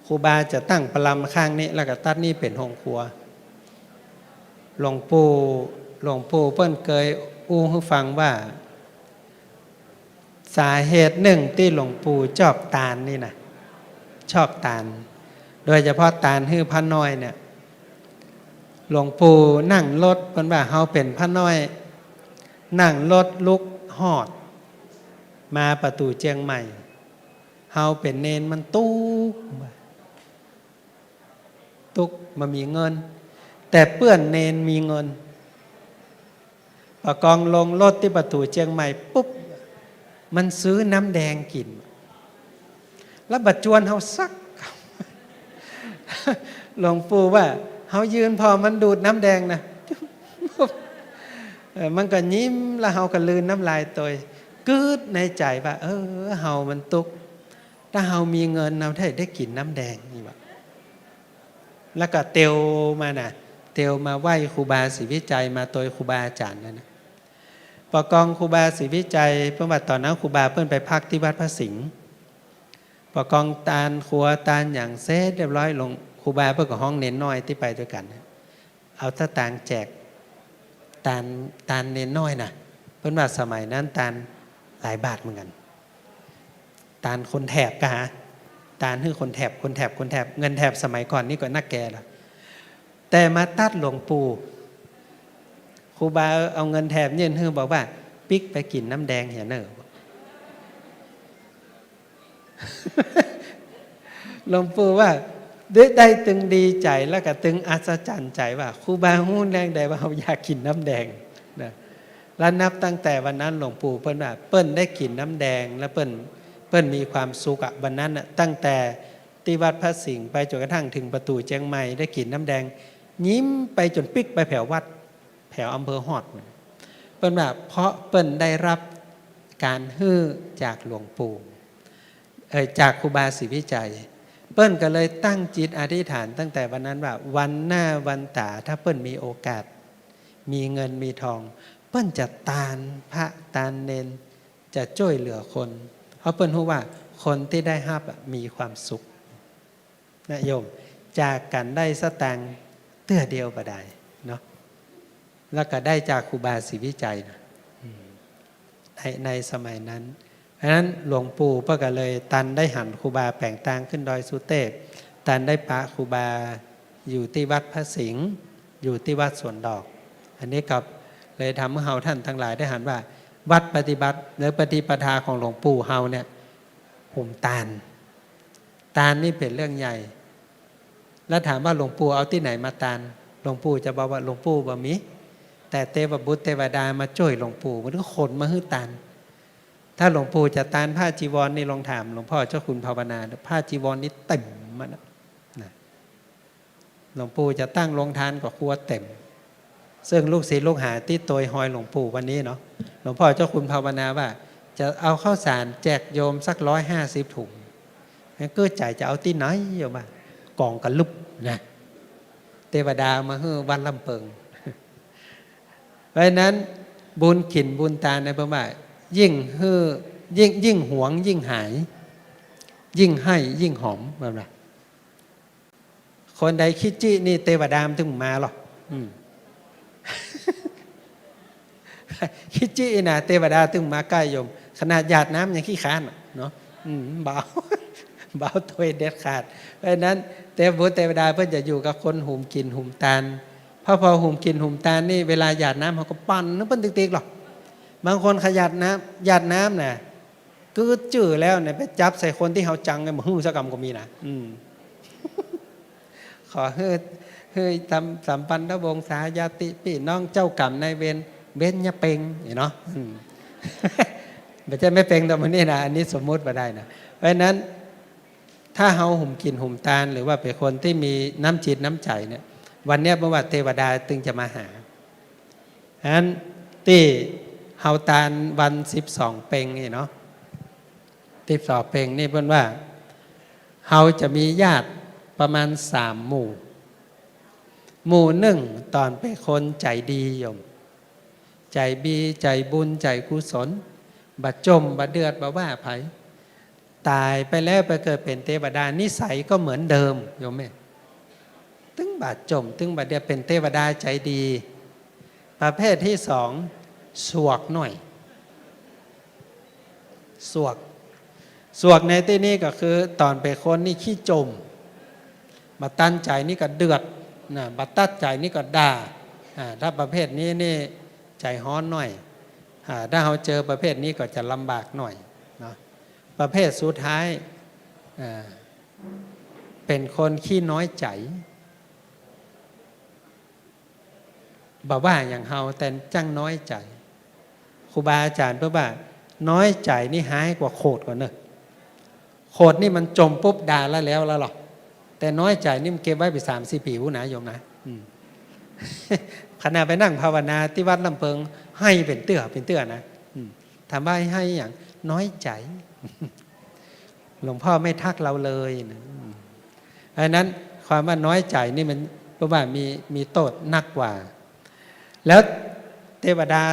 ครูบาจะตั้งประลำข้างนี้แล้วก็ตัดนี่เป็นห้องครัวหลวงปู่เปิ้นเคยอู้ให้ฟังว่า สาเหตุหนึ่งที่หลวงปู่ชอบตาลนี่นะชอบตาลโดยเฉพาะตาลฮื้อพระน้อยเนี่ยหลวงปู่นั่งรถเพิ่นว่าเฮาเป็นพระน้อยนั่งรถลุกฮอดมาประตูเจียงใหม่เฮาเป็นเนนมันตุกมามีเงินแต่เปื้อนเนนมีเงินประกองลงรถที่ประตูเจียงใหม่ปุ๊บมันซื้อน้ำแดงกินแล้วบัดจวนเฮาซักหลวงปู่ว่าเฮายืนพอมันดูดน้ำแดงนะมันก็ยิ้มแล้วเฮาก็ลืนน้ำลายตัวกึดในใจว่าเฮามันตุกถ้าเฮามีเงินเราได้กินน้ำแดงนี่ว่าแล้วก็เตียวมาน่ะเตียวมาไหว้ครูบาศรีวิจัยมาตัวครูบาอาจารย์นั่นนะประกองครูบาศรีวิจัยเพื่อว่าตอนนั้นครูบาเพิ่นไปพักที่วัดพระสิงห์ประกองตาลครัวตาลอย่างเสร็จเรียบร้อยลงครูบาเพื่อกับห้องเน้นน้อยที่ไปด้วยกันเอาตาต่างแจกตาลเน้นน้อยนะเพิ่นว่าสมัยนั้นตาลหลายบาทเหมือนกันตาลคนแถบกะฮะตาลคือคนแถบเงินแถบสมัยก่อนนี่ก็นักแก่ละแต่มาตัดหลวงปู่ครูบาเอาเงินแถบเนี่ยคือบอกว่าปิ๊กไปกินน้ำแดงเหี่ยเนอหลวงปู่ว่าได้ตึงดีใจแล้วก็ตึงอัศจรรย์ใจว่าครูบาหู้แรงใดว่าเขาอยากกินน้ำแดงนะแล้วนับตั้งแต่วันนั้นหลวงปู่เปิ้นว่าเปิ้นได้กินน้ำแดงแล้วเปิ้นมีความสุขวันนั้นตั้งแต่ที่วัดพระสิงห์ไปจนกระทั่งถึงประตูเชียงใหม่ได้กินน้ำแดงยิ้มไปจนปิ๊กไปแถววัดแถวอำเภอฮอดเปิ้นว่าเพราะเปิ้นได้รับการฮื้อจากหลวงปู่จากครูบาศรีวิจัยเปิ้นก็เลยตั้งจิตอธิษฐานตั้งแต่วันนั้นว่าวันหน้าวันตาถ้าเปิ้นมีโอกาสมีเงินมีทองเปิ้นจะตานพระตานเนนจะช่วยเหลือคนเพราะเปิ้นรู้ว่าคนที่ได้รับมีความสุขนะโยมจากกันได้สตางค์เตื้อเดียวก็ได้เนาะแล้วก็ได้จากครูบาศรีวิจัยนะในสมัยนั้นเพราะฉะนั้นหลวงปู่เพื่อก็เลยตันได้หันครูบาแปลงตางขึ้นดอยสุเทพตันได้ปะครูบาอยู่ที่วัดพระสิงห์อยู่ที่วัดสวนดอกอันนี้กับเลยทำให้เฮาท่านทั้งหลายได้หันว่าวัดปฏิบัติหรือปฏิปทาของหลวงปู่เฮาเนี่ยหุ่มตาลนี่เป็นเรื่องใหญ่แล้วถามว่าหลวงปู่เอาที่ไหนมาตาลหลวงปู่จะบอกว่าหลวงปู่บ่มีแต่เทวบุตรเทวดามาช่วยหลวงปู่มันก็ขนมาฮื้อตาลถ้าหลวงปู่จะตานผ้าจีวรนี่ลองถามหลวงพ่อเจ้าคุณภาวนาผ้าจีวรนี่เต็มมันนะหลวงปู่จะตั้งโรงทานกับครัวเต็มซึ่งลูกศิษย์ลูกหาที่โตยหอยหลวงปู่วันนี้เนาะหลวงพ่อเจ้าคุณภาวนาว่าจะเอาข้าวสารแจกโยมสัก150 ถุงงั้นก็ใจจะเอาที่ไหนโยมกล่องกระลุบนะเทวดามาฮื้อวันลำเปิงเพราะนั้นบุญขินบุญตาในพระว่ายิ่งฮื้อยิ่งหวงยิ่งหายยิ่งให้ยิ่งหอมแบบนั้นคนใดคิดจี้นี่เทวดามถึงมาหรอกคิดจี้นะเทวดาถึงมาใกล้โยมขนาดหยาดน้ำยังขี้ค้านเนาะเบาตัวเด็ดขาดเพราะนั้นเทวดาเพื่อจะอยู่กับคนหุ่มกินหุ่มตาลพอหุ่มกินหุ่มตาลนี่เวลาหยาดน้ำเขาก็ปั่นนึกเป็นติ๊กๆหรอกบางคนขยัดน้ำหยาดน้ำน่ะก็จื่อแล้วเนี่ยไปจับใส่คนที่เขาจังไงมาหื้อสักกรรมก็มีนะขอเฮ้ยทำสัมพันธวงศาญาติพี่น้องเจ้ากรรมนายเวรเบ้นยะเปงเนาะไม่ใช่ไม่เป็นแต่มันนี่นะอันนี้สมมุติมาได้นะเพราะฉะนั้นถ้าเฮาหุ่มกินหุ่มตาลหรือว่าเป็นคนที่มีน้ำจิตน้ำใจเนี่ยวันนี้เมื่อว่าเทวดาตึงจะมาหาฉะนั้นที่เฮาตาลวัน12 เปงนี่เนาะ12 เปงนี่เพิ่นว่าเฮาจะมีญาติประมาณ3 หมู่หนึ่งตอนเป็นคนใจดีโยมใจบีใจบุญใจกุศลบัดจมบัดเดือดบัดว่าไผตายไปแล้วไปเกิดเป็นเทวดานิสัยก็เหมือนเดิมโยมแม่ตึงบาดจมตึงบาดเดือดเป็นเทวดาใจดีประเภทที่2สวกหน่อย สวกในที่นี้ก็คือตอนไปค้นนี่ขี้จมมาตั้นใจนี่ก็เดือดนะบัดตัดใจนี่ก็ด่าถ้าประเภทนี้นี่ใจฮ้อนหน่อยถ้าเราเจอประเภทนี้ก็จะลำบากหน่อยเนาะประเภทสุดท้ายเป็นคนขี้น้อยใจบอกว่าอย่างเฮาแต่จังน้อยใจครูบาอาจารย์เพื่อว่าน้อยใจนี่หายกว่าโคตรกว่าเนอะโคตรนี่มันจมปุ๊บด่าแล้วหรอกแต่น้อยใจนี่มันเก็บไว้ไป3-4 ปีผู้นะโยมนะขณะไปนั่งภาวนาที่วัดลำเพิงให้เป็นเตื้อนะทำว่าให้อย่างน้อยใจหลวงพ่อไม่ทักเราเลยนะเพราะนั้นความว่าน้อยใจนี่มันเพราะว่ามีโทษหนักกว่าแล้วเทวดา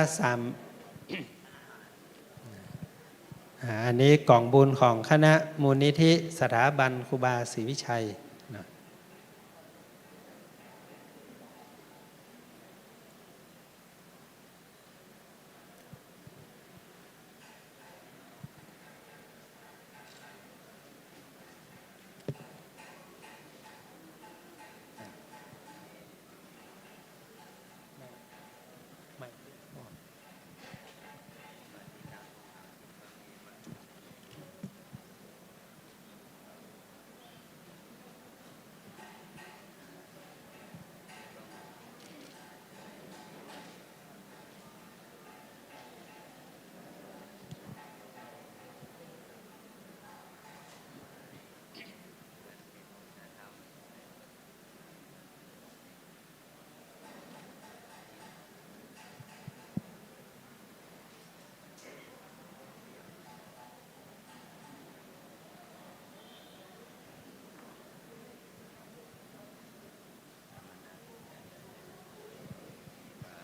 อันนี้กล่องบุญของคณะมูลนิธิสถาบันครูบาศรีวิชัยนะ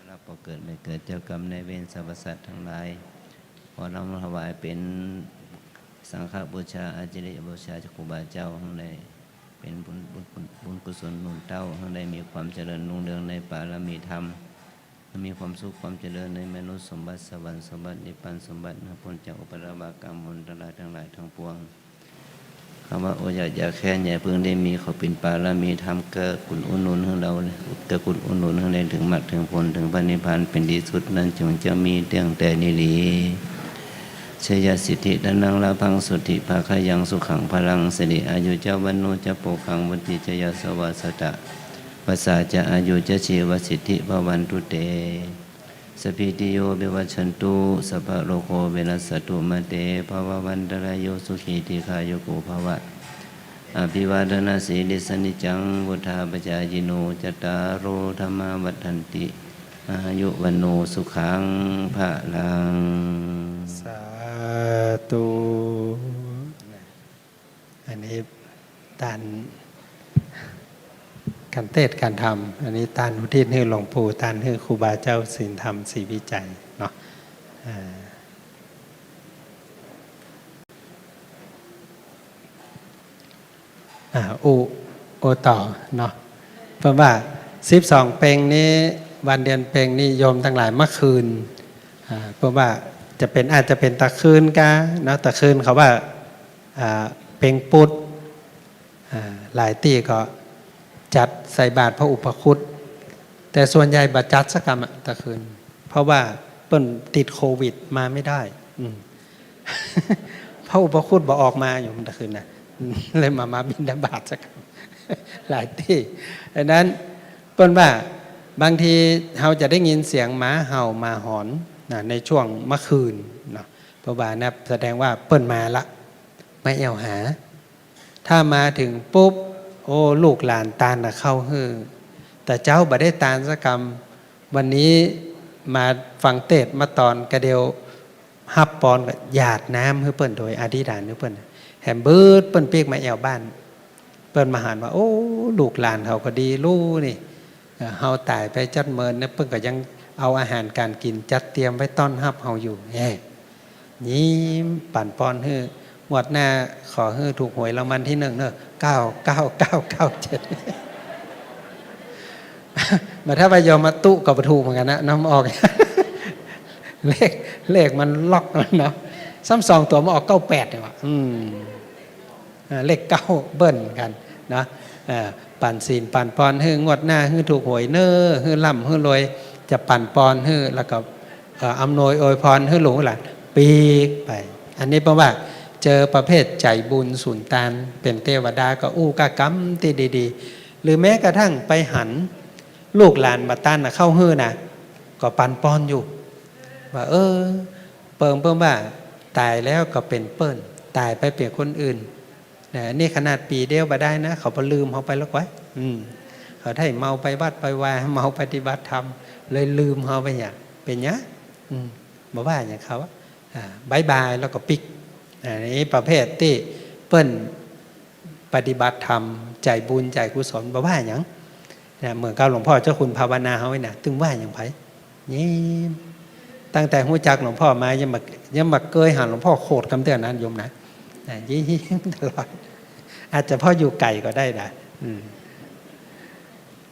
เราพอเกิดไม่เกิดเจ้ากรรมในายเวรสรรพสัตว์ทั้งหลายพอเราถวายเป็นสังฆบูชาอาจริยบูชาจากครูบาเจ้าทั้งใดเป็นบุญกุศลหนุนเต้าทั้งใดมีความเจริญรุ่งเรืองในปารมีธรรมมีความสุขความเจริญในมนุษย์สมบัติสวรรค์สมบัตินิพพานสมบัติพ้นจากอุปราบากรรมมลทั้งหลายทั้งปวงคำว่าโออยากแค่อย่าเพิ่งได้มีเขาเป็นปารมีธรรมเกิดกุศลอุนุนของเราเกิดกุศลอุนุนของเราถึงมรรคถึงผลถึงพระนิพพานเป็นที่สุดนั้นจงจะมีเรื่องแต่นิลีชยสิทธิดันังลาพังสุทธิภาคยังสุขังพลังสิริอายุเจ้าวันโนจะโปขังวันติจยสวาสตะภาษาจะอายุจะชีวสิทธิภวันตุเตสพิติโยเบวัชันตุสัพพะโลโกเวนัสสตุมะเตภววันตรายโยสุขีติขายุโกภวะอภิวาทนาสีลิสนิจังวุธาปจายโนจตารโรธรรมาวัฏันติอายุวันโนสุขังภะลังสาธุอันนี้ตานการเทศการทำอันนี้ตานอุทิศให้หลวงปู่ตานให้ครูบาเจ้าศีลธรรมศรีวิจัยเนาะโอต่อเนาะเพราะว่า12เพลงนี้วันเดือนเพลงนี้โยมทั้งหลายเมื่อคืนเพราะว่าอาจจะเป็นตะคืนกะเนาะตะคืนเขาว่าเพลงปุดหลายที่ก็จัดใส่บาตรพระอุปคุตแต่ส่วนใหญ่บัดจัดสักกรรมตะคืนเพราะว่าเปิ้นติดโควิดมาไม่ได้พระอุปคุตบอกออกมาอยู่ตะคืนนะเลยมาบิณฑบาตสักกรรมหลายที่ดังนั้นเปิ้นว่าบางทีเราจะได้ยินเสียงหมาเห่าหมาหอนในช่วงเมื่อคืนเนาะเพราะว่านะแสดงว่าเปิ้นมาละไม่แอวหาถ้ามาถึงปุ๊บโอ้ลูกหลานตาลเข้าฮือแต่เจ้าบ่ได้ตาลสักกรรมวันนี้มาฟังเทศมาตอนกระเดียวฮับปอนกับหยาดน้ำให้เปิ้นโดยอธิษฐานให้เปิ้นแหมเบิดเปิ้นเปียกมาแอวบ้านเปิ้นมาหานว่าโอ้ลูกหลานเขาก็ดีลูกนี่เฮาตายไปจัดเมินเนี่ยเปิ้นก็ยังเอาอาหารการกินจัดเตรียมไว้ต้อนรับเฮาอยู่ยิ้มปั่นปอนฮื้องวดหน้าขอฮื้อถูกหวยรางวัลที่1เนอะ99997มาถ้าไปยอมมาตุก็บ่ถูกเหมือนกันนะน้ำออกเลขมันล็อกเนาะ ซ้ำสองตัวมาออก98เนี่ยว่ะเลข9เบิ้ลกันนะปั่นศีลปั่นปอนฮื้องวดหน้าฮื้อถูกหวยเน้อฮื้อล่ำฮื้อรวยจะปั่นปอนฮื้อแล้วก็อำนวยอวยพรฮื้อหลวงหลานปีกไปอันนี้เพราะว่าเจอประเภทใจบุญสุนทานเป็นเทวดาก็อู้กะกำที่ดีๆหรือแม้กระทั่งไปหันลูกหลานมาต้านเข้าฮื้อนะก็ปั่นปอนอยู่ว่าเปิ่มว่าตายแล้วก็เป็นเปิ้นตายไปเปลี่ยนคนอื่นนี่ขนาดปีเดียวมาได้นะเขาไปลืมเขาไปแล้วไว้เขาได้เมาไปวัดไปวาเมาปฏิบัติธรรมเลยลืมเขาไปอย่างเป็นเนี้ยบอกว่าอย่างเขาบายบายแล้วก็ปิกนี่ประเภทที่เปิ้นปฏิบัติธรรมใจบุญใจกุศลบอกว่าอย่างเหมือนกับหลวงพ่อเจ้าคุณภาวนาเขาไว้นะตึงว่าอย่างไผนี่ตั้งแต่หูจักหลวงพ่อมายังมาเกยหาหลวงพ่อโคตรคำเตือนนั้นโยมนะยิ้มตลอดอาจจะพ่ออยู่ไก่ก็ได้นะ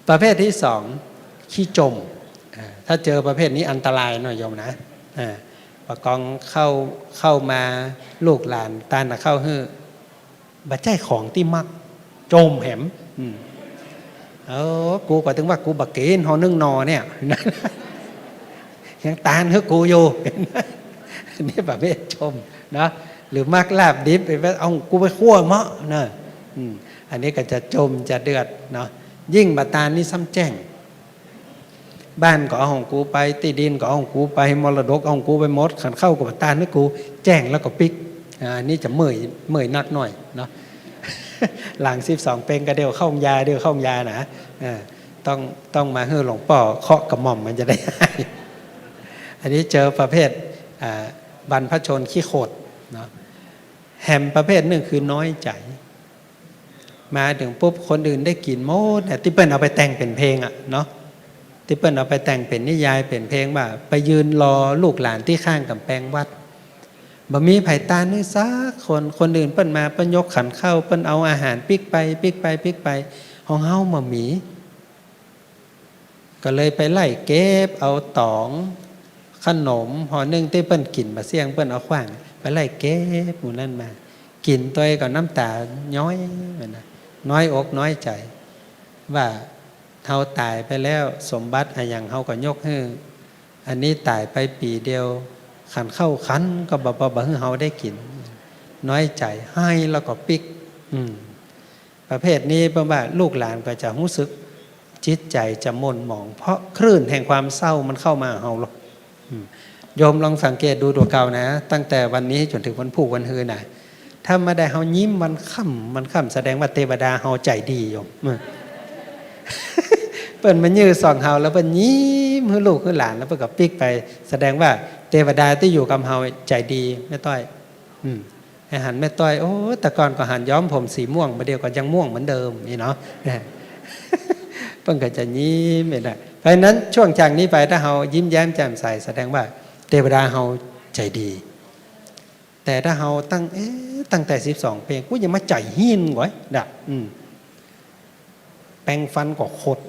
ประเภทที่สองขี้จมถ้าเจอประเภทนี้อันตรายหน่อยโยมนะประกองเข้ามาลูกหลานตาเข้าฮื้อบัดใจของที่มักโจมแหมกูก็ถึงว่ากูบักเกนหอนึ่งนอเนี่ยยังตานให้กูอยู่นี่ประเภทชมนะหรือมักลาบดิบไปเอากูไปคั่วเมาะนะอันนี้ก็จะจมจะเดือดเนาะยิ่งบาตานี่ซ้ำแจ้งบ้านก็เอาของกูไปตีดินก็เอาของกูไปมรดกเอาของกูไปหมดขันเข้ากับบาตานี่กูแจ้งแล้วก็ปิกอันนี้จะเมื่อยนักหน่อยเนาะหลัง12เป็นก็เดียวเข้ายานะต้องมาให้หลวงพ่อเคาะกระหม่อมมันจะได้อันนี้เจอประเภทบรรพชนขี้โขดเนาะแฮมประเภทหนึ่งคือน้อยใจมาถึงปุ๊บคนอื่นได้กินโมดแต่ที่เปิ้ลเอาไปแต่งเป็นเพลงอ่ะเนาะที่เปิ้ลเอาไปแต่งเป็นนิยายเป็นเพลงว่าไปยืนรอลูกหลานที่ข้างกำแพงวัดบ่มีไผ่ตานึกซักคนอื่นเปิ้ลมาเปิ้ลยกขันเข้าเปิ้ลเอาอาหารปิ๊กไปของเฮามามีก็เลยไปไล่เก็บเอาตองขนมห่อนึ่งที่เปิ้ลกินมาเสี่ยงเปิ้ลเอาขว้างไปไล่เก็บหมู่นั่นมากินตัวกับน้ำตาย้อยนะน้อยอกน้อยใจว่าเฮาตายไปแล้วสมบัติอะไรอย่างเฮาก็ยกให้อันนี้ตายไปปีเดียวขันเข้าขันก็บ่ให้เฮาได้กินน้อยใจให้แล้วก็ปิกประเภทนี้เพราะว่าลูกหลานก็จะรู้สึกจิตใจจะหม่นหมองเพราะคลื่นแห่งความเศร้ามันเข้ามาเฮาหรอกโยมลองสังเกตดูตัวเก่านะตั้งแต่วันนี้จนถึงวันพุธวันฮือนะถ้ามาได้เฮายิ้มมันค่ำแสดงว่าเทวดาเฮาใจดีโยมเปิ้นมันยื้อส่องเฮาแล้วเปิ้นยิ้มให้ลูกให้หลานแล้วเปิ้นก็ปิกไปแสดงว่าเทวดาที่อยู่กับเฮาใจดีแม่ต้อยให้หันแม่ต้อยโอ้แต่ก่อนก็หันย้อมผมสีม่วงมาเดียวก็ยังม่วงเหมือนเดิมนี่เนาะเปิ้นก็จะยิ้มไม่ได้เพราะฉะนั้นช่วงจากนี้ไปถ้าเฮายิ้มแย้มแจ่มใสแสดงว่าเทวดาเฮาใจดีแต่ถ้าเฮาตั้งแต่12เพลงกูยังมาใจหินไว้ดักแปรงฟันก็โคตร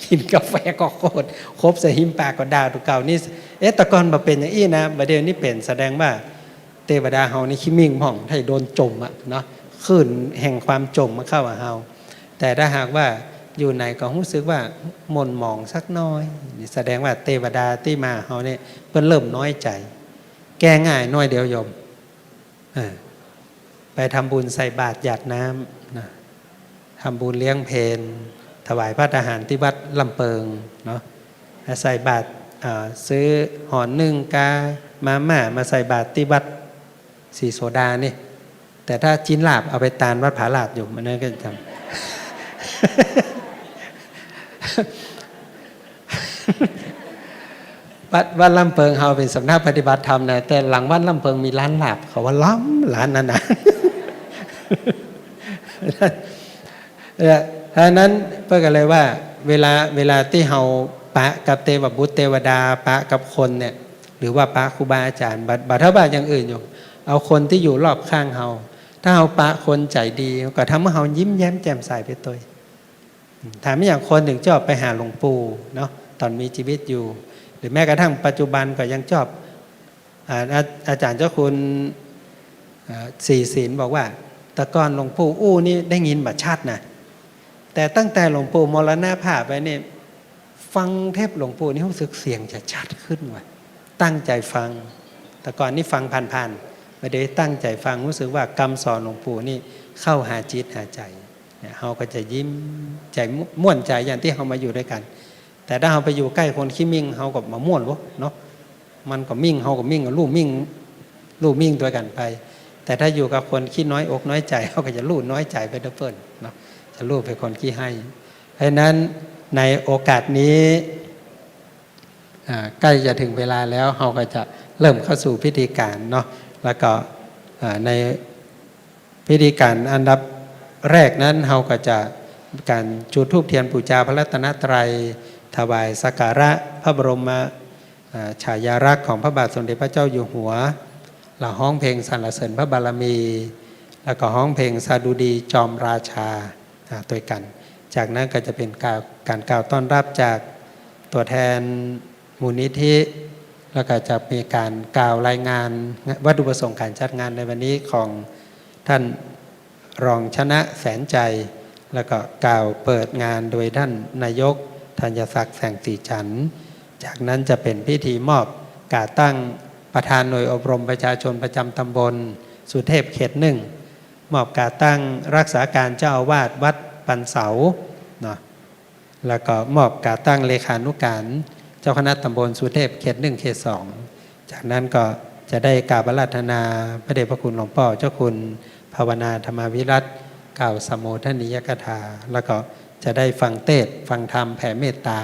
กินกาแฟก็โคตรครบใส่หิมปากก็ดาวตุเก่านี่แต่ก่อนมาเป็นอย่างอี้นะบัดเดี๋ยวนี้เป็นแสดงว่าเทวดาเฮานี่ขี้มิ่งห่องให้โดนจมอ่ะเนาะขึ้นแห่งความจมมาเข้ากับเฮาแต่ถ้าหากว่าอยู่ไหนก็รู้สึกว่าหม่นหมองสักน้อยนี่แสดงว่าเทวดาที่มาเฮาเนี่ยเพิ่นเริ่มน้อยใจแก้ง่ายน้อยเดียวโยมไปทำบุญใส่บาตรหยาดน้ำนะทำบุญเลี้ยงเพลถวายพระทหารที่วัดลำเปิงเนาะใส่บาตรซื้อหอนนึ่งกามาม่ามาใส่บาตรที่วัดศรีโสดานี่แต่ถ้าจินลาบเอาไปตานวัดผาลาดอยู่มันนั่นก็จะทำวัดลำเปิงเฮาเป็นสำนักปฏิบัติธรรมนะแต่หลังวัดลำเปิงมีร้านลาบเขาว่าล้ำร้านนั้นนะเพราะนั้นเพื่อกันเลยว่าเวลาที่เฮาปะกับเทวบุตรเทวดาปะกับคนเนี่ยหรือว่าปะครูบาอาจารย์บัดเท่าบ้านอย่างอื่นอยู่เอาคนที่อยู่รอบข้างเฮาถ้าเฮาปะคนใจดีก็ทำให้เฮายิ้มแย้มแจ่มใสไปตัวถามอย่างคนถึงชอบไปหาหลวงปู่เนาะตอนมีชีวิตอยู่หรือแม้กระทั่งปัจจุบันก็ยังชอบ อาจารย์เจ้าคุณสี่ศีลบอกว่าแต่ก่อนหลวงปู่อู้นี่ได้ยินบัดชัดนะแต่ตั้งแต่หลวงปู่มรณภาพไปนี่ฟังเทพหลวงปู่นี่รู้สึกเสียงจะชัดขึ้นว่ะตั้งใจฟังแต่ก่อนนี่ฟังผ่านๆไม่ได้ตั้งใจฟังรู้สึกว่ากรรมสอนหลวงปู่นี่เข้าหาจิตหาใจเนี่ยเราก็จะยิ้มใจม่วนใจอย่างที่เรามาอยู่ด้วยกันแต่ถ้าเราไปอยู่ใกล้คนขี้มิ่งเราก็มาม่วนวะเนาะมันก็มิ่งเราก็มิ่งกับลูกมิ่งตัวกันไปแต่ถ้าอยู่กับคนขี้น้อยอกน้อยใจเขาก็จะลูกน้อยใจไปเพิ่นเนาะจะลูกเป็นคนขี้ให้เพราะนั้นในโอกาสนี้ใกล้จะถึงเวลาแล้วเราก็จะเริ่มเข้าสู่พิธีการเนาะแล้วก็ในพิธีการอันดับแรกนั้นเราก็จะการจุดธูปเทียนบูชาพระรัตนตรัยถวายสักการะพระบรมฉายาลักษณ์ของพระบาทสมเด็จพระเจ้าอยู่หัวเราฮ้องเพลงสรรเสริญพระบารมีแล้วก็ฮ้องเพลงสาดุดีจอมราชาตัวกันจากนั้นก็จะเป็นการกล่าวต้อนรับจากตัวแทนมูลนิธิแล้วก็จะมีการกล่าวรายงานวัตถุประสงค์การจัดงานในวันนี้ของท่านรองชนะแสนใจแล้วก็กล่าวเปิดงานโดยท่านนายกธัญศักดิ์แสงสีจันทร์จากนั้นจะเป็นพิธีมอบก่าตั้งประธานหน่วยอบรมประชาชนประจำตำบลสุเทพเขต 1มอบก่าตั้งรักษาการเจ้าอาวาสวัดปันเสาเนาะแล้วก็มอบก่าตั้งเลขานุการเจ้าคณะตำบลสุเทพเขต 1เขต 2จากนั้นก็จะได้กราบอาราธนาพระเดชพระคุณหลวงพ่อเจ้าคุณภาวนาธรรมวิรัตกล่าวสมโภชนียกถาแล้วก็จะได้ฟังเทศน์ฟังธรรมแผ่เมตตา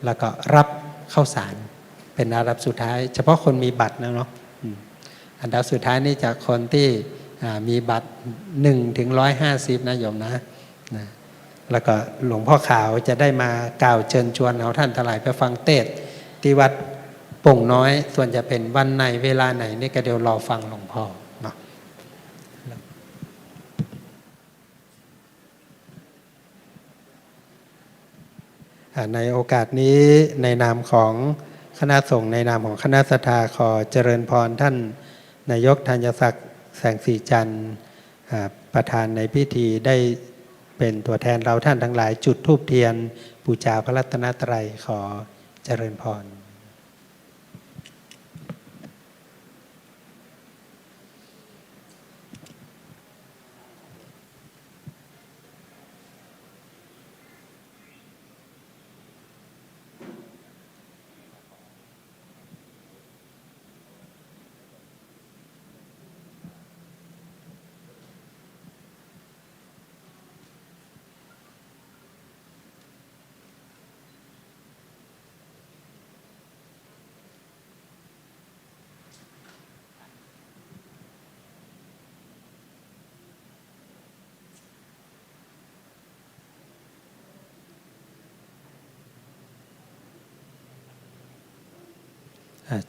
แล้วก็รับข้าวสารเป็นอันดับสุดท้ายเฉพาะคนมีบัตรนะเนาะอันดับสุดท้ายนี่จากคนที่มีบัตร1 ถึง 150นะโยมนะแล้วก็หลวงพ่อขาวจะได้มากล่าวเชิญชวนเอาท่านทั้งหลายไปฟังเทศน์ที่วัดโป่งน้อยส่วนจะเป็นวันไหนเวลาไหนนี่ก็เดี๋ยวรอฟังหลวงพ่อเนาะในโอกาสนี้ในนามของคณะสงฆ์ในนามของคณะศรัทธาขอเจริญพรท่านนายกธัญศักดิ์แสงสีจันทร์ประธานในพิธีได้เป็นตัวแทนเราท่านทั้งหลายจุดธูปเทียนบูชาพระรัตนตรัยขอเจริญพร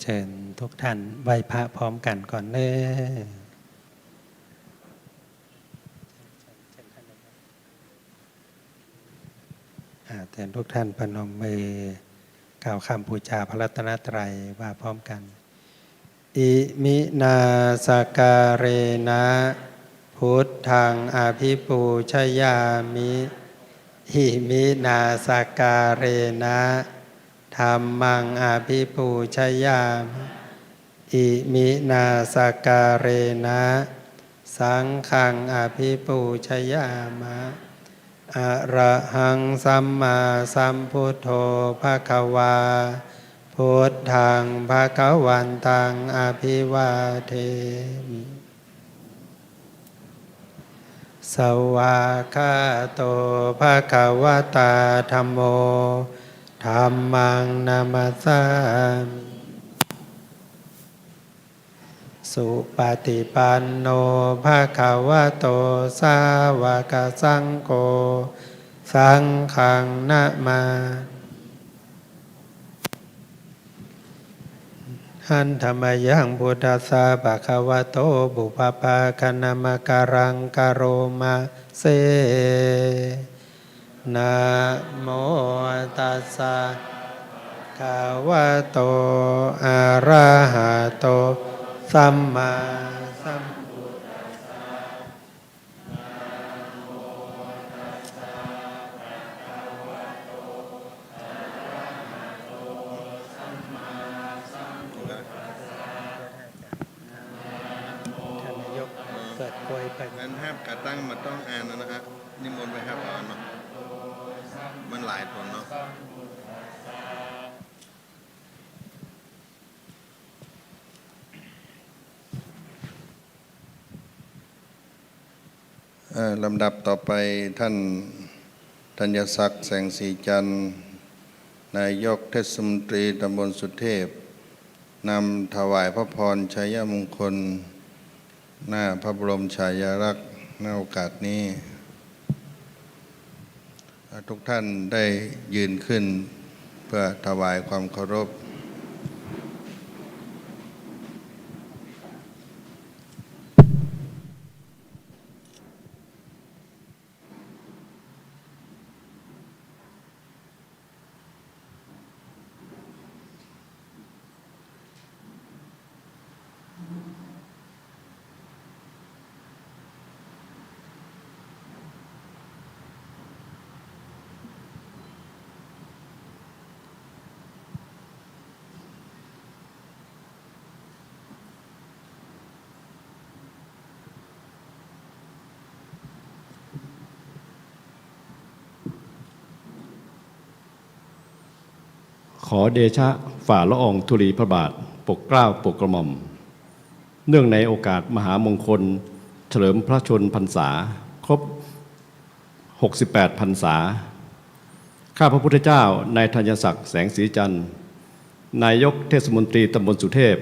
เชิญทุกท่านไหว้พระพร้อมกันก่อนเลยเชิญทุกท่านประนมมือกล่าวคำบูชาพระรัตนตรัยว่าพร้อมกันอิมินาสการเรนะพุทธังอภิปูชยามิอิมินาสการเรนะธัมมังอภิปูชยามิอิมินาสการเรนะสังฆังอภิปูชยามะอะระหังสัมมาสัมพุทโธภควาพุทธังภควันตังอภิวาเทมิสวากขาโตภควตาธัมโมธัมมังนามัสสามิสุปฏิปันโนภควโตสาวกสังโฆสังฆังนะมาหันธรรมยังพุทธัสสะภควโตบุพพาคณมการังกโรมาเสนะโมตัสสะภ ขาวะโตอะระหะโตสัมมาสัมพุทธัสสะนะโมตัสสะภะคะวะโตอะระหะโตสัมมาสัมพุทธัสสะนะโมท่านนายกเปิดกล้วยไป งั้นห้ามกระตั้งมาต้องอ่านนะฮะนิมนต์ไปครับเอาเนาะมันหลายคนเนาะลำดับต่อไปท่านธัญศักดิ์แสงสีจันทร์นายกเทศมนตรีตำบลสุเทพนำถวายพระพรชัยมงคลหน้าพระบรมฉายาลักษณ์ในโอกาสนี้ทุกท่านได้ยืนขึ้นเพื่อถวายความเคารพขอเดชะฝ่าละอองธุลีพระบาทปกเกล้าปกกระหม่อมเนื่องในโอกาสมหามงคลเฉลิมพระชนมพรรษาครบ68พรรษาข้าพระพุทธเจ้านายธัญศักดิ์แสงสีจันทร์นายกเทศมนตรีตำบลสุเทพ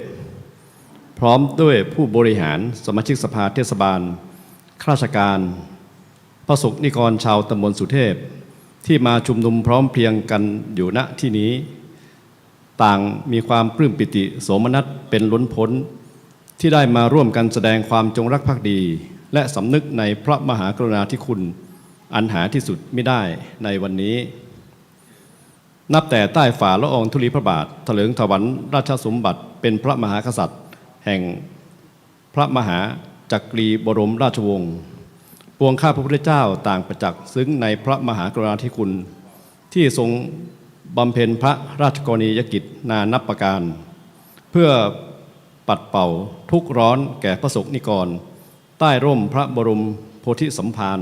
พร้อมด้วยผู้บริหารสมาชิกสภาเทศบาลข้าราชการพระสงฆ์นิกรชาวตำบลสุเทพที่มาชุมนุมพร้อมเพรียงกันอยู่ณที่นี้ต่างมีความปลื้มปิติโสมนัสเป็นล้นพ้นที่ได้มาร่วมกันแสดงความจงรักภักดีและสำนึกในพระมหากรุณาธิคุณอันหาที่สุดไม่ได้ในวันนี้นับแต่ใต้ฝ่าละอองธุลีพระบาทถลิงถวัลย์ราชสมบัติเป็นพระมหากษัตริย์แห่งพระมหาจักรีบรมราชวงศ์ปวงข้าพระพุทธเจ้าต่างประจักษ์ซึ้งในพระมหากรุณาธิคุณที่ทรงบำเพ็ญพระราชกรณียกิจนานับประการเพื่อปัดเป่าทุกข์ร้อนแก่พระสงฆ์นิกรใต้ร่มพระบรมโพธิสมภาร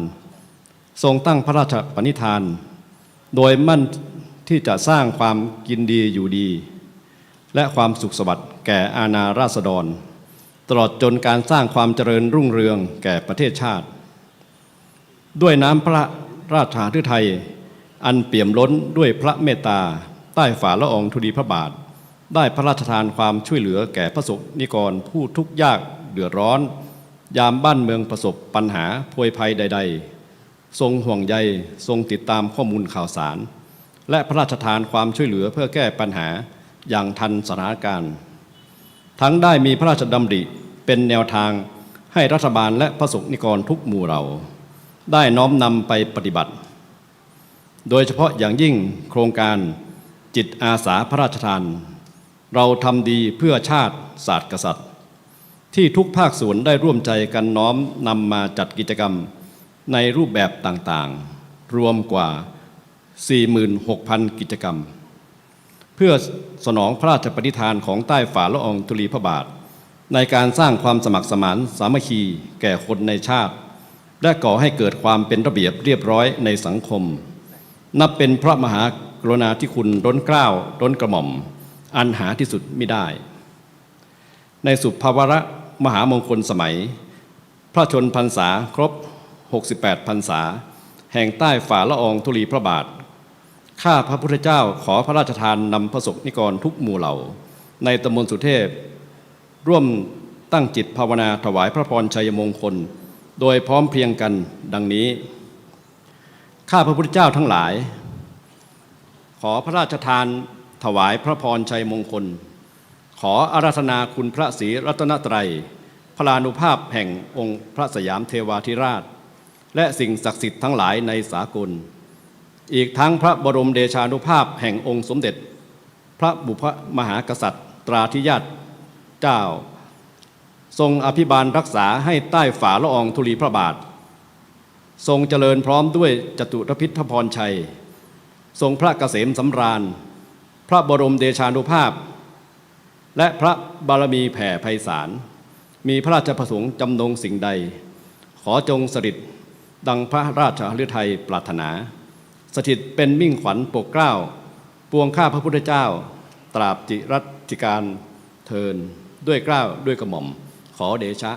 ทรงตั้งพระราชปณิธานโดยมั่นที่จะสร้างความกินดีอยู่ดีและความสุขสวัสดิ์แก่อาณาราษฎรตลอดจนการสร้างความเจริญรุ่งเรืองแก่ประเทศชาติด้วยน้ำพระราชาฤทัยอันเปี่ยมล้นด้วยพระเมตตาใต้ฝ่าละอองธุลีพระบาทได้พระราชทานความช่วยเหลือแก่พระสงฆ์นิกรผู้ทุกข์ยากเดือดร้อนยามบ้านเมืองประสบปัญหาพวยภัยใดๆทรงห่วงใยทรงติดตามข้อมูลข่าวสารและพระราชทานความช่วยเหลือเพื่อแก้ปัญหาอย่างทันสถานการณ์ทั้งได้มีพระราชดำริเป็นแนวทางให้รัฐบาลและพระสงฆ์นิกรทุกหมู่เหล่าได้น้อมนำไปปฏิบัติโดยเฉพาะอย่างยิ่งโครงการจิตอาสาพระราชทานเราทำดีเพื่อชาติศาสตร์กษัตริย์ที่ทุกภาคส่วนได้ร่วมใจกันน้อมนำมาจัดกิจกรรมในรูปแบบต่างๆรวมกว่า 46,000 กิจกรรมเพื่อสนองพระราชปณิธานของใต้ฝ่าละอองธุลีพระบาทในการสร้างความสมัครสมานสามัคคีแก่คนในชาติและก่อให้เกิดความเป็นระเบียบเรียบร้อยในสังคมนับเป็นพระมหากรุณาธิคุณล้นเกล้าล้นกระหม่อมอันหาที่สุดมิได้ในสุภาวะมหามงคลสมัยพระชนพรรษาครบ68พรรษาแห่งใต้ฝ่าละอองธุลีพระบาทข้าพระพุทธเจ้าขอพระราชทานนำพระสงฆ์นิกรทุกหมู่เหล่าในตำบลสุเทพร่วมตั้งจิตภาวนาถวายพระพรชัยมงคลโดยพร้อมเพรียงกันดังนี้ข้าพระพุทธเจ้าทั้งหลายขอพระราชทานถวายพระพรชัยมงคลขออาราธนาคุณพระศรีรัตนตรัยพลานุภาพแห่งองค์พระสยามเทวาธิราชและสิ่งศักดิ์สิทธิ์ทั้งหลายในสากลอีกทั้งพระบรมเดชานุภาพแห่งองค์สมเด็จ พระบุพมหากษัตริย์ตราธิราชเจ้า ทรงอภิบาลรักษาให้ใต้ฝ่าละอองธุลีพระบาททรงเจริญพร้อมด้วยจตุรพิธพรชัยทรงพระเกษมสำราญพระบรมเดชานุภาพและพระบารมีแผ่ไพศาลมีพระราชประสงค์จำนงสิ่งใดขอจงสฤทธิ์ดังพระราชฤทัยปรารถนาสถิตเป็นมิ่งขวัญปกเกล้าปวงข้าพระพุทธเจ้าตราบจิรัติการเทินด้วยเกล้าด้วยกระหม่อมขอเดชะ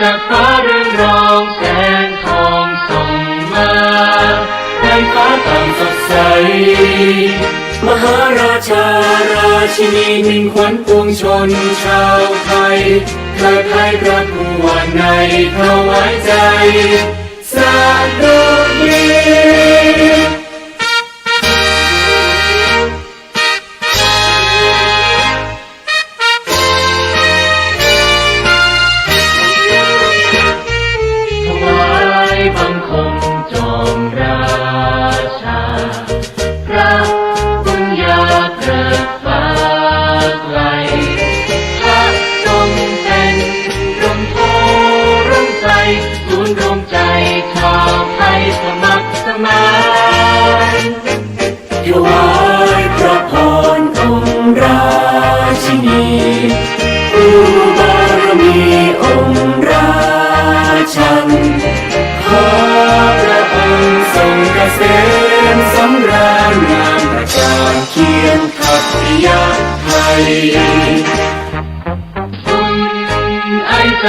จากฟ้าเรืองรองแสงทองส่องมาในฟ้าต่างสดใสมหาราชาราชินีมิ่งขวัญปวงชนชาวไทยเทิดไทยพระผู้ว่าในถวายใจสาธุดี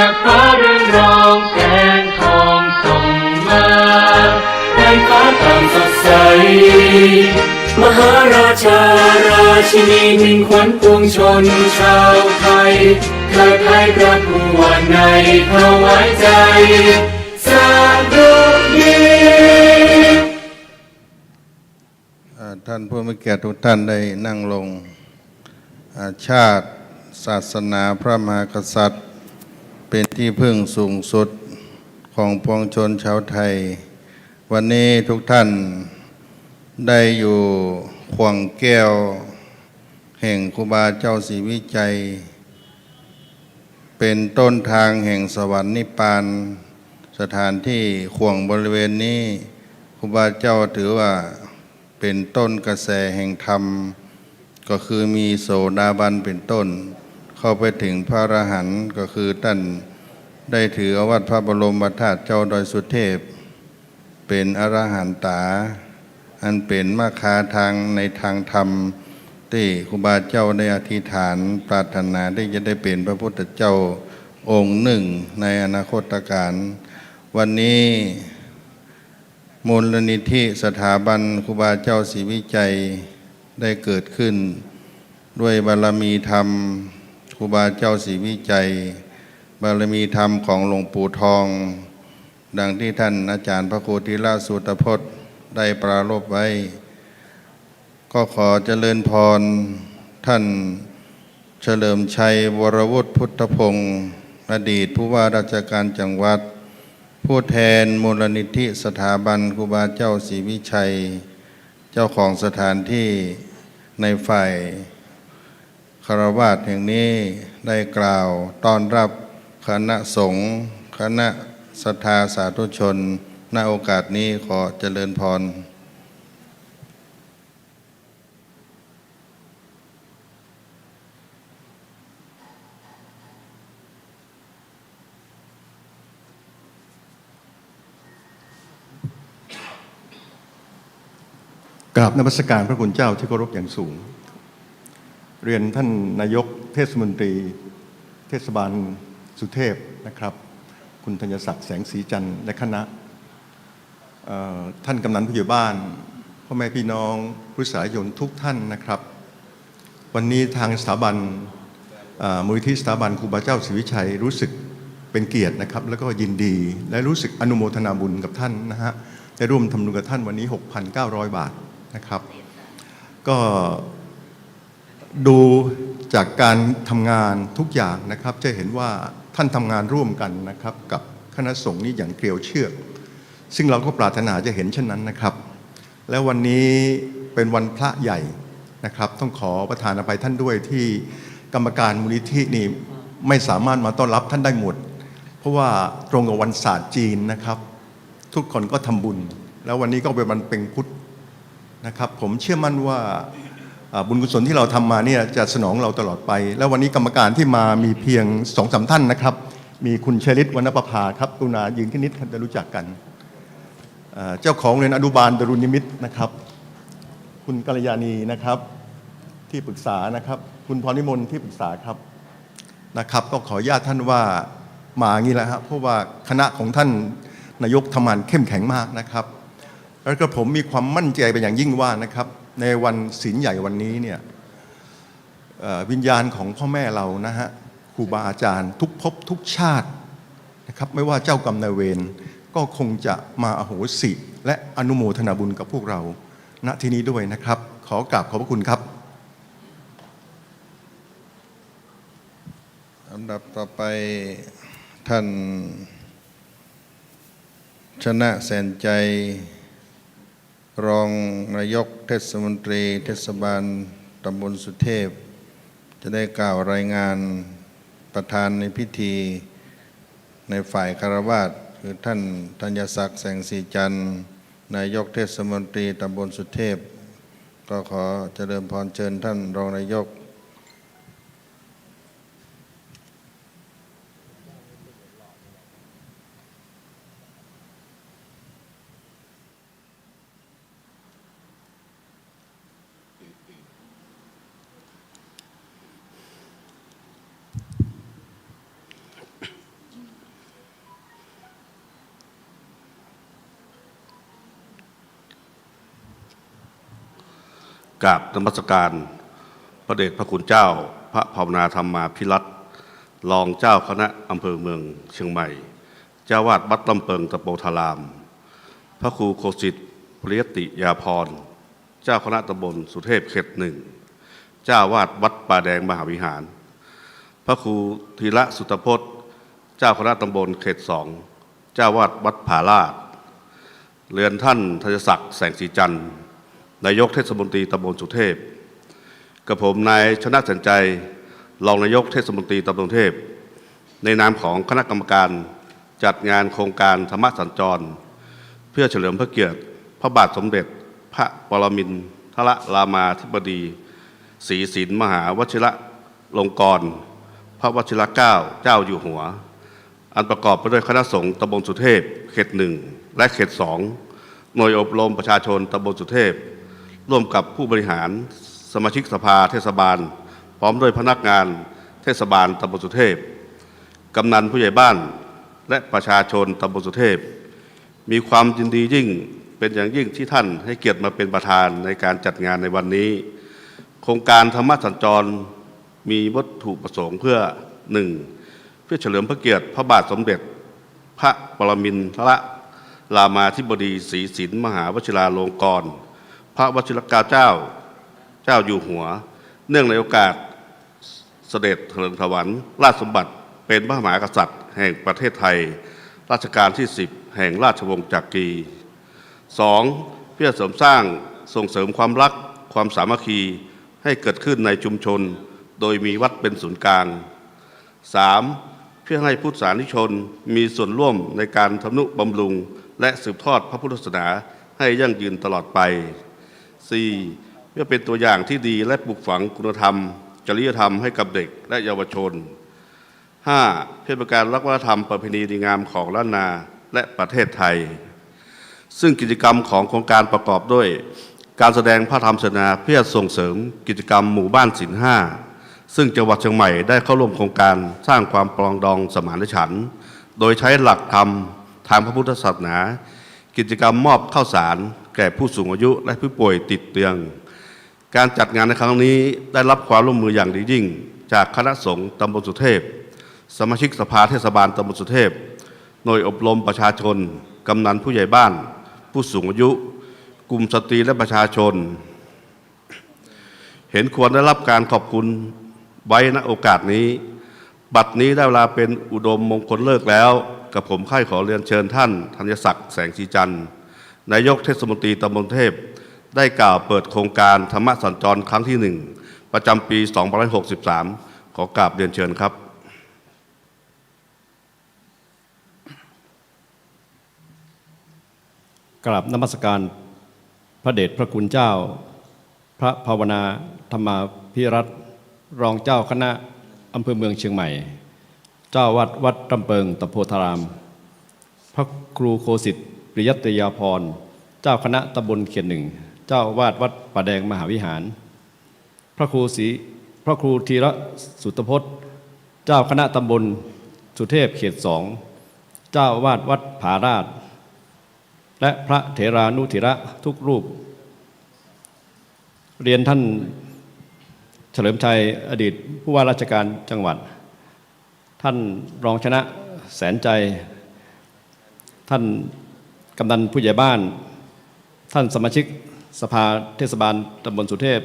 จากฟ้าเรืองรองแสงทองส่องมาในฟ้าต่างสดใสมหาราชาราชินีมิ่งขวัญปวงชนชาวไทยเทิดไทยพระผู้ว่าในถวายใจสาธุดี ท่านผู้มีเกียรติทุกท่านได้นั่งลงชาติศาสนาพระมหากษัตริย์เป็นที่พึ่งสูงสุดของปวงชนชาวไทยวันนี้ทุกท่านได้อยู่ขวงแก้วแห่งครูบาเจ้าศรีวิจัยเป็นต้นทางแห่งสวรรค์นิพพานสถานที่ขวงบริเวณนี้ครูบาเจ้าถือว่าเป็นต้นกระแสแห่งธรรมก็คือมีโสดาบันเป็นต้น เข้าไปถึงพระอรหันต์ก็คือท่านได้ถือเอาวัดพระบรมธาตุเจ้าดอยสุเทพเป็นอรหันตาอันเป็นมาคาทางในทางธรรมที่ครูบาเจ้าได้อธิษฐานปรารถนาได้จะได้เป็นพระพุทธเจ้าองค์หนึ่งในอนาคตการวันนี้มูลนิธิสถาบันครูบาเจ้าศรีวิจัยได้เกิดขึ้นด้วยบารมีธรรมครูบาเจ้าศรีวิจัยบารมีธรรมของหลวงปู่ทองดังที่ท่านอาจารย์พระครูธีระสุตพจน์ได้ปรารภไว้ก็ขอเจริญพรท่านเฉลิมชัยวรวุฒิพุทธพงศ์อดีตผู้ว่าราชการจังหวัดผู้แทนมูลนิธิสถาบันครูบาเจ้าศรีวิชัยเจ้าของสถานที่ในฝ่ายคฤหัสถ์แห่งนี้ได้กล่าวต้อนรับคณะสงฆ์คณะศรัทธาสาธุชนณโอกาสนี้ขอเจริญพรกราบนมัสการพระคุณเจ้าที่เคารพอย่างสูงเรียนท่านนายกเทศมนตรีเทศบาลสุเทพนะครับคุณธัญศักดิ์แสงสีจันทร์และคณะท่านกำนันผู้ใหญ่บ้านพ่อแม่พี่น้องผู้สายชนทุกท่านนะครับวันนี้ทางสถาบันมูลนิธิสถาบันครูบาเจ้าศรีวิชัยรู้สึกเป็นเกียรตินะครับแล้วก็ยินดีและรู้สึกอนุโมทนาบุญกับท่านนะฮะได้ร่วมทำบุญกับท่านวันนี้ 6,900 บาทนะครับก็ดูจากการทำงานทุกอย่างนะครับจะเห็นว่าท่านทำงานร่วมกันนะครับกับคณะสงฆ์นี้อย่างเกลียวเชือกซึ่งเราก็ปรารถนาจะเห็นเช่นนั้นนะครับและวันนี้เป็นวันพระใหญ่นะครับต้องขอประทานอภัยท่านด้วยที่กรรมการมูลนิธินี่ไม่สามารถมาต้อนรับท่านได้หมดเพราะว่าตรงกับวันศาสตร์จีนนะครับทุกคนก็ทำบุญแล้ววันนี้ก็เป็นวันเพ็ญพุธนะครับผมเชื่อมั่นว่าบุญกุศลที่เราทำมาเนี่ยจะสนองเราตลอดไปแล้ววันนี้กรรมการที่มามีเพียง 2-3 ท่านนะครับมีคุณชลิตวรรณประภาครับตุนายืนขึ้นนิดจะรู้จักกันเจ้าของเรียนอนุบาลดรุณิมิตรนะครับคุณกัลยาณีนะครับที่ปรึกษานะครับคุณพรนิมนต์ที่ปรึกษาครับนะครับก็ขออนุญาตท่านว่ามาอย่างนี้แหละครับเพราะว่าคณะของท่านนายกทำงานเข้มแข็งมากนะครับแล้วก็ผมมีความมั่นใจเป็นอย่างยิ่งว่านะครับในวันศีลใหญ่วันนี้เนี่ยวิญญาณของพ่อแม่เรานะฮะครูบาอาจารย์ทุกภพทุกชาตินะครับไม่ว่าเจ้ากรรมนายเวรก็คงจะมาอโหสิและอนุโมทนาบุญกับพวกเราณที่นี้ด้วยนะครับขอกราบขอบพระคุณครับลำดับต่อไปท่านชนะแสนใจรองนายกเทศมนตรีเทศบาลตำบลสุเทพจะได้กล่าวรายงานประธานในพิธีในฝ่ายคฤหัสถ์คือท่านธัญศักดิ์แสงสีจันทร์นายกเทศมนตรีตำบลสุเทพก็ขอเจริญพรเชิญท่านรองนายกกราบนมัสการพระเดชพระคุณเจ้าพระภาวนาธรรมาภิรัตน์รองเจ้าคณะอำเภอเมืองเชียงใหม่เจ้าวาดวัดลำเปิงตะโปธารามพระครูโคสิทธิ์ปริยติยาภรณ์เจ้าคณะตำบลสุเทพเขต 1เจ้าวาดวัดป่าแดงมหาวิหารพระครูธีระสุตพจน์เจ้าคณะตำบลเขต 2เจ้าวาดวัดผาลาดเรือนท่านธัญศักดิ์แสงสีจันทร์นายกเทศมนตรีตำบลสุเทพกับผมนายชนะแสนใจรองนายกเทศมนตรีตำบลสุเทพในนามของคณะกรรมการจัดงานโครงการธรรมสัญจรเพื่อเฉลิมพระเกียรติพระบาทสมเด็จพระปรมินทรรามาธิบดีศรีสินมหาวชิรลงกรณ์ พระวชิรเกล้าเจ้าอยู่หัว อันประกอบไปด้วยคณะสงฆ์ตำบลสุเทพเขต 1 และเขต 2 หน่วยอบรมประชาชนตำบลสุเทพร่วมกับผู้บริหารสมาชิกสภาเทศบาลพร้อมด้วยพนักงานเทศบาลตำบลสุเทพกำนันผู้ใหญ่บ้านและประชาชนตำบลสุเทพมีความยินดียิ่งเป็นอย่างยิ่งที่ท่านให้เกียรติมาเป็นประธานในการจัดงานในวันนี้โครงการธรรมสัญจรมีวัตถุประสงค์เพื่อ 1. เพื่อเฉลิมพระเกียรติพระบาทสมเด็จพระปรมินทรรามาธิบดีศรีสินมหาวชิราลงกรณ์พระวชิรเกล้าเจ้าอยู่หัวเนื่องในโอกาสเสด็จเถลิงถวัลย์ราชสมบัติเป็นพระมหากษัตริย์แห่งประเทศไทยรัชกาลที่ 10 แห่งราชวงศ์จักรี 2. เพื่อเสริมสร้างส่งเสริมความรักความสามัคคีให้เกิดขึ้นในชุมชนโดยมีวัดเป็นศูนย์กลาง 3. เพื่อให้พุทธศาสนิกชนมีส่วนร่วมในการทำนุบำรุงและสืบทอดพระพุทธศาสนาให้ยั่งยืนตลอดไป 4. เพื่อเป็นตัวอย่างที่ดีและปลูกฝังคุณธรรมจริยธรรมให้กับเด็กและเยาวชน 5. เพื่อเป็นการรักวัฒนธรรมประเพณีดีงามของล้านนาและประเทศไทยซึ่งกิจกรรมของโครงการประกอบด้วยการแสดงพระธรรมเสนาเพื่อส่งเสริมกิจกรรมหมู่บ้านศีล 5ซึ่งจังหวัดเชียงใหม่ได้เข้าร่วมโครงการสร้างความปรองดองสมานฉันท์โดยใช้หลักธรรมทางพระพุทธศาสนากิจกรรมมอบข้าวสารแก่ผู้สูงอายุและผู้ป่วยติดเตียงการจัดงานในครั้งนี้ได้รับความร่วมมืออย่างดียิ่งจากคณะสงฆ์ตำบลสุเทพสมาชิกสภาเทศบาลตำบลสุเทพหน่วยอบรมประชาชนกำนันผู้ใหญ่บ้านผู้สูงอายุกลุ่มสตรีและประชาชนเห็นควรได้รับการขอบคุณไว้ณโอกาสนี้บัดนี้ได้เวลาเป็นอุดมมงคลเลิกแล้วกับผมค่ายขอเรียนเชิญท่านธัญศักดิ์แสงสีจันทร์นายกเทศมนตรีตำบลเทพได้กล่าวเปิดโครงการธรรมสัญจรครั้งที่ 1ประจำปี2563ขอกราบเรียนเชิญครับกราบนมัสการพระเดชพระคุณเจ้าพระภาวนาธรรมาภิรัตน์รองเจ้าคณะอำเภอเมืองเชียงใหม่เจ้าวัดตำเปิงตะโพธารามพระครูโคสิทธิ์ปริยัตยาภรณ์เจ้าคณะตำบลเขต 1เจ้าวาดวัดป่าแดงมหาวิหารพระครูธีระสุตพจน์เจ้าคณะตำบลสุเทพเขต 2เจ้าวาดวัดผาราชและพระเถรานุเถระทุกรูปเรียนท่านเฉลิมชัยอดีตผู้ว่าราชการจังหวัดท่านรองชนะแสนใจท่านกำนันผู้ใหญ่บ้านท่านสมาชิกสภาเทศบาลตำบลสุเทพ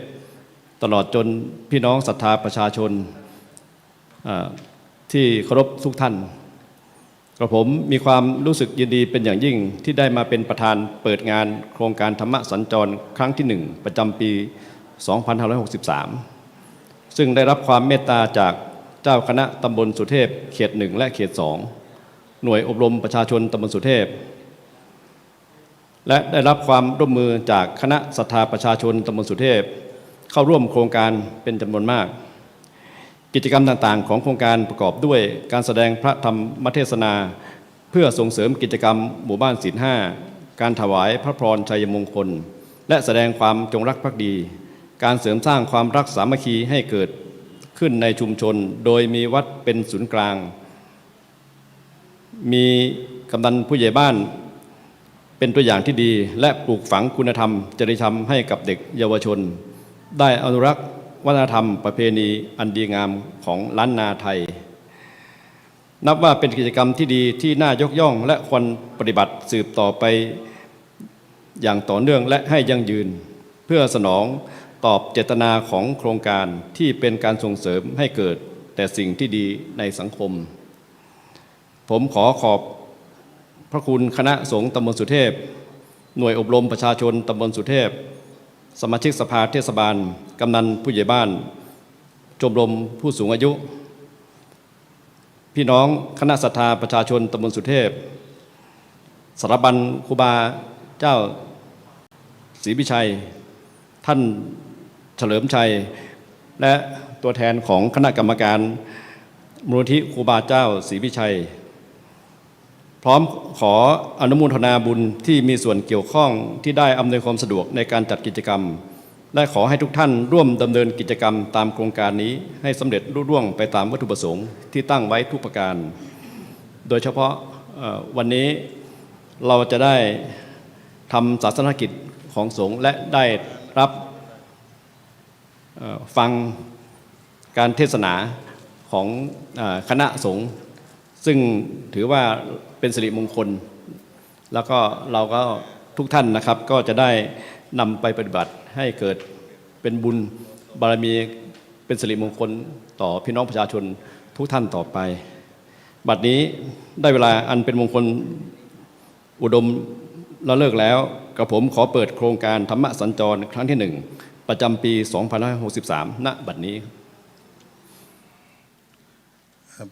ตลอดจนพี่น้องศรัทธาประชาชนที่เคารพทุกท่านกระผมมีความรู้สึกยินดีเป็นอย่างยิ่งที่ได้มาเป็นประธานเปิดงานโครงการธรรมสัญจรครั้งที่ 1ประจำปี 2563 ซึ่งได้รับความเมตตาจากเจ้าคณะตำบลสุเทพเขต 1และเขต 2หน่วยอบรมประชาชนตำบลสุเทพและได้รับความร่วมมือจากคณะศรัทธาประชาชนตำบลสุเทพเข้าร่วมโครงการเป็นจำนวนมากกิจกรรมต่างๆของโครงการประกอบด้วยการแสดงพระธรรมเทศนาเพื่อส่งเสริมกิจกรรมหมู่บ้านศีล 5การถวายพระพรชัยมงคลและแสดงความจงรักภักดีการเสริมสร้างความรักสามัคคีให้เกิดขึ้นในชุมชนโดยมีวัดเป็นศูนย์กลางมีกำนันผู้ใหญ่บ้านเป็นตัวอย่างที่ดีและปลูกฝังคุณธรรมจริยธรรมให้กับเด็กเยาวชนได้อนุรักษ์วัฒนธรรมประเพณีอันดีงามของล้านนาไทยนับว่าเป็นกิจกรรมที่ดีที่น่ายกย่องและควรปฏิบัติสืบต่อไปอย่างต่อเนื่องและให้ยั่งยืนเพื่อสนองตอบเจตนาของโครงการที่เป็นการส่งเสริมให้เกิดแต่สิ่งที่ดีในสังคมผมขอบพระคุณคณะสงฆ์ตำบลสุเทพหน่วยอบรมประชาชนตำบลสุเทพสมาชิกสภาเทศบาลกำนันผู้ใหญ่บ้านชมรมผู้สูงอายุพี่น้องคณะศรัทธาประชาชนตำบลสุเทพสถาบันครูบาเจ้าศรีพิชัยท่านเฉลิมชัยและตัวแทนของคณะกรรมการ มูลนิธิครูบาเจ้าศรีวิชัย พร้อมขออนุโมทนาบุญที่มีส่วนเกี่ยวข้องที่ได้อำนวยความสะดวกในการจัดกิจกรรม และขอให้ทุกท่านร่วมดำเนินกิจกรรมตามโครงการนี้ให้สำเร็จรุ่ร่วงไปตามวัตถุประสงค์ที่ตั้งไว้ทุกประการ โดยเฉพาะวันนี้เราจะได้ทำศาสนกิจของสงฆ์และได้รับฟังการเทศนาของคณะสงฆ์ซึ่งถือว่าเป็นสิริมงคลแล้วก็เราก็ทุกท่านนะครับก็จะได้นำไปปฏิบัติให้เกิดเป็นบุญบารมีเป็นสิริมงคลต่อพี่น้องประชาชนทุกท่านต่อไปบัดนี้ได้เวลาอันเป็นมงคลอุดมละเลิกแล้วกับผมขอเปิดโครงการธรรมสัญจรครั้งที่1ประจำปี2563ณบัดนี้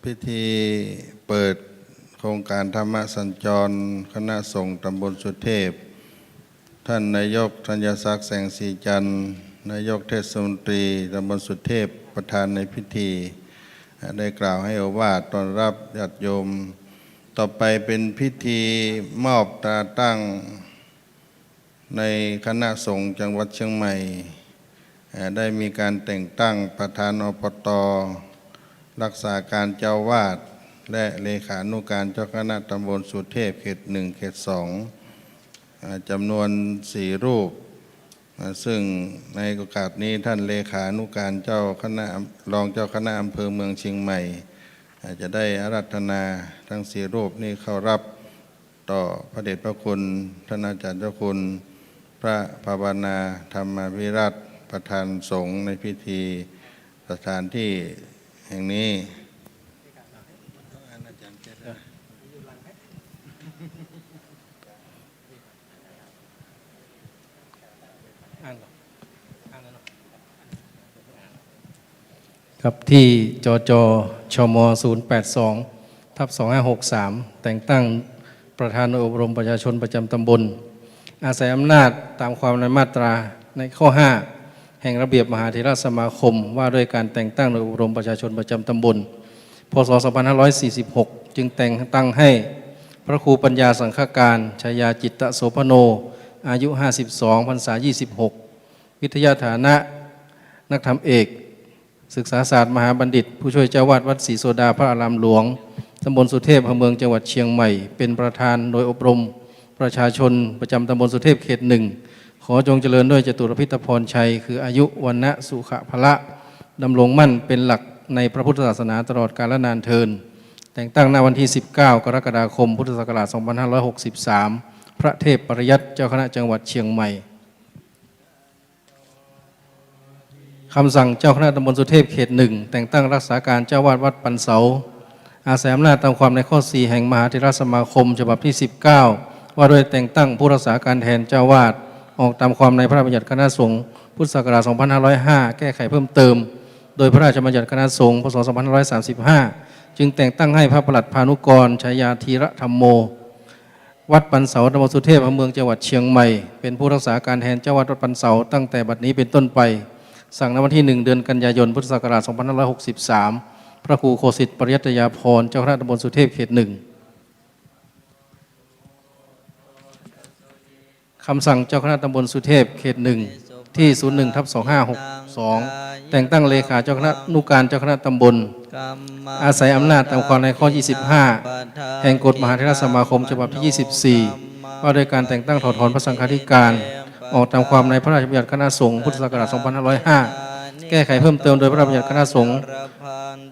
พิธีเปิดโครงการธรรมสัญจรคณะสงฆ์ตำบลสุเทพท่านนายกธัญศักดิ์แสงสีจันทร์นายกเทศมนตรีตำบลสุเทพประธานในพิธีได้กล่าวให้โอวาทต้อนรับญาติโยมต่อไปเป็นพิธีมอบตราตั้งในคณะสงฆ์จังหวัดเชียงใหม่ได้มีการแต่งตั้งประธานอปต.รักษาการเจ้าวาดและเลขานุการเจ้าคณะตำบลสุเทพเขต1เขต2จำนวน4รูปซึ่งในโอกาสนี้ท่านเลขานุการเจ้าคณะรองเจ้าคณะอำเภอเมืองเชียงใหม่จะได้อาราธนาทั้ง4รูปนี้เข้ารับต่อพระเดชพระคุณท่านอาจารย์เจ้าคุณพระภาวนาธรรมวิรัตประธานสงฆ์ในพิธีสถานที่แห่งนี้ครับที่จจชม082/2563แต่งตั้งประธานอบรมประชาชนประจำตำบลอาศัยอำนาจตามความในมาตราในข้อ5แห่งระเบียบมหาเถรสมาคมว่าด้วยการแต่งตั้งโดยอบรมประชาชนประจำตำบลพ.ศ. 2546จึงแต่งตั้งให้พระครูปัญญาสังฆการชายาจิตตโสพโนอายุ52พรรษา26วิทยาฐานะนักธรรมเอกศึกษาศาสตร์มหาบัณฑิตผู้ช่วยเจ้าวาดวัดศรีโสดาพระอารามหลวงตำบลสุเทพอำเภอเมืองจังหวัดเชียงใหม่เป็นประธานโดยอบรมประชาชนประจำตำบลสุเทพเขต1ขอจงเจริญด้วยจตุรพิธพรชัยคืออายุวรรณะสุขภละดำรงมั่นเป็นหลักในพระพุทธศาสนาตลอดกาลนานเทินแต่งตั้งณวันที่19กรกฎาคมพุทธศักราช2563พระเทพปริยัติเจ้าคณะจังหวัดเชียงใหม่คำสั่งเจ้าคณะตำบลสุเทพเขต1แต่งตั้งรักษาการเจ้าวาดวัดปันเสาอาศัยอำนาจตามความในข้อ4แห่งมหาเถรสมาคมฉบับที่19ว่าด้วยแต่งตั้งผู้รักษาการแทนเจ้าวาดออกตามความในพระราชบัญญัติคณะสงฆ์พุทธศักราช2505แก้ไขเพิ่มเติมโดยพระราชบัญญัติคณะสงฆ์พ.ศ. 2535จึงแต่งตั้งให้พระปลัดพานุกรชายาธีรธรรมโมวัดปันเสาตำบลสุเทพอำเภอเมืองจังหวัดเชียงใหม่เป็นผู้รักษาการแทนเจ้าวาดวัดปันเสาตั้งแต่บัดนี้เป็นต้นไปสั่งในวันที่1เดือนกันยายนพุทธศักราช2563พระครูโคสิทธิ์ปริยัตยาภรณ์เจ้าคณะตำบลสุเทพเขต1คำสั่งเจ้าคณะตำบลสุเทพเขต1ที่ 01/2562แต่งตั้งเลขาเจ้าคณะนุการเจ้าคณะตำบลอาศัยอำนาจตามความในข้อ25แห่งกฎมหาเถรสมาคมฉบับที่24ว่าโดยการแต่งตั้งถอดถอนพระสังฆาธิการออกตามความในพระราชบัญญัติคณะสงฆ์พุทธศักราช2505แก้ไขเพิ่มเติมโดยพระราชบัญญัติคณะสงฆ์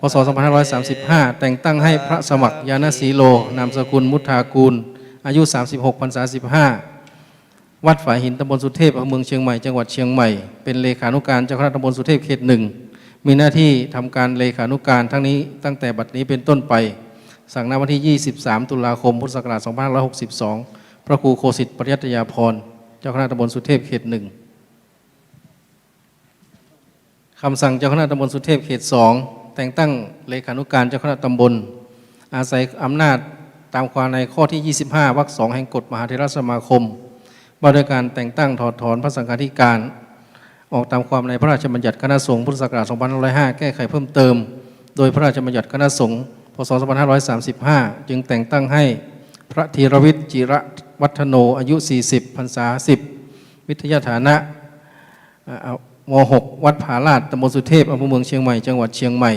พ.ศ. 2535แต่งตั้งให้พระสมัครยานสีโลนามสกุลมุทากูลอายุ36พรรษา15วัดฝายหินตำบลสุเทพอำเภอเมืองเชียงใหม่จังหวัดเชียงใหม่เป็นเลขานุการเจ้าคณะตำบลสุเทพเขต1มีหน้าที่ทำการเลขานุการทั้งนี้ตั้งแต่บัดนี้เป็นต้นไปสั่งณวันที่23ตุลาคมพุทธศักราช2562พระครูโคสิทธิ์ปริยัตยาภรณ์เจ้าคณะตำบลสุเทพเขต1คำสั่งเจ้าคณะตำบลสุเทพเขต2แต่งตั้งเลขานุการเจ้าคณะตำบลอาศัยอำนาจตามความในข้อที่25วรรค2แห่งกฎมหาเถรสมาคมว่าด้วยการแต่งตั้งถอดถอนพระสังฆาธิการออกตามความในพระราชบัญญัติคณะสงฆ์พุทธศักราช2505แก้ไขเพิ่มเติม โดยพระราชบัญญัติคณะสงฆ์พศ 2535 จึงแต่งตั้งให้พระธีรวิทย์จิระวัฒโนอายุ 40 พรรษา 10 วิทยาฐานะม.6 วัดผาลาดตำบลสุเทพอำเภอเมืองเชียงใหม่จังหวัดเชียงใหม่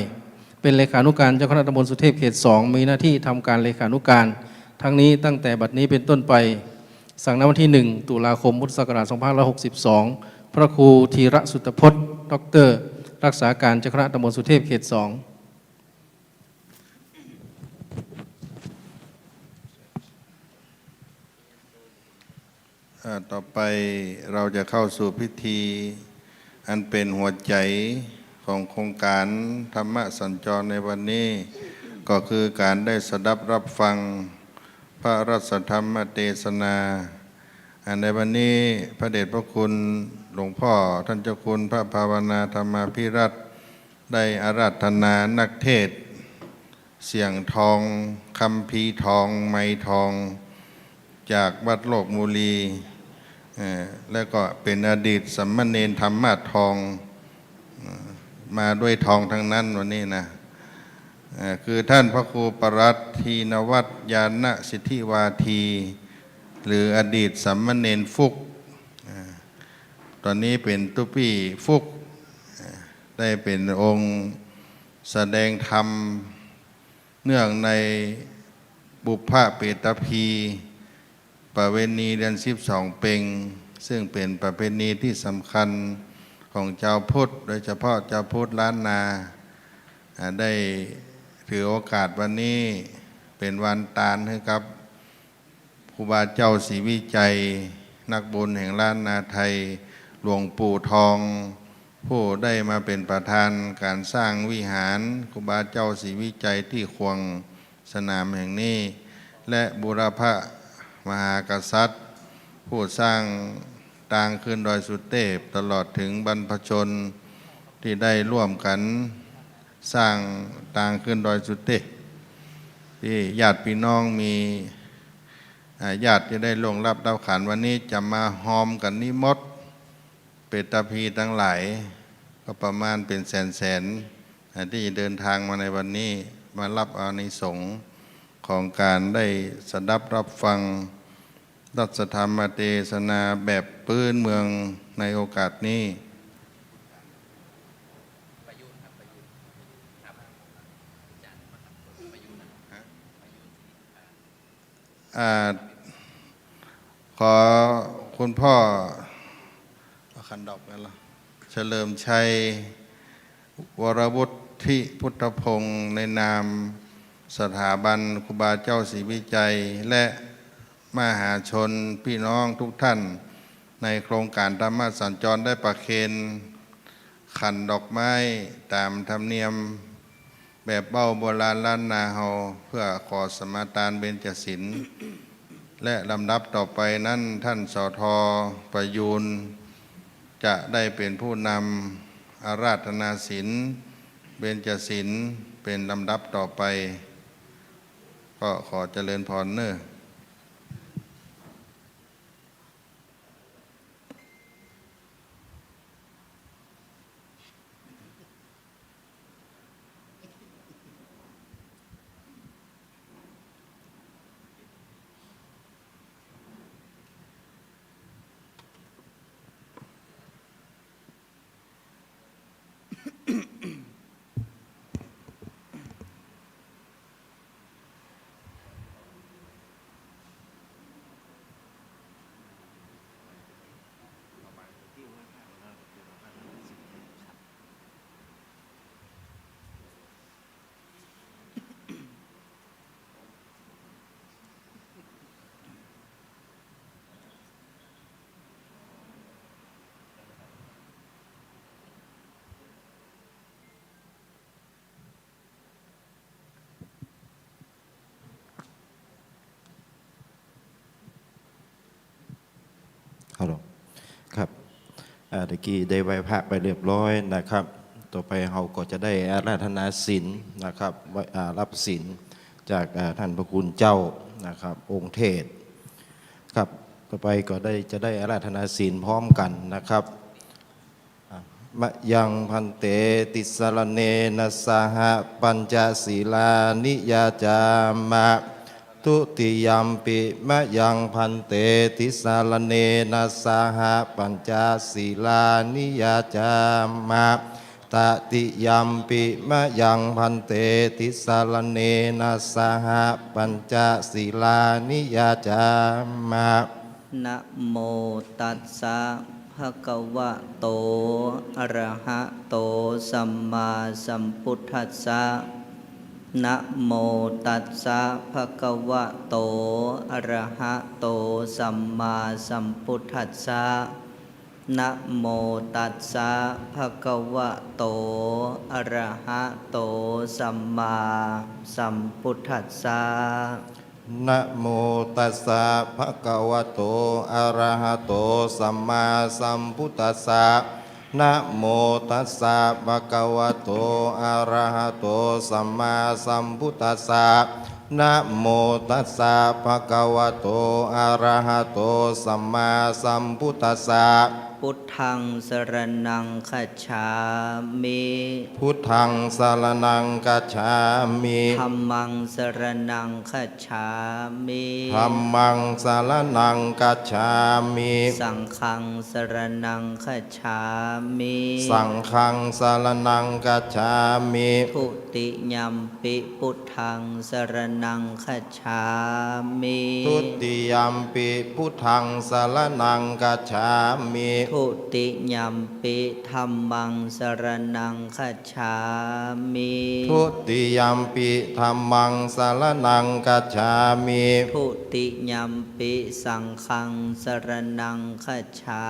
เป็นเลขานุการเจ้าคณะตำบลสุเทพเขต 2 มีหน้าที่ทำการเลขานุการทั้งนี้ตั้งแต่บัดนี้เป็นต้นไปสั่งณวันที่ 1 ตุลาคม พุทธศักราช 2562 พระครูธีระสุตพจน์ด็อกเตอร์รักษาการเจ้าคณะตำบลสุเทพเขต 2ต่อไปเราจะเข้าสู่พิธีอันเป็นหัวใจของโครงการธรรมะสัญจรในวันนี้ก็คือการได้สดับรับฟังพระราชธรรมเทศนาในวันนี้พระเดชพระคุณหลวงพ่อท่านเจ้าคุณพระภาวนาธรรมาภิรัตน์ได้อาราธนานักเทศน์เสียงทองคำพีทองไม้ทองจากวัดโลกมูลีแล้วก็เป็นอดีตสัมมาเนรธรรมะทองมาด้วยทองทั้งนั้นวันนี้นะคือท่านพระครูปรัตทีนวัตยานะสิทธิวาทีหรืออดีตสัมมาเนรฟุกตอนนี้เป็นตุปี้ฟุกได้เป็นองค์แสดงธรรมเนื่องในบุพเปตพีประเวณีเดือน12 เพ็งซึ่งเป็นประเพณีที่สำคัญของชาวพุทธโดยเฉพาะชาวพุทธล้านนาได้ถือโอกาสวันนี้เป็นวันตาลให้กับครูบาเจ้าศรีวิจัยนักบุญแห่งล้านนาไทยหลวงปู่ทองผู้ได้มาเป็นประธานการสร้างวิหารครูบาเจ้าศรีวิจัยที่ควงสนามแห่งนี้และบูรพมหากษัตริย์ผู้สร้างทางขึ้นดอยสุเทพตลอดถึงบรรพชนที่ได้ร่วมกันสร้างทางขึ้นดอยสุเทพที่ญาติพี่น้องมีญาติที่ได้ล่วงลับดาวขันวันนี้จะมาหอมกันนิมนต์เปตพีทั้งหลายก็ประมาณเป็นแสนที่เดินทางมาในวันนี้มารับอานิสงส์ของการได้สดับรับฟังรัชธรรมเทศนาแบบพื้นเมืองในโอกาสนี้ขอคุณพ่อขันดอกกันละเฉลิมชัยวรวุฒิพุทธพงศ์ในนามสถาบันครูบาเจ้าศรีวิจัยและมหาชนพี่น้องทุกท่านในโครงการธรรมะสัญจรได้ประเคนขันดอกไม้ตามธรรมเนียมแบบเบ้าโบราณล้านนาเฮาเพื่อขอสมาทานเบญจศีลและลำดับต่อไปนั้นท่านสท.ประยูนจะได้เป็นผู้นำอาราธนาศีลเบญจศีลเป็นลำดับต่อไปก็ขอเจริญพรเนอฮัลโหลครับตะกี้ได้ไหว้พระไปเรียบร้อยนะครับต่อไปเราก็จะได้อาราธนาศีลนะครับรับศีลจากท่านพระคุณเจ้านะครับองค์เทศครับต่อไปก็จะได้อาราธนาศีลพร้อมกันนะครับ มะยังพันเตติสรเนนะสหปัญจศีลานิยาจามะทุติยัมปิมะยังพันเตติสรเนนะสหปัญจศีลานิยาจามะตติยัมปิมะยังพันเตติสรเนนะสหปัญจศีลานิยาจามะ นะโมตัสสะภะคะวะโตอะระหะโตสัมมาสัมพุทธัสสะนะโมตัสสะภะคะวะโตอะระหะโตสัมมาสัมพุทธัสสะนะโมตัสสะภะคะวะโตอะระหะโตสัมมาสัมพุทธัสสะ นะโมตัสสะภะคะวะโตอะระหะโตสัมมาสัมพุทธัสสะนะโมตัสสะภะคะวะโตอะระหะโตสัมมาสัมพุทธัสสะนะโมตัสสะภะคะวะโตอะระหะโตสัมมาสัมพุทธัสสะ พุทธังสรณังคัจฉามิ พุทธังสรณังกัจฉามิ ธัมมังสรณังคัจฉามิ ธัมมังสรณังกัจฉามิ สังฆังสรณังคัจฉามิ สังฆังสรณังกัจฉามิ ทุติยัมปิพุทธังสรณังคัจฉามิ ทุติยัมปิพุทธังสรณังกัจฉามิ ทุติยัมปิธัมมังสรณังคัจฉามิ ทุติยัมปิธัมมังสรณังกัจฉามิ ทุติยัมปิสังฆังสรณังคัจฉา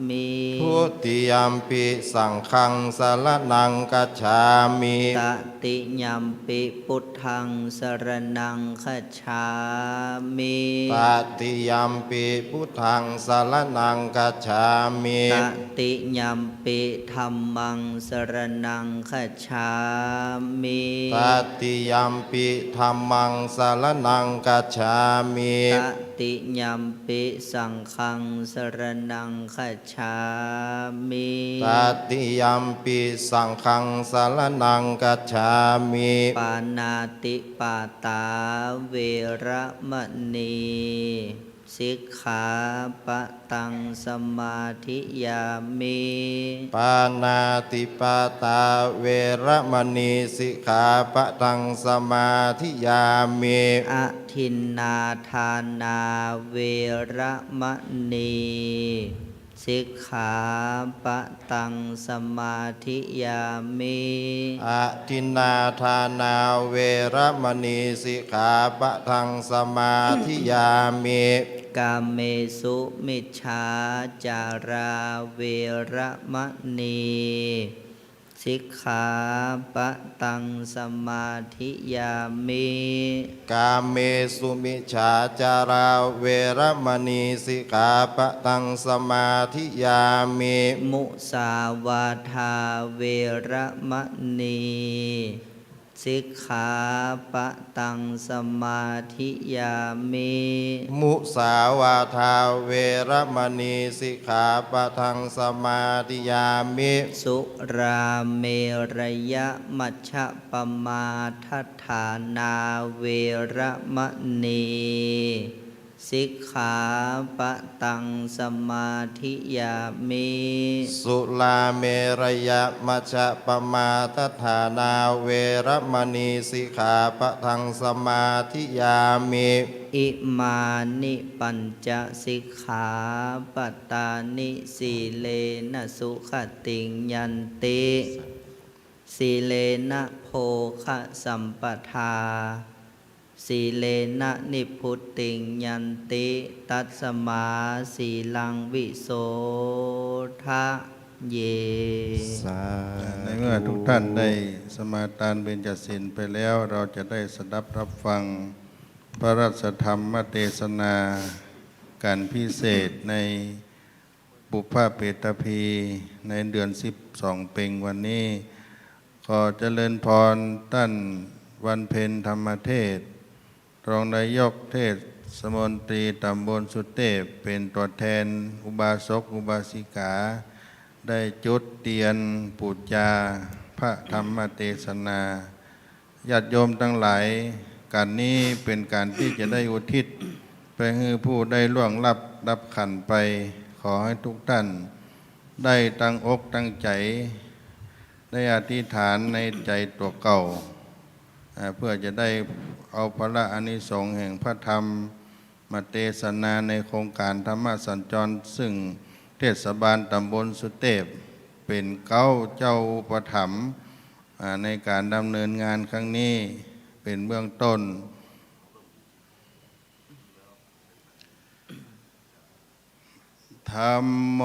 มิ ทุติยัมปิสังฆังสรณังกัจฉามิ ตติยัมปิพุทธังสรณังคัจฉามิ ตติยัมปิพุทธังสรณังกัจฉามิ ตติยัมปิธัมมังสรณังคัจฉามิ ตติยัมปิธัมมังสรณังกัจฉามิ ตติยัมปิสังฆังสรณังคัจฉามิ ตติยัมปิสังฆังสรณังกัจฉามิ ปานาติปาตาเวระมณีสิกขาปะตังสมาธิยามิ ปานาติปาตาเวระมณีสิกขาปะทังสมาธิยามิ อทินนาทานาเวระมณีสิกขาปะตังสมาธิยามิ อะทินนาทานาเวระมณีสิกขาปะทังสมาธิยามิ กาเมสุมิจฉาจาราเวระมณีสิกขาปะตังสมาธิยามิ กาเมสุมิจฉาจาราเวระมณีสิกขาปะตังสมาธิยามิ มุสาวาทาเวระมณีสิกขาปะตังสมาธิยามิ มุสาวาทาเวระมณีสิกขาปะทังสมาธิยามิ สุราเมรยมัชฌะปมาทัฏฐานาเวระมณีสิกขาปะตังสมาธิยามิ สุลาเมรยมัชฌะปมาทัฏฐานาเวระมณีสิกขาปะทังสมาธิยามิ อิมานิปัญจสิกขาปตานิสีเลนะสุขติงยันติสีเลนะโภคะสัมปทาสีเลนะนิพุตติงยันติตัสมาสีลังวิโสทะเย ในเมื่อทุกท่านได้สมาทานเบญจศีลไปแล้วเราจะได้สดับรับฟังพระราชธรรมเทศนาการพิเศษในปุพพเปตพีในเดือน12 เพ็งวันนี้ขอเจริญพรท่านวันเพ็ญธรรมเทศรองนายกเทศมนตรีตำบลสุเทพเป็นตัวแทนอุบาสกอุบาสิกา ได้จุดเตียนปูจาพระธรรมเทศนาญาติโยมทั้งหลายการนี้เป็นการที่จะได้อุทิศไปให้ผู้ได้ล่วงลับรับขันไปขอให้ทุกท่านได้ตั้งอกตั้งใจได้อธิษฐานในใจตัวเก่าเพื่อจะได้เอาพระอานิสงส์แห่งพระธรรมมาเทศนาในโครงการธรรมสัญจรซึ่งเทศบาลตำบลสุเทพเป็นเก้าเจ้าอุปถัมภ์ในการดำเนินงานครั้งนี้เป็นเบื้องต้นธัมโม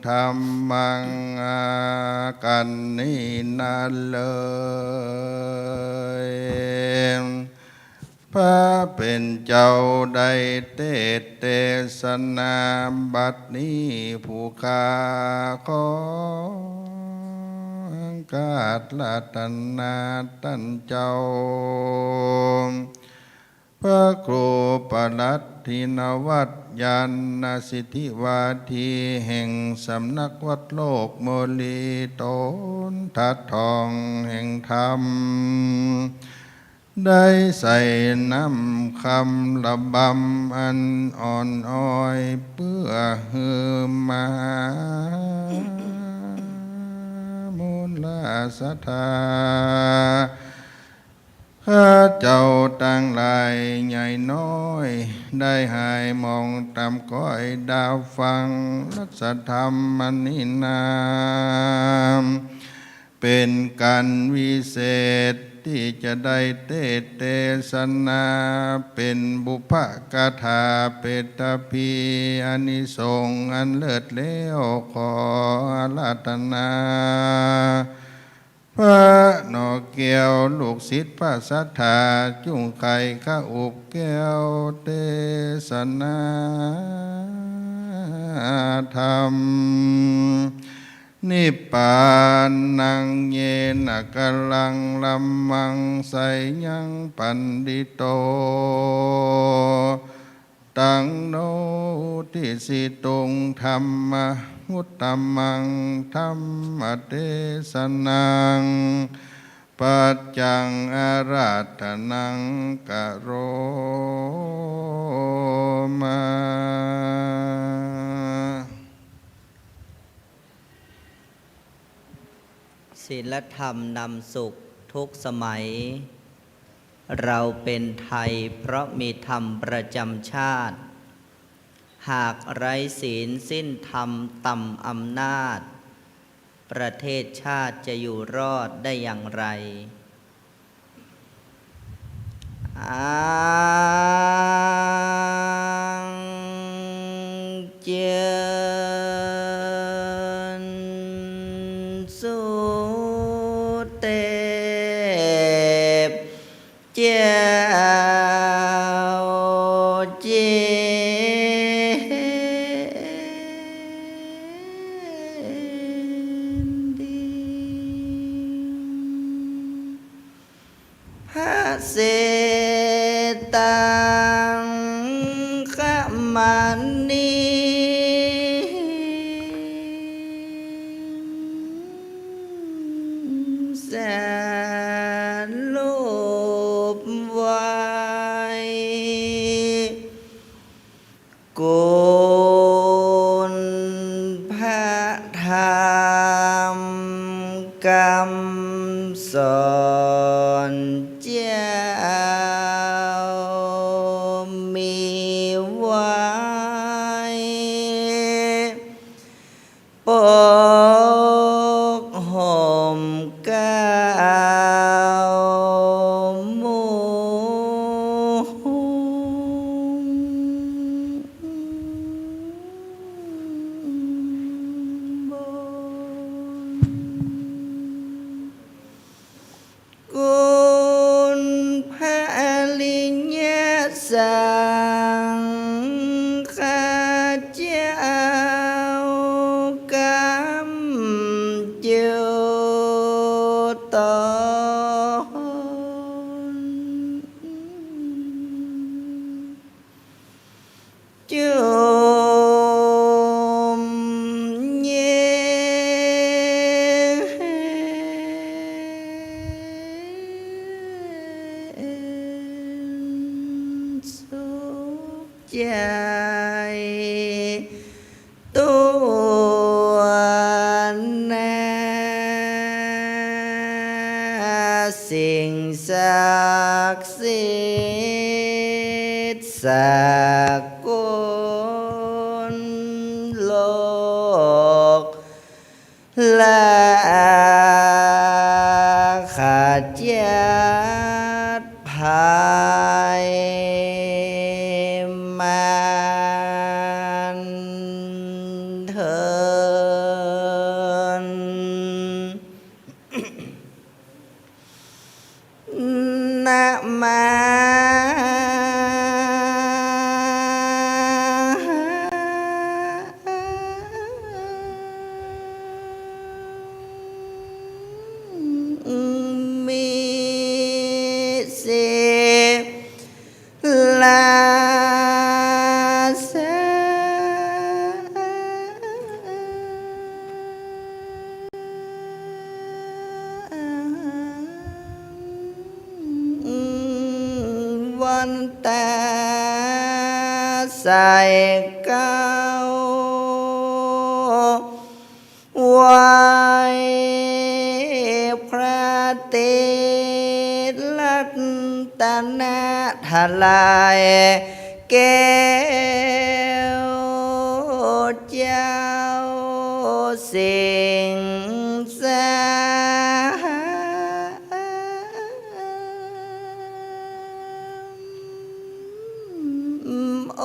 ธัมมังอากันนินาเลยพระเป็นเจ้าได้เทศนาบัดนี้ผู้ข้าขอกาศลัตนาท่านเจ้าพระครูปลัดทินวัดยานนาสิทธิวาทีแห่งสำนักวัดโลกโมลีตนทัดทองแห่งธรรมได้ใส่น้ำคำระบำอันอ่อนอ้อยเพื่อฮือมามูลศรัทธาข้าเจ้าตั้งหลายใหญ่น้อยได้หายมองตามก้อยดาวฟังรักษธรรมมันนินามเป็นการวิเศษที่จะได้เทศนาเป็นบุพกถาเปตพีอานิสงส์อันเลิศเลวขออาราธนาพระนอแก้วลูกศิษย์พระสัทธาจุงไข่ข้าอุบแก้วเทศนาธรรมนิพพานังเยนะกะลังลัมมังไสยังปันดิโตตังโนทิสิตุงธรรมะมุตตมังธรรมเทศนังปัจจังอาราธนังกะโรมาศีลธรรมนำสุขทุกสมัยเราเป็นไทยเพราะมีธรรมประจำชาติหากไร้ศีลสิ้นธรรมต่ำอำนาจประเทศชาติจะอยู่รอดได้อย่างไรเจนสุเทพเจ้าเจพระเสตังขมานีแสนรูปไว้กุลพระธรรมกรรมสอนเจ้ามีไว้ปกห่มเกล้าวมุกุลพระลิญญสังฆเจ้ากรรมจุตนจุม ใจตัวนาสิ่งศักดิ์สิทธิ์สากลโลกและขาดจัดภายมันเถินนะมามีสิลาเสวันแต่ใส่เก้าไว้พระเตลัตตนะทลายแก้วเจ้าสิ่งสอ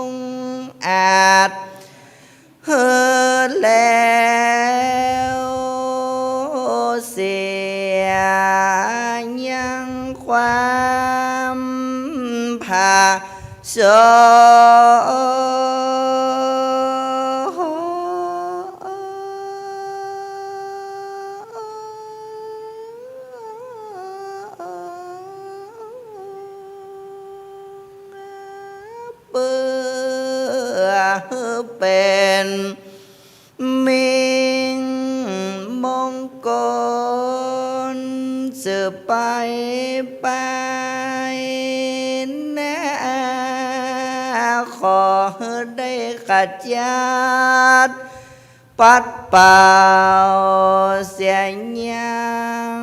งค์อาจเฮอแล้วเสียยังความผาสเปื้อเป็นมิ่งมงคลสืบไปไปนะขอได้ขจัดปัดเป่าเสียยัง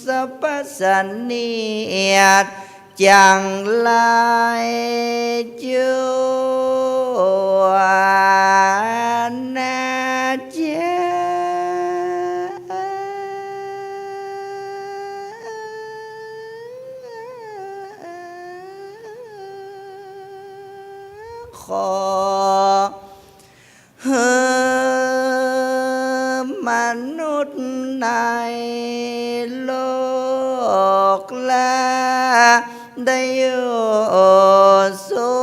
สัพพสันเนียดจังไรจูนาเจขอมนุษย์ในโลกและได้อยู่สุ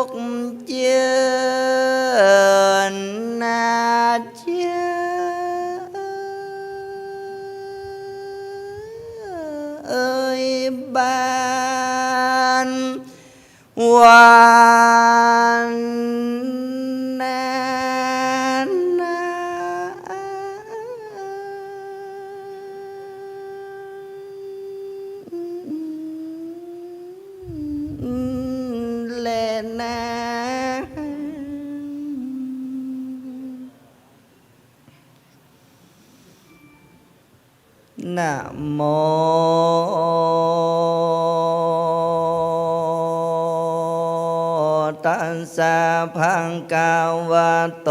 ขเจริญนาเจเอ้ยบ้านวันนั้นแลนะนะโมตัสสะภะคะวะโต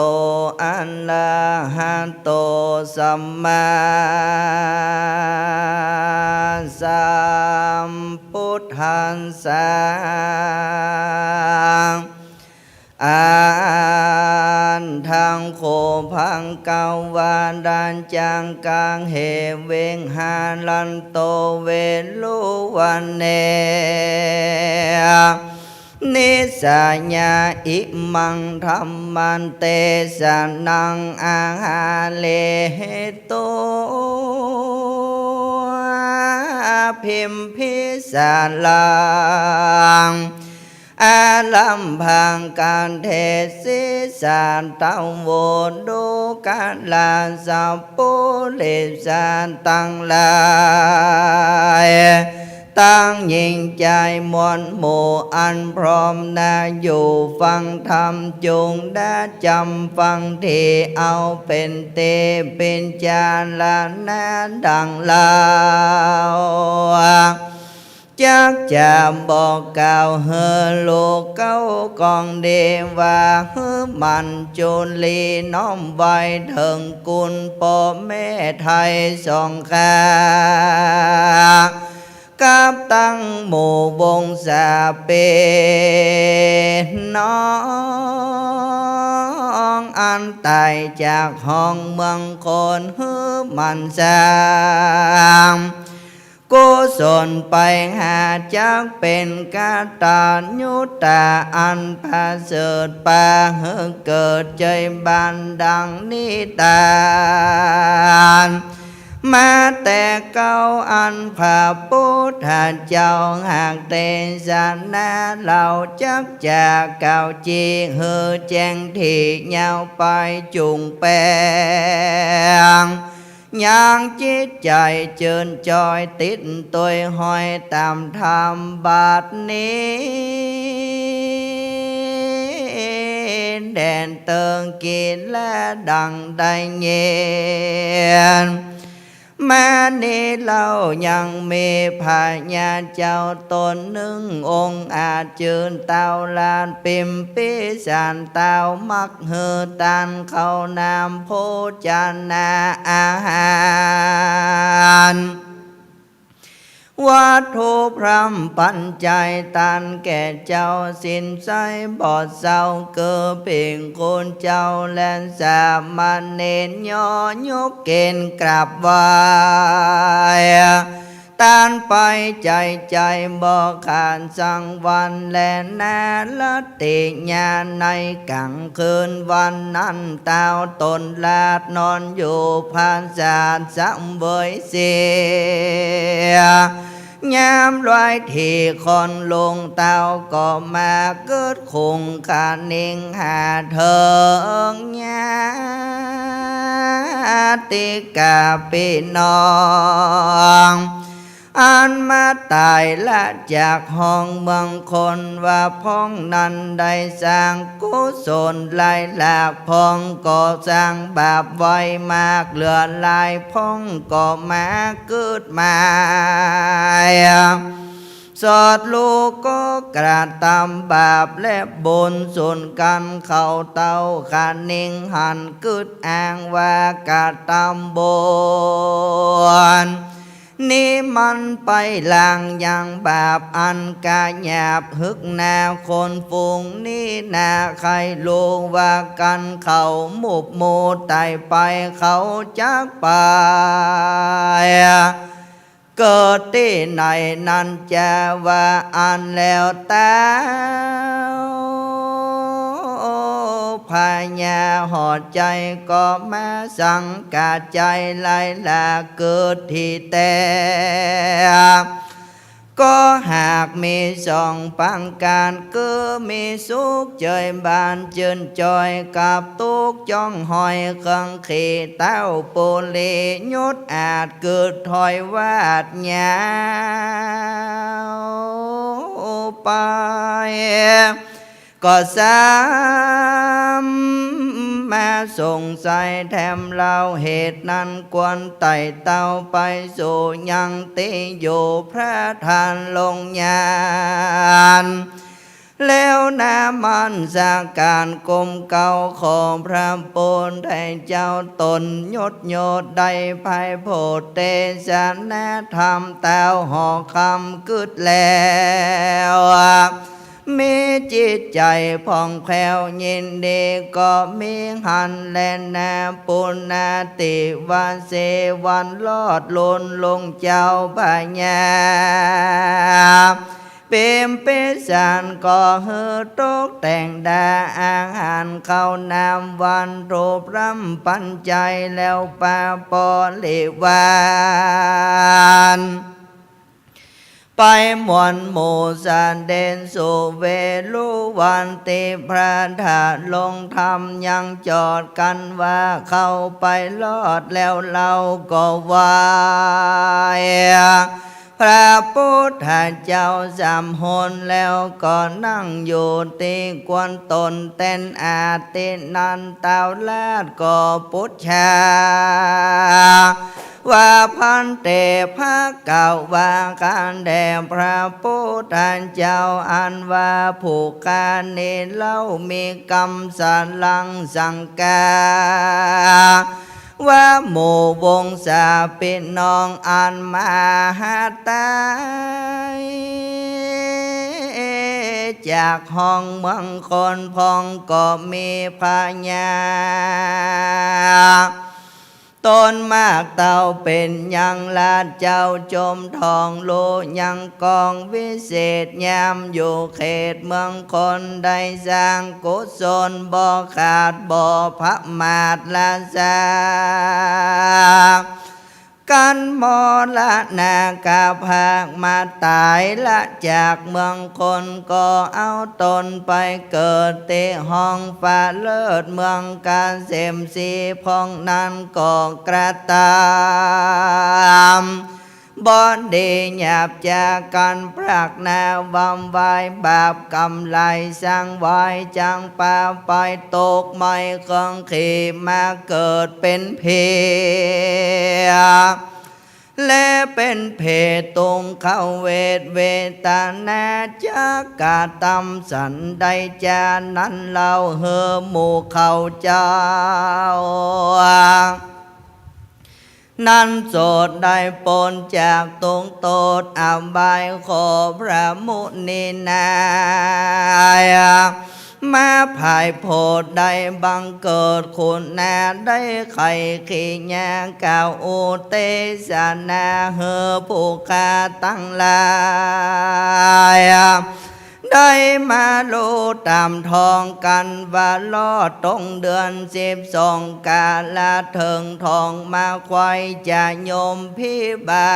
อะระหะโตสัมมาสัมพุทธัสสะอันทังโคพังกาวาดันจังกังเหเวงหาลันโตเวลุวันเนนิสัญญาอิมังธรรมันเตสนังอาหาเลโตพิมพิสาลังอาลัมพังการเทศิสานตังโวดูกาลาสัพปุริสานตังลาย ตั้งยิ่งใจมวลหมู่อันพร้อมนาอยู่ฟังธรรมจงได้จำฟังที่เอาเป็นเตเป็นจานละนาดังลาวจักจะบอกกล่าวเฮโลกเก้ากองเดว่าเฮมันจุลีน้อมไว้ถึงกุลพ่อแม่ไทยสองข้ากับตั้งหมู่วงศาเป็นน้องอันตายจากห้องเมืองคนเฮมันสามกุศลไปหาจักเป็นกาตายุตาอันพาเสดปาเฮเกิดใจบานดังนิทานมาแต่เก้าอันพระพุทธเจ้าหากเตศนาเราจักจะเก่าจีเฮแจ้งที่ยาวไปจุงแปงยังจิตใจเจิญจอยติดตัวห้อยตามธรรมบาทนี้แดนเติงกินและดังได้เงียนแม้นี้เรายังมีพญาเจ้าตนหนึ่งองค์อาจจืนเต้าลานปิมปิสานเต้ามักเฮือตันเข้านามโพจานาอาหารวัตถุพรำปัญจัยตันแก่เจ้าสินใจบอดเศร้าเกิดเพ่งคนเจ้าและสามเณรย่อยกเกณฑ์กราบไหว้ตานไปใจบอกขานสังวันและนาละติญาณในกลางคืนวันนั้นเต้าตนลาดนอนอยู่ภานสารสังเวยเสียยามลอยที่คนลงเต้าก็มาเกิดคงขานิ่งหาเถิงญาติกาพี่น้องอันมาตายละจากห้องเมืองคนว่าพ้องนั้นได้สร้างกุศลลายหลากพ้องก็สร้างบาปไว้มากเหลือลายพ้องก็มาเกิดมาสอดลูกก็กระทำบาปและบุญส่วนกันเข้าเต้าขานิ่งหันกึดอ้างว่ากระทำบุญนี่มันไปลางยังบาปอันกาหยาบฮึกนาคนฝูงนี่นาใครรู้ว่ากันเขาหมุบหมูไตไปเขาจักไปเกิดที่ไหนนั้นจะว่าอันแล้วตาพญาหอดใจก็มาสังกาใจไล่ลาเกิดที่แต่ก็หากมีสองปังการก็มีสุขเจยบานเจินจอยกับตุกจ้องหอยเครื่องขีเต้าปุลียุดอาจเกิดถอยวาดยาวไปก็สามมาสงสัยแถมเราเหตุนั้นกวนไต่เต้าไปสู่ยังติอยู่พระทานลงญาณแล้วน้ำมันจากการกลมเก่าของพระปูนให้เจ้าตนยศโยดได้ภายโพธิเตชะนาธรรมเต้าหอคำกึดแล้วมีจิตใจผ่องแผ้วยินดีก็มีหันแลนาปุณนาติวันเสวันลอดลุนลงเจ้าปัญญาเป็นเปสานก็เฮือตกแต่งดาอาหารเข้านามวันรูปรำปัญใจแล้วปาปอลิวานไปมวลหมู่สันเด่นสู่เวลุวันติพระธาตุลงธรรมยังจอดกันว่าเข้าไปลอดแล้วเราก็วายพ พระพุทธเจ้าจำหนแล้วก็นั่งอยู่ตีกวนตนเต้นอาตินันเต่าลาดก็พุทธาว่าพันเตพระเก่าว่าการแด่พระพุทธเจ้าอันว่าผู้การนี้เล่ามีกรรมสันลังสังกาว่าหมู่วงศาพี่น้องอันมาหาตายจากห้องเมืองคนพองก็มีพญาต้นมากเต่าเป็นยังลาดเจ้าจมทองโลยังกองวิเศษยามอยู่เขตเมืองคนได้สร้างกุศลบ่ขาดบ่พระมาทละสากันมรณากาภาคมาตายละจากเมืองคนก็เอาตนไปเกิดเตห้องฟ้าเลิศเมืองกาเสมสีพองนั้นก็กระตามบ่ดีหยาบจากกันปรากนาบำไว้บาปกำไรสร้างไว้จังป่าไปตกไม่เครื่องขี่มาเกิดเป็นเพและเป็นเพศตรงเข้าเวทเวตานาจากกาตำสันใดจานั้นเราเฮอหมู่เขาเจ้านั้นโสดได้ปนจากตรงโตดอบายขอพระมุนีนายมาภายโพดได้บังเกิดคุณนาได้ไข่ขี้ยางกาวโอเตสนาเฮอผู้คาตั้งลายได้มาโลตามทองกันว่าลอดตรงเดือน12กาลาเถิงทองมาควายจะโยมพิบา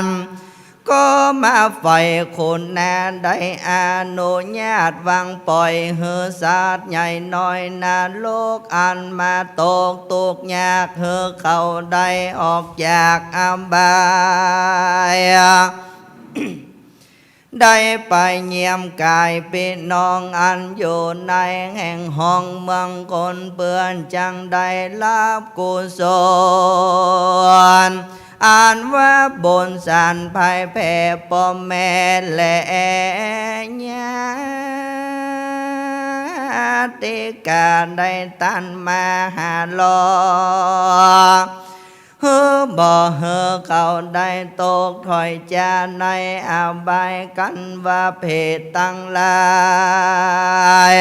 ลก็มาไฟคนนาได้อานุญาตวางปล่อยเฮือศาสตร์ใหญ่น้อยนาโลกอันมาตกตุกยากเฮือเขาได้ออกจากอบายได้ไปเยี่ยมกายพี่น้องอันอยู่ในแห่งห้องเมืองคนเปื้อนจังได้รับกุศลอ่านว่าบนสันภายแผ่ปอมแม่และญาติกาได้ตันมาหาลอเฮือบ่เฮือเขาได้ตกถอยจาในอบายกันว่าเพศตั้งลาย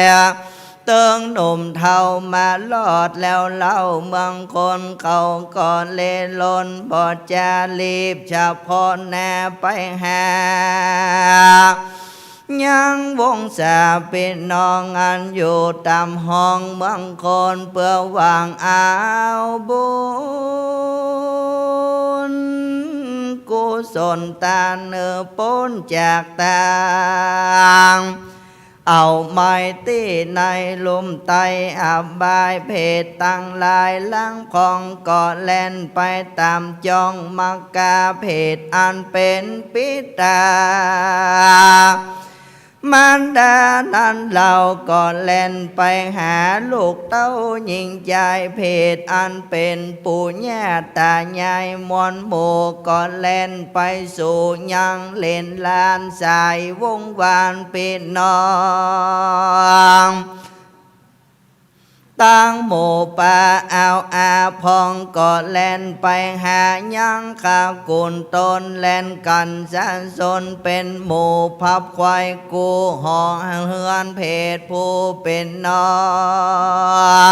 เติงหนุ่มเท่ามาลอดแล้วเล่าเมืองคนเขาก่อนเล่ลนบ่จะรีบเฉพาะแน่ไปหายังวงศาพี่น้องอันอยู่ตามห้องเมืองคนเพื่อวางเอาบุญกุศลตาเนื้อปนจากต่างเอาไม้ตีในลุมไตอบายเพศตั้งลายลังพองก่อแล่นไปตามจ้องมักกาเพศอันเป็นปิตามารดานั้นเราก็แล่นไปหาลูกเต้ายิงใจเพศอันเป็นปู่ย่าตายายมวลหมู่ก็แล่นไปสู่ยังเล่นลานสายวงวานพี่น้องตั้งหมู่ป่าเอาอาพองก็แล่นไปหายังข้ากุนตนแล่นกันสันสนเป็นหมู่พับควายกูห้องเฮือนเพศผู้เป็นน้อ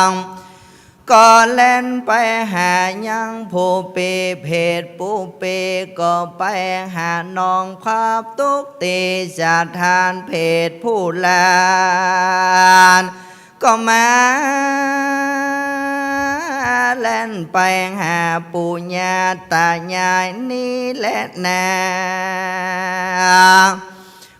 งก็แล่นไปหายังผู้ปีเพศผู้ปีก็ไปหาน้องพับตุกตีสถานเพศผู้ลานก็มาแล่นไปหาปู่ย่าตายายนี่แหละนา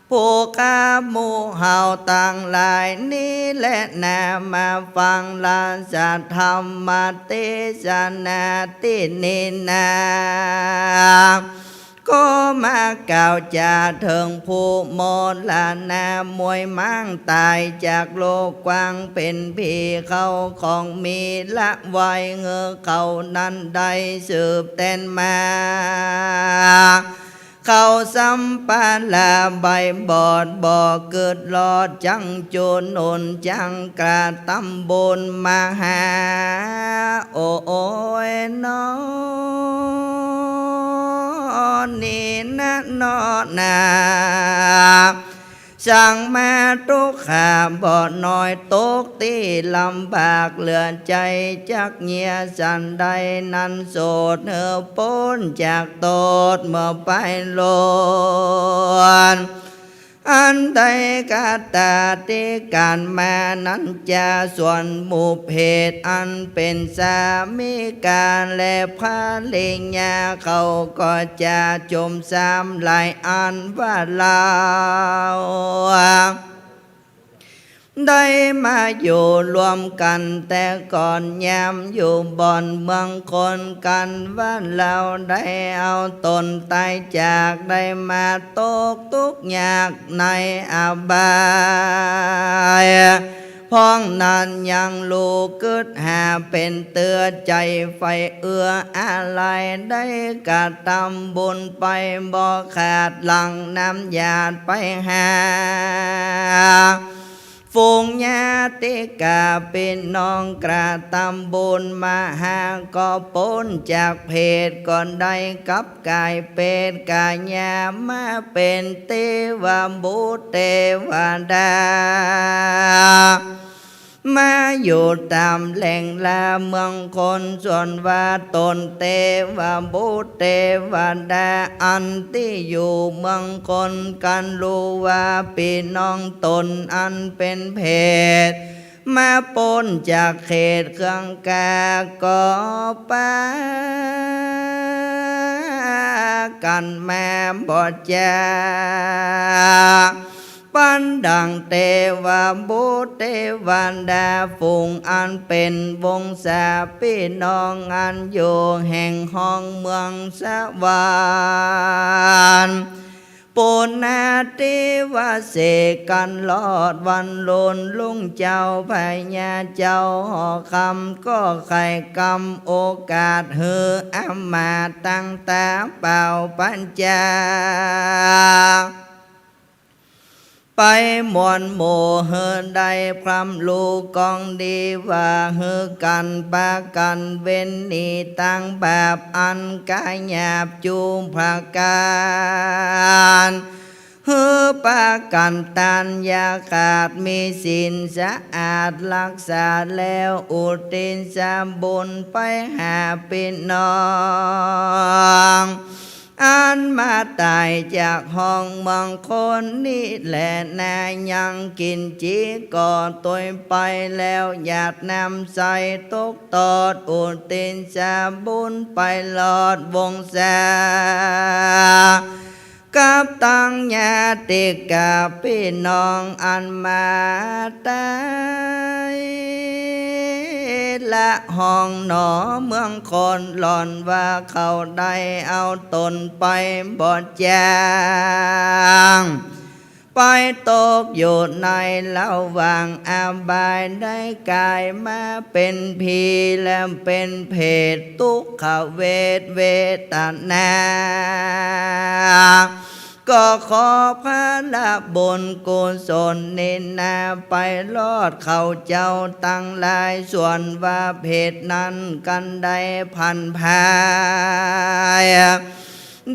ผู้ข้าหมู่เฮาต่างหลายนี่แหละนามาฟังลาสธรรมเทศนาที่นี่นาก็ มาเก่าจะถึงผู้โมลานามวยมั่งตายจากโลกกว้างเป็นพี่เขาของมีละไว้เงือเขานั้นได้สืบเต้นมาเขาสัมปาลาใบบอดบ่อเกิดหลอดจังโจนนนจังกระตำบลมหาโอ้ยน้อนี่นะนอนาสั่งมาทุกขาบ่อน้อยตกตีลำบากเหลือใจจักเงียสันใดนั้นโสดเหือป้นจากโตดเมื่อไปโลนอันใดกาตาติการมานั้นจะส่วนหมู่เพศอันเป็นสามีการและพาเลงยาเขาก็จะจมสามหลายอันว่าลาวได้มาอยู่รวมกันแต่ก่อนยามอยู่บ่อนเมืองคนกันว่าเราได้เอาตนตายจากได้มาตกทุกข์ยากในอบายพ้องนั้นยังลูกกึดหาเป็นเตือใจไฟเอื้ออะไรได้กระทำบุญไปบ่ขาดหลังน้ำหยาดไปหาฝูงญาติกาเป็นน้องกระตำบุญมาหาก็พ้นจากเพศก่อนได้กับกายเป็ดกายญามาเป็นเทวบุตรเทวดามาอยู่ตามแหล่งลาเมืองคนส่วนว่าตนเทวบุตรเทวดาอันที่อยู่เมืองคนกันรู้ว่าพี่น้องตนอันเป็นเพศมาปนจากเขตเครื่องกาก็ปากันแม่บอดจาปันดังเทวบุตรเทวันดาฝูงอันเป็นวงศาพี่น้องอันอยู่แห่งห้องเมืองสวรรค์ปุณนาทิวเสกันลอดวันลุนลุงเจ้าพญาเจ้าหอคำก็ไข่กำโอกาสเฮืออามาตั้งตาเป่าปัญจาไปมวนโมเฮือได้พรำลูกกองดีว่าเฮือกันปากันเว้นนีตั้งแบบอันกายหยาบจูมพระการเฮือปากันตันยาขาดมีศีลสะอาดรักษาแล้วอุทิศสามบุญไปหาพี่น้องอันมาตายจากห้องเมืองคนนี่แหละนายังกินจีก่อตัวไปแล้วหยาดน้ำใสตกตอดอุตินสาบุญไปหลอดวงศากับตังญาติกาพี่น้องอันมาตายละห้องหนอเมืองคนหล่อนว่าเขาได้เอาตนไปบอดจางไปตกอยู่ในระหว่างอาบายได้กลายมาเป็นผีและเป็นเพศทุกขเวทเวทนาก็ขอพระละบุญกุศลนินนาไปลอดเขาเจ้าตั้งหลายส่วนว่าเพศนั้นกันได้พันพาย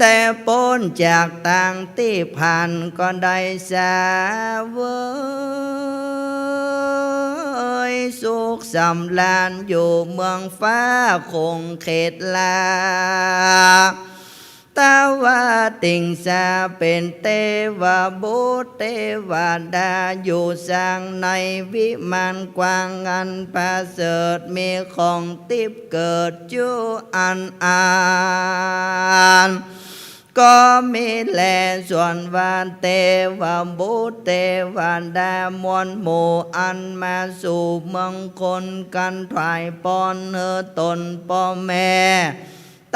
ได้พ้นจากต่างที่ผ่านก็ได้สาวสุขสำราญอยู่เมืองฟ้าคงเขตลาตาว่าติงสาเป็นเทวบุตรเทวดาอยู่สร้างในวิมานกว้างอันประเสริฐมีของทิพย์เกิดจูอันก็มีแลส่วนวานเทวบุตรเทวดามวลหมู่อันมาสู่เมืองคนกันถ่ายปอนเนื้อตนพ่อแม่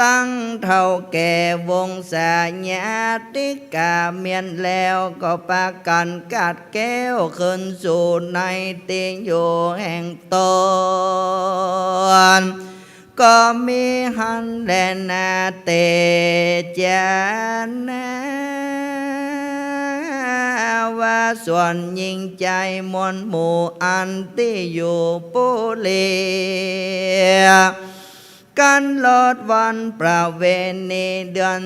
ต ตั้งเท่าแก่วงศาญาติกาเมียนแล้วก็ปากันกัดแก้วขึ้นสู่ในเตียงอยู่แห่งตนก็มีหันแลนาเตจานาว่าส่วนยิ่งใจมวลหมู่อันที่อยู่ปุเรียกันลอดวันประเวณีเดือน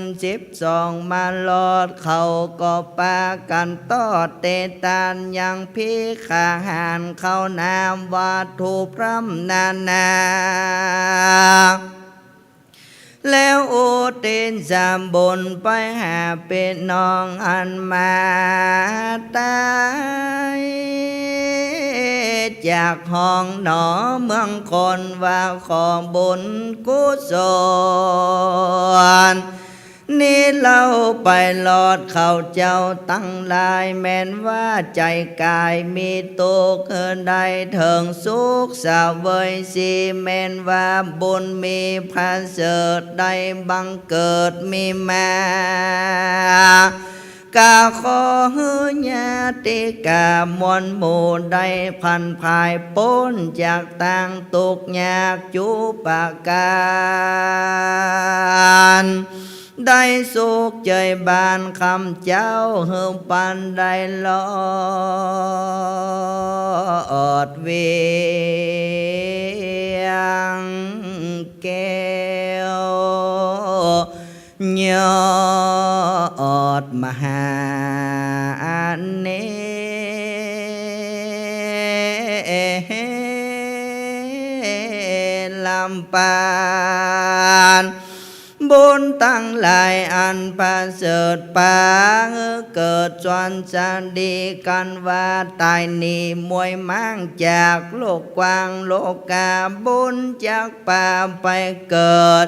12มาลอดเขาก็ปากันตอดเตตานยังพิขาหารเข้านามวัตถุพรำนานาแล้วอุทิศสามบุญไปหาเป็นน้องอันมาตายจากห้องหนอเมืองคนว่าขอบุญกุศลนี่เล่าไปหลอดเขาเจ้าตั้งลายแม้นว่าใจกายมีตุกข์ใดเถิงสุขสาเวยสีแม้นว่าบุญมีพระเสริฐได้บังเกิดมีมากาขอฮืญาติกามวลหมู่ได้พันภายพ้นจากต่างตุกยากจุปาการได้สุขใจบานคำเจ้าเฮืมปันได้ลอดเวียงแก้วยอดมหาเนลำปานบุญตั้งหลายอันประเสริฐปางเกิดจวนจะดีกันว่าตายนี้มวยมั่งจากโลกกว้างโลกกาบุญจากป่าไปเกิด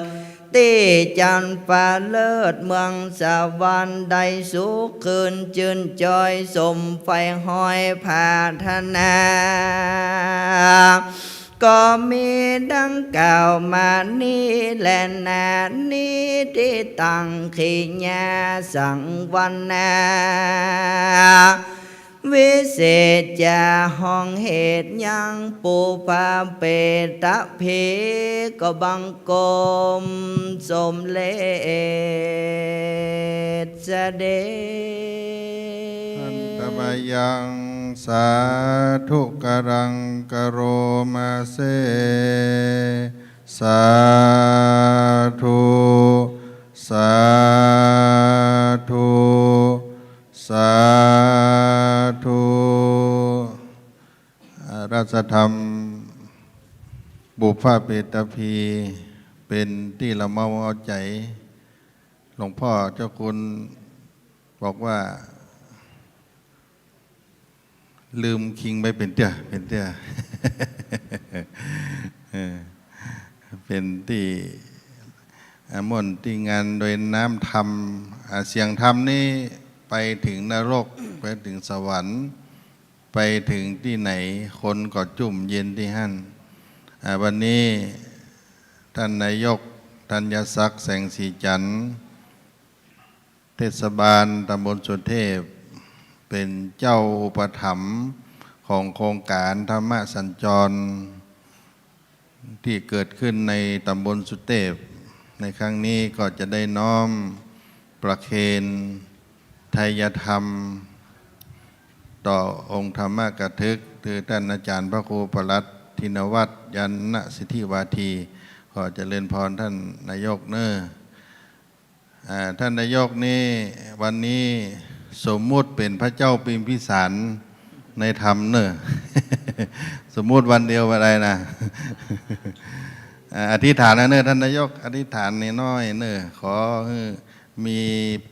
ที่จันฟ้าเลิศเมืองสวรรค์ได้สุขคืนจืนจอยสมไฟห้อยผาธนาก็มีดังกล่าวมานี้และนานี้ที่ตั้งขีญาสังวันนาวิเศษจะห้องเหตุยังปูพาเปตะเพก็บังกมสมเลศเสด็จ อันตมยังสาธุกรังกโรมาเสสาธุสาธุสาธุราชธรรมบุพภาเปตพีเป็นที่ละเมาเอาใจหลวงพ่อเจ้าคุณบอกว่าลืมคิงไปเป็นเตี้ยเป็นที่ม่วนที่งานโดยน้ำธรรมเสียงธรรมนี่ไปถึงนรกไปถึงสวรรค์ไปถึงที่ไหนคนก็จุ่มเย็นที่หั่นวันนี้ท่านนายกธัญศักดิ์แสงสีจันทร์เทศบาลตำบลสุเทพเป็นเจ้าอุปถัมภ์ของโครงการธรรมสัญจรที่เกิดขึ้นในตำบลสุเทพในครั้งนี้ก็จะได้น้อมประเคนไทยธรรมต่อองค์ธรรมกถึกคือท่านอาจารย์พระครูประหลัดธินวัฒน์ยันนสิทธิวาทีขอเจริญพรท่านนายกเนอท่านนายกนี่วันนี้สมมุติเป็นพระเจ้าพิมพิสารในธรรมเนอ สมมุติวันเดียวอะไรนะ อธิษฐานนะเนอท่านนายกอธิษฐานน้อยเนอขอมี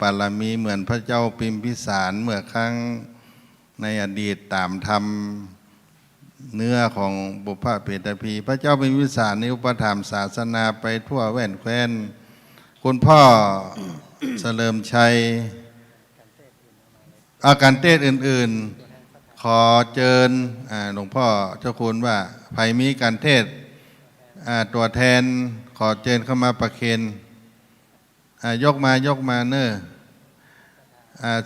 ปารมีเหมือนพระเจ้าพิมพิสารเมื่อครั้งในอดีตตามธรรมเนื้อของบุพเพเปตพีพระเจ้าพิมพิสารนิอุปถัมภ์ศาสนาไปทั่วแว่นแคว้นคุณพ่อ เฉลิมชัยอาการเทศอื่นๆขอเชิญหลวงพ่อเจ้าคุณว่าภัยมีการเทศตัวแทนขอเชิญเข้ามาประเคน ยกมาเนอะ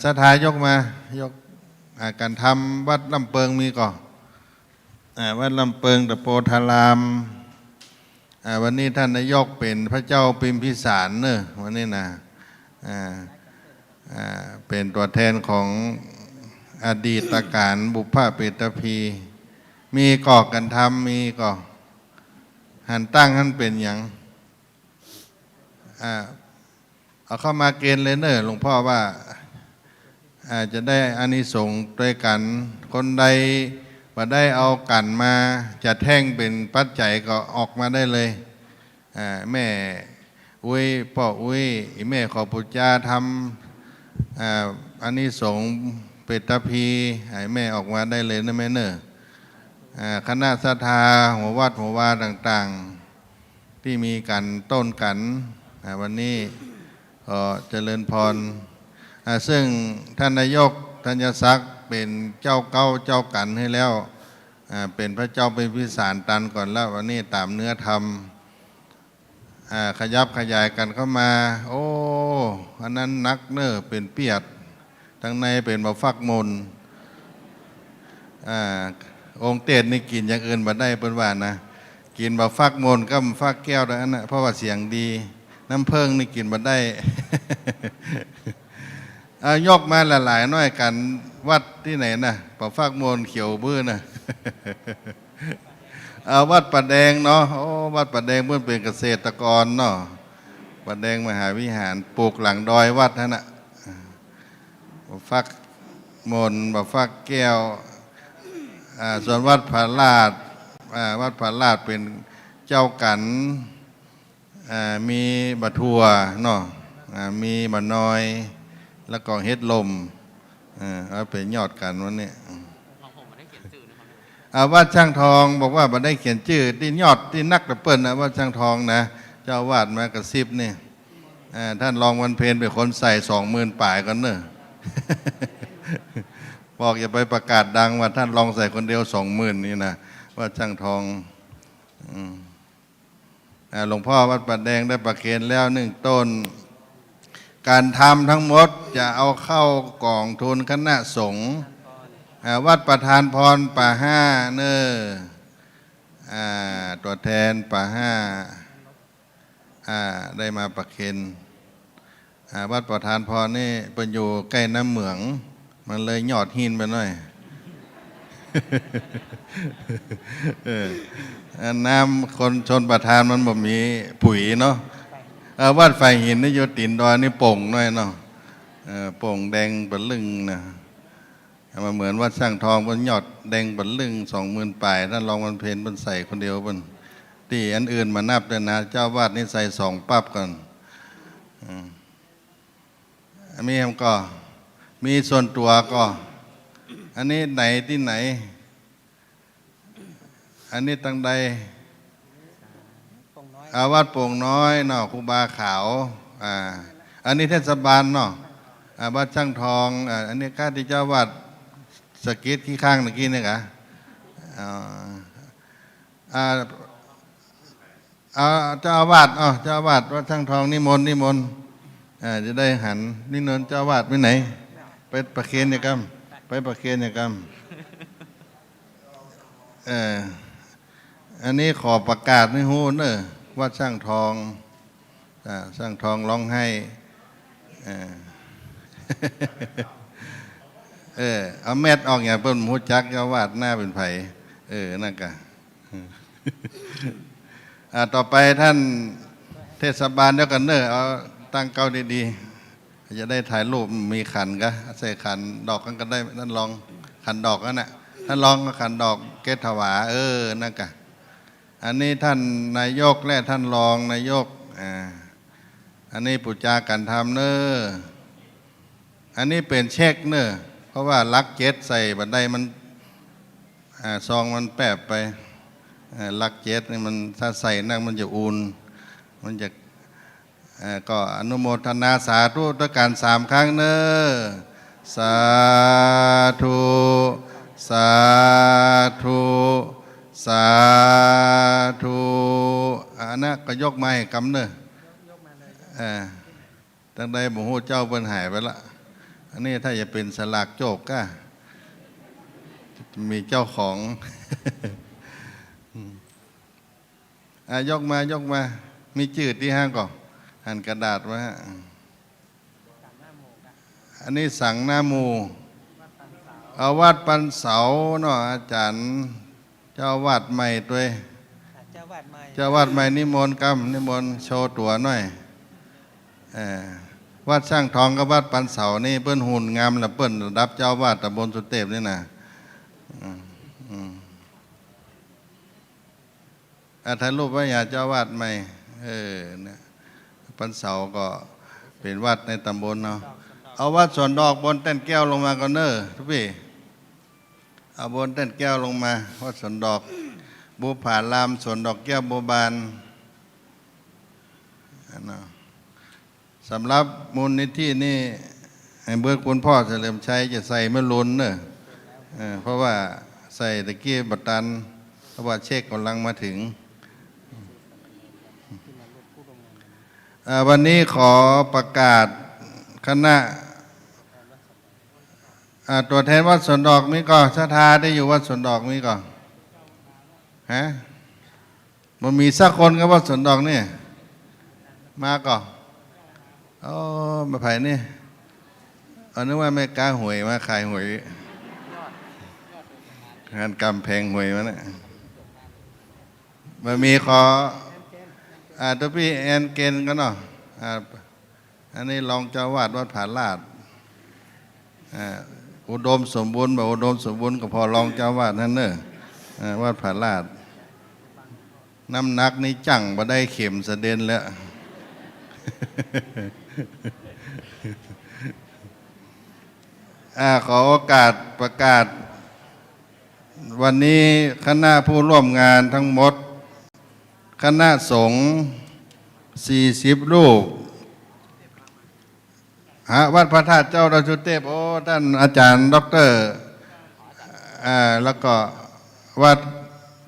ศรัทธายกมายกการทำวัดลำเปิงมีก่อนวัดลำเปิงตะโพธารามวันนี้ท่านนายกเป็นพระเจ้าพิมพิสารเนอะวันนี้นะเป็นตัวแทนของอดีตการบุพเพเปตพี มีก่อกันทำมีก่อหันตั้งท่านเป็นอย่างเอาเข้ามาเกณฑ์เลยเนอะหลวงพ่อว่าจะได้อานิสงส์ด้วยกันคนใดว่าได้เอากันมาจะแท่งเป็นปัจจัยก็ออกมาได้เลยแม่อุ้ยพ่ออุ้ยแม่ขอปุจจาทำอานิสงส์เปตพีให้แม่ออกมาได้เลยนะแม่เนอะคณะศรัทธาหัววัดหัววาต่างๆที่มีกันต้นกันวันนี้ก็เจริญพรซึ่งท่านนายกธัญศักดิ์เป็นเจ้าเก้าเจ้ากันให้แล้วเป็นพระเจ้าเป็นพิสารตันก่อนแล้ววันนี้ตามเนื้อธรรมขยับขยายกันเข้ามาโอ้อันนั้นนักเนอเป็นเปียดทั้งในเป็นบะฟักมนองค์เตศนี่กินอย่างอื่นมาได้เป็นว่านะกินบะฟักมนก็ฟักแก้วแล้วนะเพราะว่าเสียงดีน้ำเพิงนี่กินมาได้ ยกมาหลายๆน้อยกันวัดที่ไหนนะปะฟักมนเขียวบื้อนะ วัดป่าแดงเนาะโอ้วัดป่าแดงเพื่อนเป็นเกษตรกรเนาะป่าแดงมหาวิหารปลูกหลังดอยวัดนั่นน่ะบะฟักมนบะฟักแก้วส่วนวัดผาลาดวัดผาลาดเป็นเจ้ากันมีบะทัวเนาะมีบะน้อยแล้วก็เฮ็ดลมเป็นยอดกันวันนี้วัดช่างทองบอกว่าบัได้เขียนชื่อที่ยอดที่นักตะเปิ้ลนะวัดช่างทองนะเจ้าวาดมากระซิบนี่ท่านรองวันเพ็ญเป็นคนใส่ 20,000 ป่ายกันเนอะ บอกอย่าไปประกาศดังว่าท่านลองใส่คนเดียว 20,000 นี่นะวัดช่างทองหลวงพ่อวัดป่าแดงได้ประเคนแล้ว1 ต้นการทำทั้งหมดจะเอาเข้ากองทุนคณะสงฆ์วัดประธานพรป่าห้าเนอตัวแทนป่าห้าได้มาประเคนวัดประธานพรนี่เป็นอยู่ใกล้น้ำเหมืองมันเลยหยอดหินไปหน่อย น้ำคนชนประธานมันบ่มีปุ๋ยเนาะวัดไฟหินนี่โยตินดอยนี่โป่งหน่อยเนาะโป่งแดงบะลึงนะมาเหมือนวัดช่างทองบนยอดแดงบะลึง 20,000 ป่ายท่านรองวันเพ็ญมันใส่คนเดียวบนที่อันอื่นมานับเลยนะเจ้าวาดนี่ใส่2 ปั๊บก่อนมีก็มีส่วนตัวก็อันนี้ไหนที่ไหนอันนี้ตั้งใดวัดโป่งน้อยเนาะครูบาขาวอันนี้เทศบาลเนาะวัดช่างทองอันนี้ข้าที่เจ้าวาดสกิดที่ข้างเมื่อกี้นี่กะเจ้าอาวาสเจ้าอาวาสวัดช่างทองนิมนต์จะได้หันนิมนต์เจ้าอาวาสไปไหนไปประเคนเนี่ยกัมไปประเคนเนี่ยกัมอันนี้ขอประกาศให้ฮู้เนอะว่าช่างทองร้องไห้เอาแมทออกอย่างเปิ้นหูจักเจ้าวาดหน้าเป็นไผนั่นกะต่อไปท่านเทศบาลเดียวกันเนอะเอาตั้งเก้าดีๆจะได้ถ่ายรูปมีขันก็ใส่ขันดอกกันก็ได้ท่านลองขันดอกนั่นน่ะท่านลองก็ขันดอกเกศถวานั่นกะอันนี้ท่านนายกและท่านรองนายกอันนี้ปุจจากันทำเนออันนี้เป็นเช็คเนอเพราะว่าลักเจ็ดใส่บันไดมันซองมันแปบไปลักเจ็ดนี่มันถ้าใส่นั่งมันจะอุ่นมันจะก็อนุโมทนาสาธุด้วยการ3 ครั้งเนอสาธุสาธุสาธุอันนั้นก็ยกไม้กำเนอ ตั้งใดหมู่เจ้าเปิ้นหายไปละอันนี้ถ้าจะเป็นสลากโจกก็มีเจ้าของ ยกมา มีจืดที่ห้างก่อนหันกระดาษไว้ฮะอันนี้สังหน้าหมูเอาวาดปันเสาเนาะอาจารย์เจ้าวาดใหม่ตัวเจ้าวาดใหม่นิมนต์โชว์ตัวหน่อยวัดช่างทองกับวัดปันเสานี่เปิ้นหุ่นงามแล้วเปิ้นรับเจ้าวาดตำบลสุเทพนี่นะถ่ายรูปไว้อย่าเจ้าวาดใหม่เนี่ยปันเสาก็เป็นวัดในตำบลเนาะเอาวัดสวนดอกบนเต้นแก้วลงมาก่อนเนอะทุกพี่เอาบนเต้นแก้วลงมาวัดสวนดอกบูผาลามสวนดอกแก้วโบบานสำหรับมูลนิธินี่เบื่อคุณพ่อเฉลิมชัยจะใส่ไม่ล้นเนอะเพราะว่าใส่ตะกี้บัตรตันเพราะว่าเช็คกำลังมาถึงวันนี้ขอประกาศคณะตัวแทนวัดสวนดอกมีก่อนศรัทธาได้อยู่วัดสวนดอกมีก่อนฮะมันมีสักคนกับวัดสวนดอกนี่มาก่อนมาไผ่นี่นึกว่าไม่กล้าหวยมาขายหวยงานกำแพงหวยมาเนี่ยมันมีขอตัวพี่แอนเกนก็เนาะอันนี้รองเจ้าวาดวัดผาลาดอุดมสมบูรณ์แบบอุดมสมบูรณ์ก็พอรองเจ้าวาดนั่นเนอะวัดผาลาดน้ำหนักนี่จั่งมาได้เข็มสะเด็นแล้ว ขอโอกาสประกาศวันนี้คณะผู้ร่วมงานทั้งหมดคณะสงฆ์40 รูปวัดพระธาตุเจ้าดอยสุเทพท่านอาจารย์ด็อกเตอร์แล้วก็วัด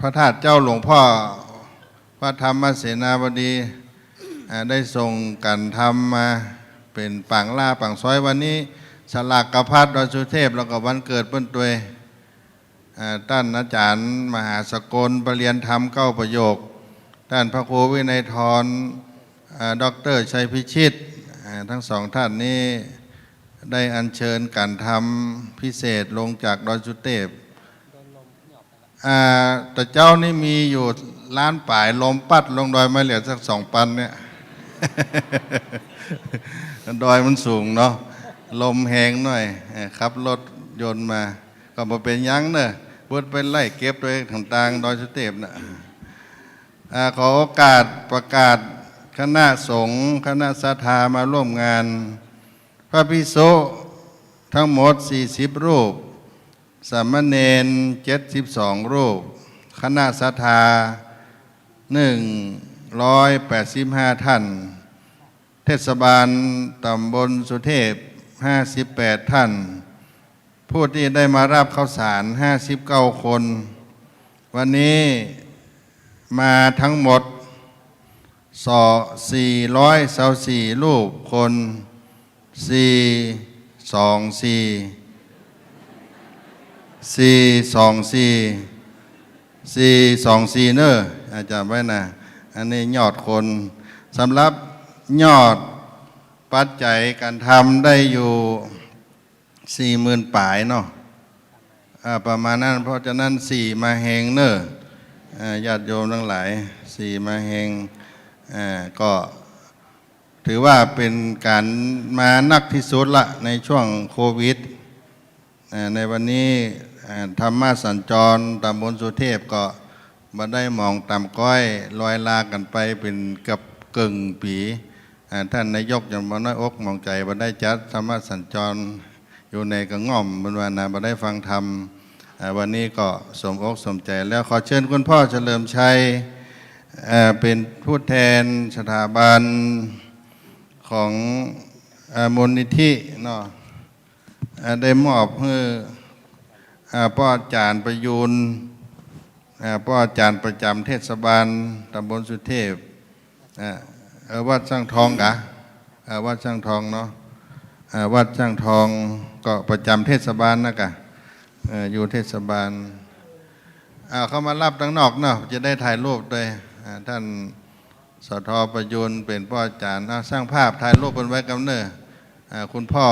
พระธาตุเจ้าหลวงพ่อพระธรรมเสนาบดีได้ส่งกันทำมาเป็นปังล่าปังซอยวันนี้ฉลากกระพัดดอยสุเทพแล้วก็วันเกิดเปิ้นตัวท่านอาจารย์มหาสกลประเรียนธรรม9 ประโยคท่านพระครูวินัยธรด็อกเตอร์ชัยพิชิตทั้งสองท่านนี้ได้อัญเชิญการทำพิเศษลงจากดอยสุเทพแต่เจ้านี่มีอยู่ล้านป่ายลมปัดลงดอยมาเหลือสัก2 ปันเนี่ย ดอยมันสูงเนาะลมแหงหน่อยขับรถยนต์มาก็มาเป็นยั้งเนอะพูดไปไล่เก็บตัวเองต่างๆดอยสุเทพนะขอโอกาสประกาศคณะสงฆ์คณะศรัทธามาร่วมงานพระภิกษุทั้งหมด40 รูปสามเณร72 รูปคณะศรัทธา185 ท่านเทศบาลตำบลสุเทพ58 ท่านผู้ที่ได้มารับข้าวสาร59 คนวันนี้มาทั้งหมด424 รูปคน424เนอะอาจารย์ไว้นะอันนี้ยอดคนสำหรับยอดปัจจัยการทำได้อยู่ 40,000 ปลายเนาะประมาณนั้นเพราะฉะนั้น4 มาแหงเนอะญาติโยมทั้งหลาย4 มาแหงก็ถือว่าเป็นการมานักที่สุดละในช่วงโควิดในวันนี้ธรรมะสัญจรตำบลสุเทพก็มาได้มองตามก้อยลอยลากันไปเป็นกับกึ่งปีท่านนายกยังมาน้อยอกมองใจมาได้จัดธรรมะสัญจรอยู่ในกระง่อมบนวันนามาได้ฟังธรรมวันนี้ก็สมอกสมใจแล้วขอเชิญคุณพ่อเฉลิมชัยเป็นผู้แทนสถาบันของมูลนิธิเนาะได้มอบให้พ่ออาจารย์ประยูนพ่ออาจารย์ประจำเทศบาลตำบลสุเทพวัดสร้างทองกะ วัดช่างทองเนาะวัดช่างทองก็ประจำเทศบาลนะกะอยู่เทศบาลเข้ามารับตั้งนอกเนาะจะได้ถ่ายรูปด้วยท่านสท.ประยุนเป็นพ่ออาจารย์สร้างภาพถ่ายรูปเป็นไว้กำเนิดคุณพ่อ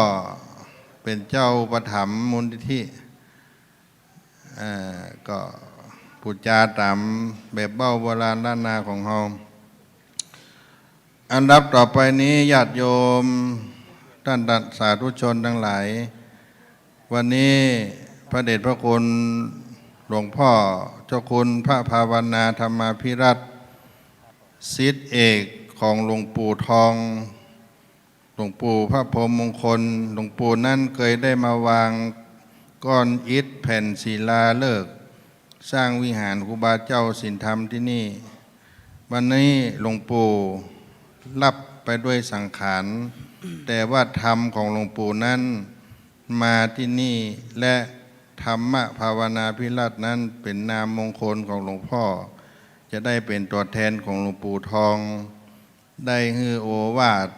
เป็นเจ้าอุประถมภ์มูลนิธิก็พูดจาตามแบบเบ้าโบราณล้านนาของเราอันดับต่อไปนี้ญาติโยมท่านสาธุชนทั้งหลายวันนี้พระเดชพระคุณหลวงพ่อเจ้าคุณพระภาวนาธรรมาภิรัตน์ศิษย์เอกของหลวงปู่ทองหลวงปู่พระพรหมมงคลหลวงปู่นั้นเคยได้มาวางก้อนอิฐแผ่นศิลาฤกษ์สร้างวิหารครูบาเจ้าศีลธรรมที่นี่วันนี้หลวงปู่รับไปด้วยสังขารแต่ว่าธรรมของหลวงปู่นั้นมาที่นี่และธรรมภาวนาภิรัตน์นั้นเป็นนามมงคลของหลวงพ่อจะได้เป็นตัวแทนของหลวงปู่ทองได้ฮือโอวาท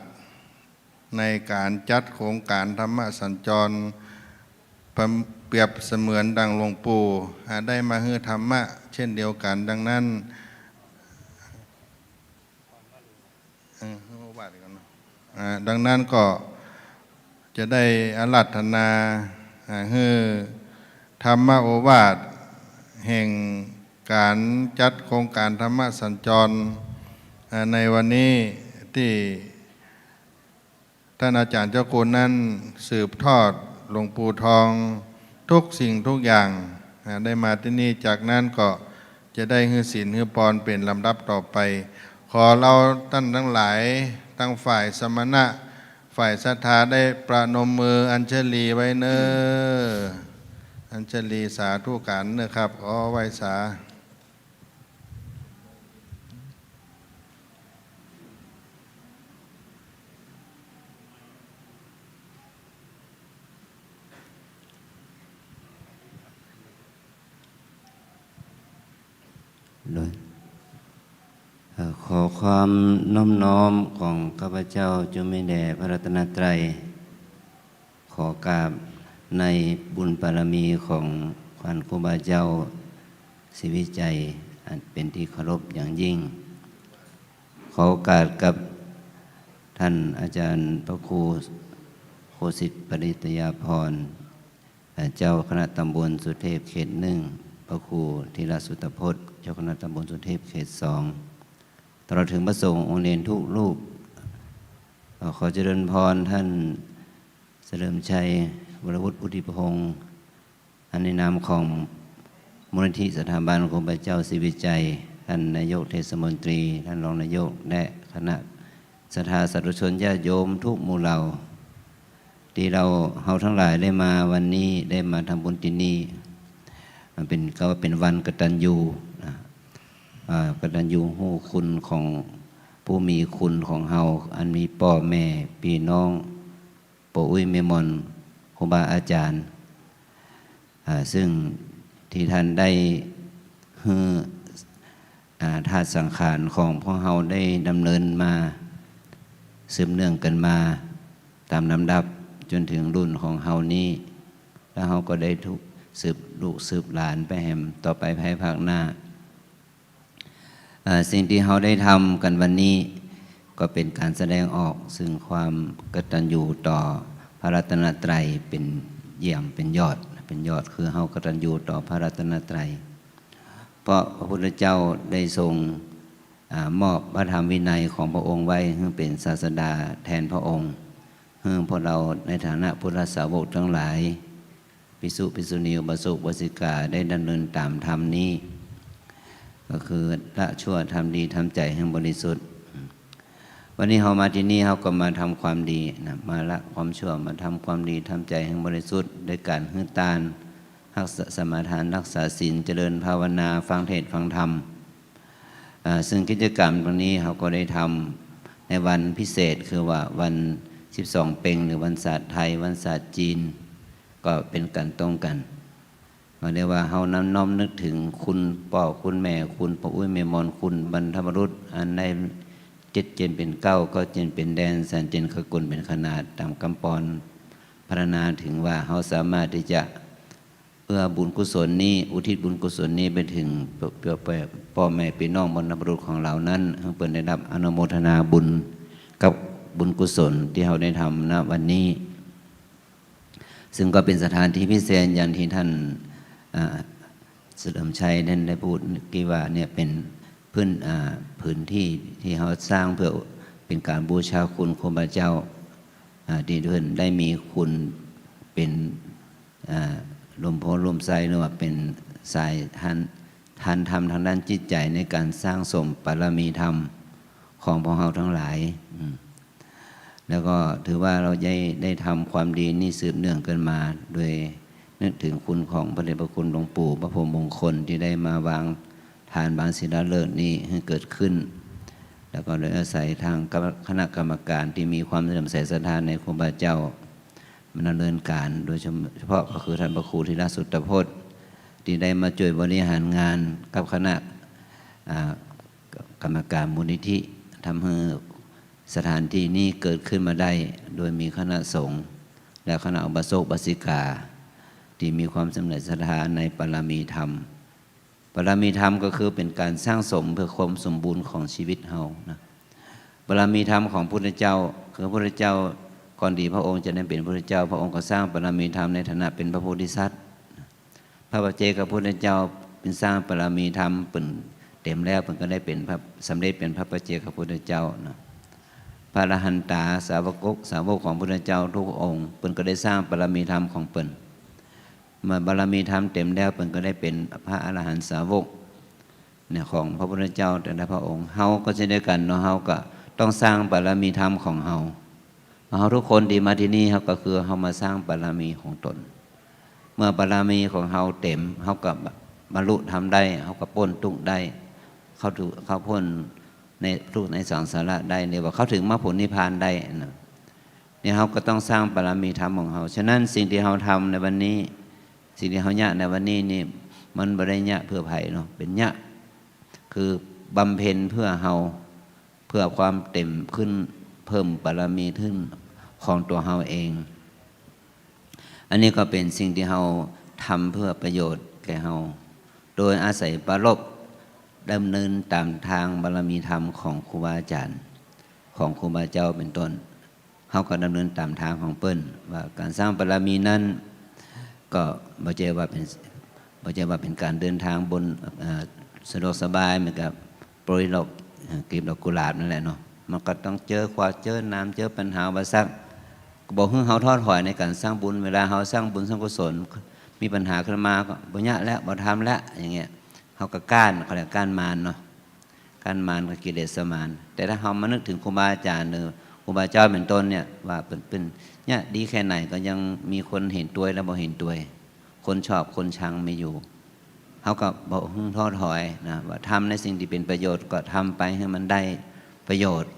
ในการจัดโครงการธรรมสัญจรเปรียบเสมือนดังหลวงปู่ได้มาฮือธรรมะเช่นเดียวกันดังนั้นดังนั้นก็จะได้อาราธนาฮือธรรมโอวาทแห่งการจัดโครงการธรรมสัญจรในวันนี้ที่ท่านอาจารย์เจ้าคุณนั้นสืบทอดหลวงปู่ทองทุกสิ่งทุกอย่างได้มาที่นี่จากนั้นก็จะได้ฮือศีลฮือปอนเป็นลำดับต่อไปขอเราท่านทั้งหลายทั้งฝ่ายสมณะฝ่ายศรัทธาได้ประนมมืออัญเชลีไว้เนออัญเชลีสาธุการเนอครับขอไว้สาขอความน้อมของข้าพเจ้าจงมีแด่พระรัตนตรัยขอกราบในบุญบารมีของท่านครูบาเจ้าศรีวิจัยอันเป็นที่เคารพอย่างยิ่งขอโอกาสกับท่านอาจารย์พระครูโคสิทธิ์ปริตยาภรณ์เจ้าคณะตำบลสุเทพเขตหนึ่งพระครูธีรสุตพจน์เจ้าคณะตำบลสุเทพเขตสองตลอดถึงพระสงฆ์องค์เนรทุกรูปขอเจริญพรท่านเฉลิมชัยวรวุฒิพุทธิพงศ์อันในนามของมูลนิธิสถาบันครูบาเจ้าศรีวิจัยท่านนายกเทศมนตรีท่านรองนายกและคณะศรัทธาสาธุชนญาติโยมทุกหมู่เหล่าที่เราทั้งหลายได้มาวันนี้ได้มาทำบุญที่นี่มันเป็นก็เป็นวันกตัญญูกตัญญูฮู้คุณของผู้มีคุณของเฮาอันมีพ่อแม่พี่น้องปู่อุ้ยเมมอนครูบาอาจารย์ซึ่งที่ท่านได้ฮือธาตุสังขารของพวกเฮาได้ดำเนินมาสืบเนื่องกันมาตามลำดับจนถึงรุ่นของเฮานี้แล้วเฮาก็ได้ทุกสืบลูกสืบหลานไปแหมต่อไปภายภาคหน้าสิ่งที่เราได้ทำกันวันนี้ก็เป็นการแสดงออกซึ่งความกตัญญูต่อพระรัตนตรัยเป็นเยี่ยมเป็นยอดคือเรากตัญญูต่อพระรัตนตรัยเพราะพระพุทธเจ้าได้ทรงมอบพระธรรมวินัยของพระองค์ไว้ให้เป็นศาสดาแทนพระองค์ให้พวกเราในฐานะพุทธสาวกทั้งหลายภิกษุภิกษุณีอุบาสกอุบาสิกาได้ดำเนินตามธรรมนี้ก็คือละชั่วทำดีทำใจให้บริสุทธิ์วันนี้เรามาที่นี่เราก็มาทำความดีนะมาละความชั่วมาทำความดีทำใจให้บริสุทธิ์ด้วยการหื้อตานรักษาสมาทานรักษาศีลเจริญภาวนาฟังเทศน์ฟังธรรมซึ่งกิจกรรมตรงนี้เราก็ได้ทำในวันพิเศษคือว่าวัน12เพ็งหรือวันศาสตร์ไทยวันศาสตร์จีนก็เป็นกันตรงกันมาเรียกว่าเฮาน้อมนึกถึงคุณพ่อคุณแม่คุณปู่อุ้ยแม่มอนคุณบรรพบุรุษอันได้ เจ็ดเจนเป็นเก้าก็เจนเป็นแดนสันเจนขกุลเป็นขนาดตามกำปอนพัฒนาถึงว่าเขาสามารถที่จะเอื้อบุญกุศลนี้อุทิศบุญกุศลนี้ไปถึงพ่อแม่พี่น้องบรรพบุรุษของเรานั้นให้เปิดได้รับอนุโมทนาบุญกับบุญกุศลที่เราได้ทำณวันนี้ซึ่งก็เป็นสถานที่พิเศษอย่างที่ท่านเฉลิมชัยท่านได้พูดกี่ว่าเนี่ยเป็นพื้นที่ที่เขาสร้างเพื่อเป็นการบูชาคุณครูบาเจ้าที่ท่านได้มีคุณเป็นลมโพลมไส้หรือว่าเป็นสายทานธรรมทางด้านจิตใจในการสร้างสมบารมีธรรมของพวกเราทั้งหลายแล้วก็ถือว่าเราได้ทำความดีนี่สืบเนื่องกันมาโดยนึกถึงคุณของพระเดชพระคุณหลวงปู่พระพรหมมงคลที่ได้มาวางฐานบางศิลาฤกษ์นี้ให้เกิดขึ้นแล้วก็โดยอาศัยทางคณะกรรมการที่มีความเลื่อมใสศรัทธาในครูบาเจ้าดำเนินการโดยเฉพาะก็คือท่านพระครูธีรสุตตพจน์ที่ได้มาช่วยบริหารงานกับคณะกรรมการมูลนิธิทำให้สถานที่นี้เกิดขึ้นมาได้โดยมีคณะสงฆ์และคณะอุบาสกอุบาสิกาที่มีความสำเร็จศรัทธาในปรมีธรรมปรมีธรรมก็คือเป็นการสร้างสมเพื่อความสมบูรณ์ของชีวิตเฮานะปรมีธรรมของพระพุทธเจ้าคือพระพุทธเจ้าก่อนดีพระองค์จะได้เป็นพระพุทธเจ้าพระองค์ก็สร้างปรมีธรรมในฐานะเป็นพระโพธิสัตว์พระปัจเจกพุทธเจ้าเป็นสร้างปรมีธรรมเป็นเต็มแล้วเป็นก็ได้เป็นพระสำเร็จเป็นพระปัจเจกพุทธเจ้านะพระอรหันตาสาวกของพระพุทธเจ้าทุกองค์เป็นก็ได้สร้างปรมีธรรมของเปิ้นเมื่อบารมีธรรมเต็มแล้วเป็นก็ได้เป็นพระอรหันตสาวกเนี่ยของพระพุทธเจ้าแต่ละพระองค์เฮาก็เช่นเดียวกันเนาะเฮาก็ต้องสร้างบารมีธรรมของเฮาทุกคนที่มาที่นี่เฮาก็คือเฮามาสร้างบารมีของตนเมื่อบารมีของเฮาเต็มเฮาก็บรรลุทำได้เฮาก็พ้นทุกข์ได้เข้าพ้นในทุกข์ในสังสาระได้เนี่ยว่าเขาถึงมรรคผลนิพพานได้นะเนี่ยเฮาก็ต้องสร้างบารมีธรรมของเฮาฉะนั้นสิ่งที่เฮาทำในวันนี้สิ่งที่เฮาญะในวันนี้นี่มันบ่ได้ญะเพื่อไผเนาะเป็นญะคือบำเพ็ญเพื่อเฮาเพื่อความเต็มขึ้นเพิ่มบารมีขึ้นของตัวเฮาเองอันนี้ก็เป็นสิ่งที่เฮาทำเพื่อประโยชน์แก่เฮาโดยอาศัยปรารภดำเนินตามทางบารมีธรรมของครูบาอาจารย์ของครูบาเจ้าเป็นต้นเฮาก็ดำเนินตามทางของเปิ้นว่าการสร้างบารมีนั้นก็บ่ใช่ว่าเป็นการเดินทางบนสะดวกสบายเหมือนกับโปรยดอกกลีบดอกกุหลาบนั่นแหละเนาะมันก็ต้องเจอความเจอน้ำเจอปัญหาอุปสรรคบอกให้เฮาทอดถอยในการสร้างบุญเวลาเฮาสร้างบุญสร้างกุศลมีปัญหาขึ้นมาก็บ่ยะแล้วบ่ทำแล้วอย่างเงี้ยเฮาก็ก้านเขาเรียกก้านมารเนาะก้านมารกับกิเลสมารแต่ถ้าเฮามานึกถึงครูบาอาจารย์หรือครูบาเจ้าเป็นต้นเนี่ยว่าเป็นเนี่ยดีแค่ไหนก็ยังมีคนเห็นตัวและบ่เห็นตัวคนชอบคนชังไม่อยู่เขาก็บอกท้อถอยนะว่าทำในสิ่งที่เป็นประโยชน์ก็ทำไปให้มันได้ประโยชน์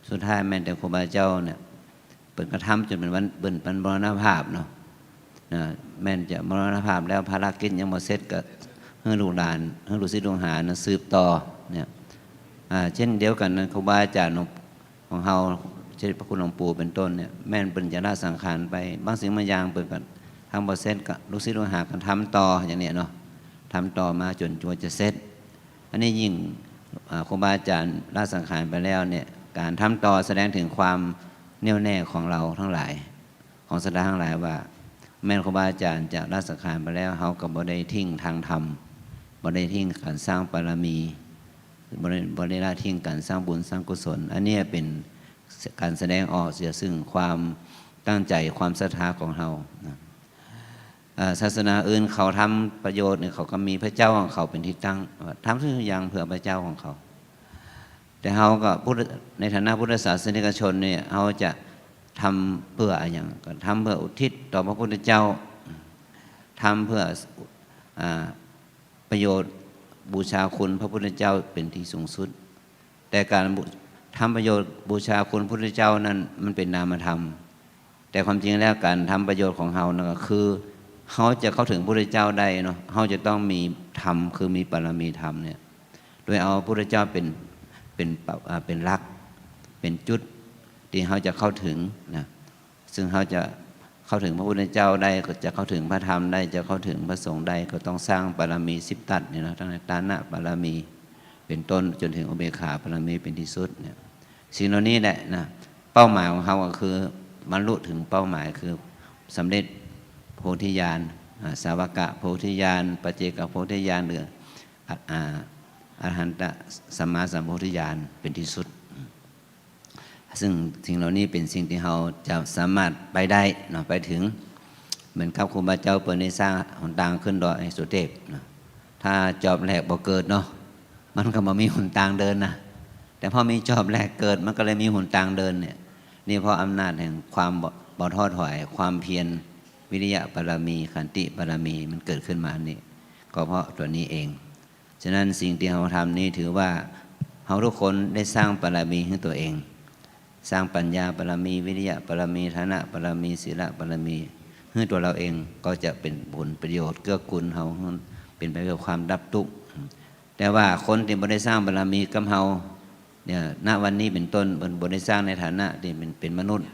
สุดท้ายแม้แต่ครูบาเจ้าเนี่ยเปิดกระทำจนเป็นวันเบิ่นเป็นมรณภาพเนาะนะแม้จะมรณภาพแล้วภารกิจยังหมดเสร็จก็ให้ลูกหลานให้ลูกศิษย์ลูกหานะสืบต่อเนี่ยเช่นเดียวกันนะครูบาอาจารย์ของเฮาเช่นพระคุณหลวงปู่เป็นต้นเนี่ยแม่นเป็นจะละสังขารไปบางสิ่งบางอย่างเปิดกันทำหมดเสร็จก็ลูกศิษย์ลูกหากันทำต่ออย่างเนี้ยเนาะทำต่อมาจนจะเสร็จอันนี้ยิ่งครูบาอาจารย์ละสังขารไปแล้วเนี่ยการทำต่อแสดงถึงความแน่วแน่ของเราทั้งหลายของศรัทธาทั้งหลายว่าแม้ครูบาอาจารย์จะละสังขารไปแล้วเขาก็บ่ได้ทิ้งทางธรรมบ่ได้ทิ้งการสร้างบารมีบ่ได้ละทิ้งการสร้างบุญสร้างกุศลอันนี้เป็นการแสดงออกเสียซึ่งความตั้งใจความศรัทธาของเราศาสนาอื่นเขาทำประโยชน์เนี่ยเขาก็มีพระเจ้าของเขาเป็นที่ตั้งทำทุกอย่างเพื่อพระเจ้าของเขาแต่เขาก็ในฐานะพุทธศาสนิกชนเนี่ยเขาจะทำเพื่ออะไรอย่างก็ทำเพื่ออุทิศต่อพระพุทธเจ้าทำเพื่อประโยชน์บูชาคุณพระพุทธเจ้าเป็นที่สูงสุดแต่การทำประโยชน์บูชาคุณพระพุทธเจ้านั้นมันเป็นนามธรรมแต่ความจริงแล้วการทำประโยชน์ของเขานั่นก็คือเขาจะเข้าถึงพระพุทธเจ้าได้เนาะเขาจะต้องมีธรรมคือมีปรมีธรรมเนี่ยโดยเอาพระพุทธเจ้าเป็น เป็นหลักเป็นจุดที่เขาจะเข้าถึงนะซึ่งเขาจะเข้าถึงพระพุทธเจ้าได้ก็จะเข้าถึงพระธรรมได้จะเข้าถึงพระสงฆ์ได้ก็ต้องสร้างบารมี10ทัศเนี่ยนะทั้งตานะบารมีเป็นต้นจนถึงอุเบกขาบารมีเป็นที่สุดเนี่ยสิ่งเหล่านี้แหละนะเป้าหมายของเขาก็คือบรรลุถึงเป้าหมายคือสำเร็จโพธิญาณสาวกะโพธิญาณปัจเจกโพธิญาณหรืออรหันตสัมมาสัมโพธิญาณเป็นที่สุดซึ่งสิ่งเหล่านี้เป็นสิ่งที่เราจะสามารถไปได้เนาะไปถึงเหมือนกับครูบาเจ้าเปิดในสร้างหนทางขึ้นดอยสุเทพเนาะถ้าจอบแรกบ่เกิดเนาะมันก็บ่มีหนทางเดินนะแต่พอมีจอบแรกเกิดมันก็เลยมีหนทางเดินเนี่ยนี่เพราะอำนาจแห่งความบ่ท้อถอยความเพียรวิริยะบารมีขันติบารมีมันเกิดขึ้นมานี่ก็เพราะตัวนี้เองฉะนั้นสิ่งที่เราทำนี้ถือว่าเราทุกคนได้สร้างบารมีให้ตัวเองสร้างปัญญาบารมีวิริยะบารมีฐานะบารมีศีลบารมีให้ตัวเราเองก็จะเป็นผลประโยชน์เกื้อกูลเราเป็นไปเพื่อความดับทุกข์แต่ว่าคนที่บ่ได้สร้างบารมีกับเราเนี่ยณวันนี้เป็นต้นบ่ได้สร้างในฐานะที่เป็นมนุษย์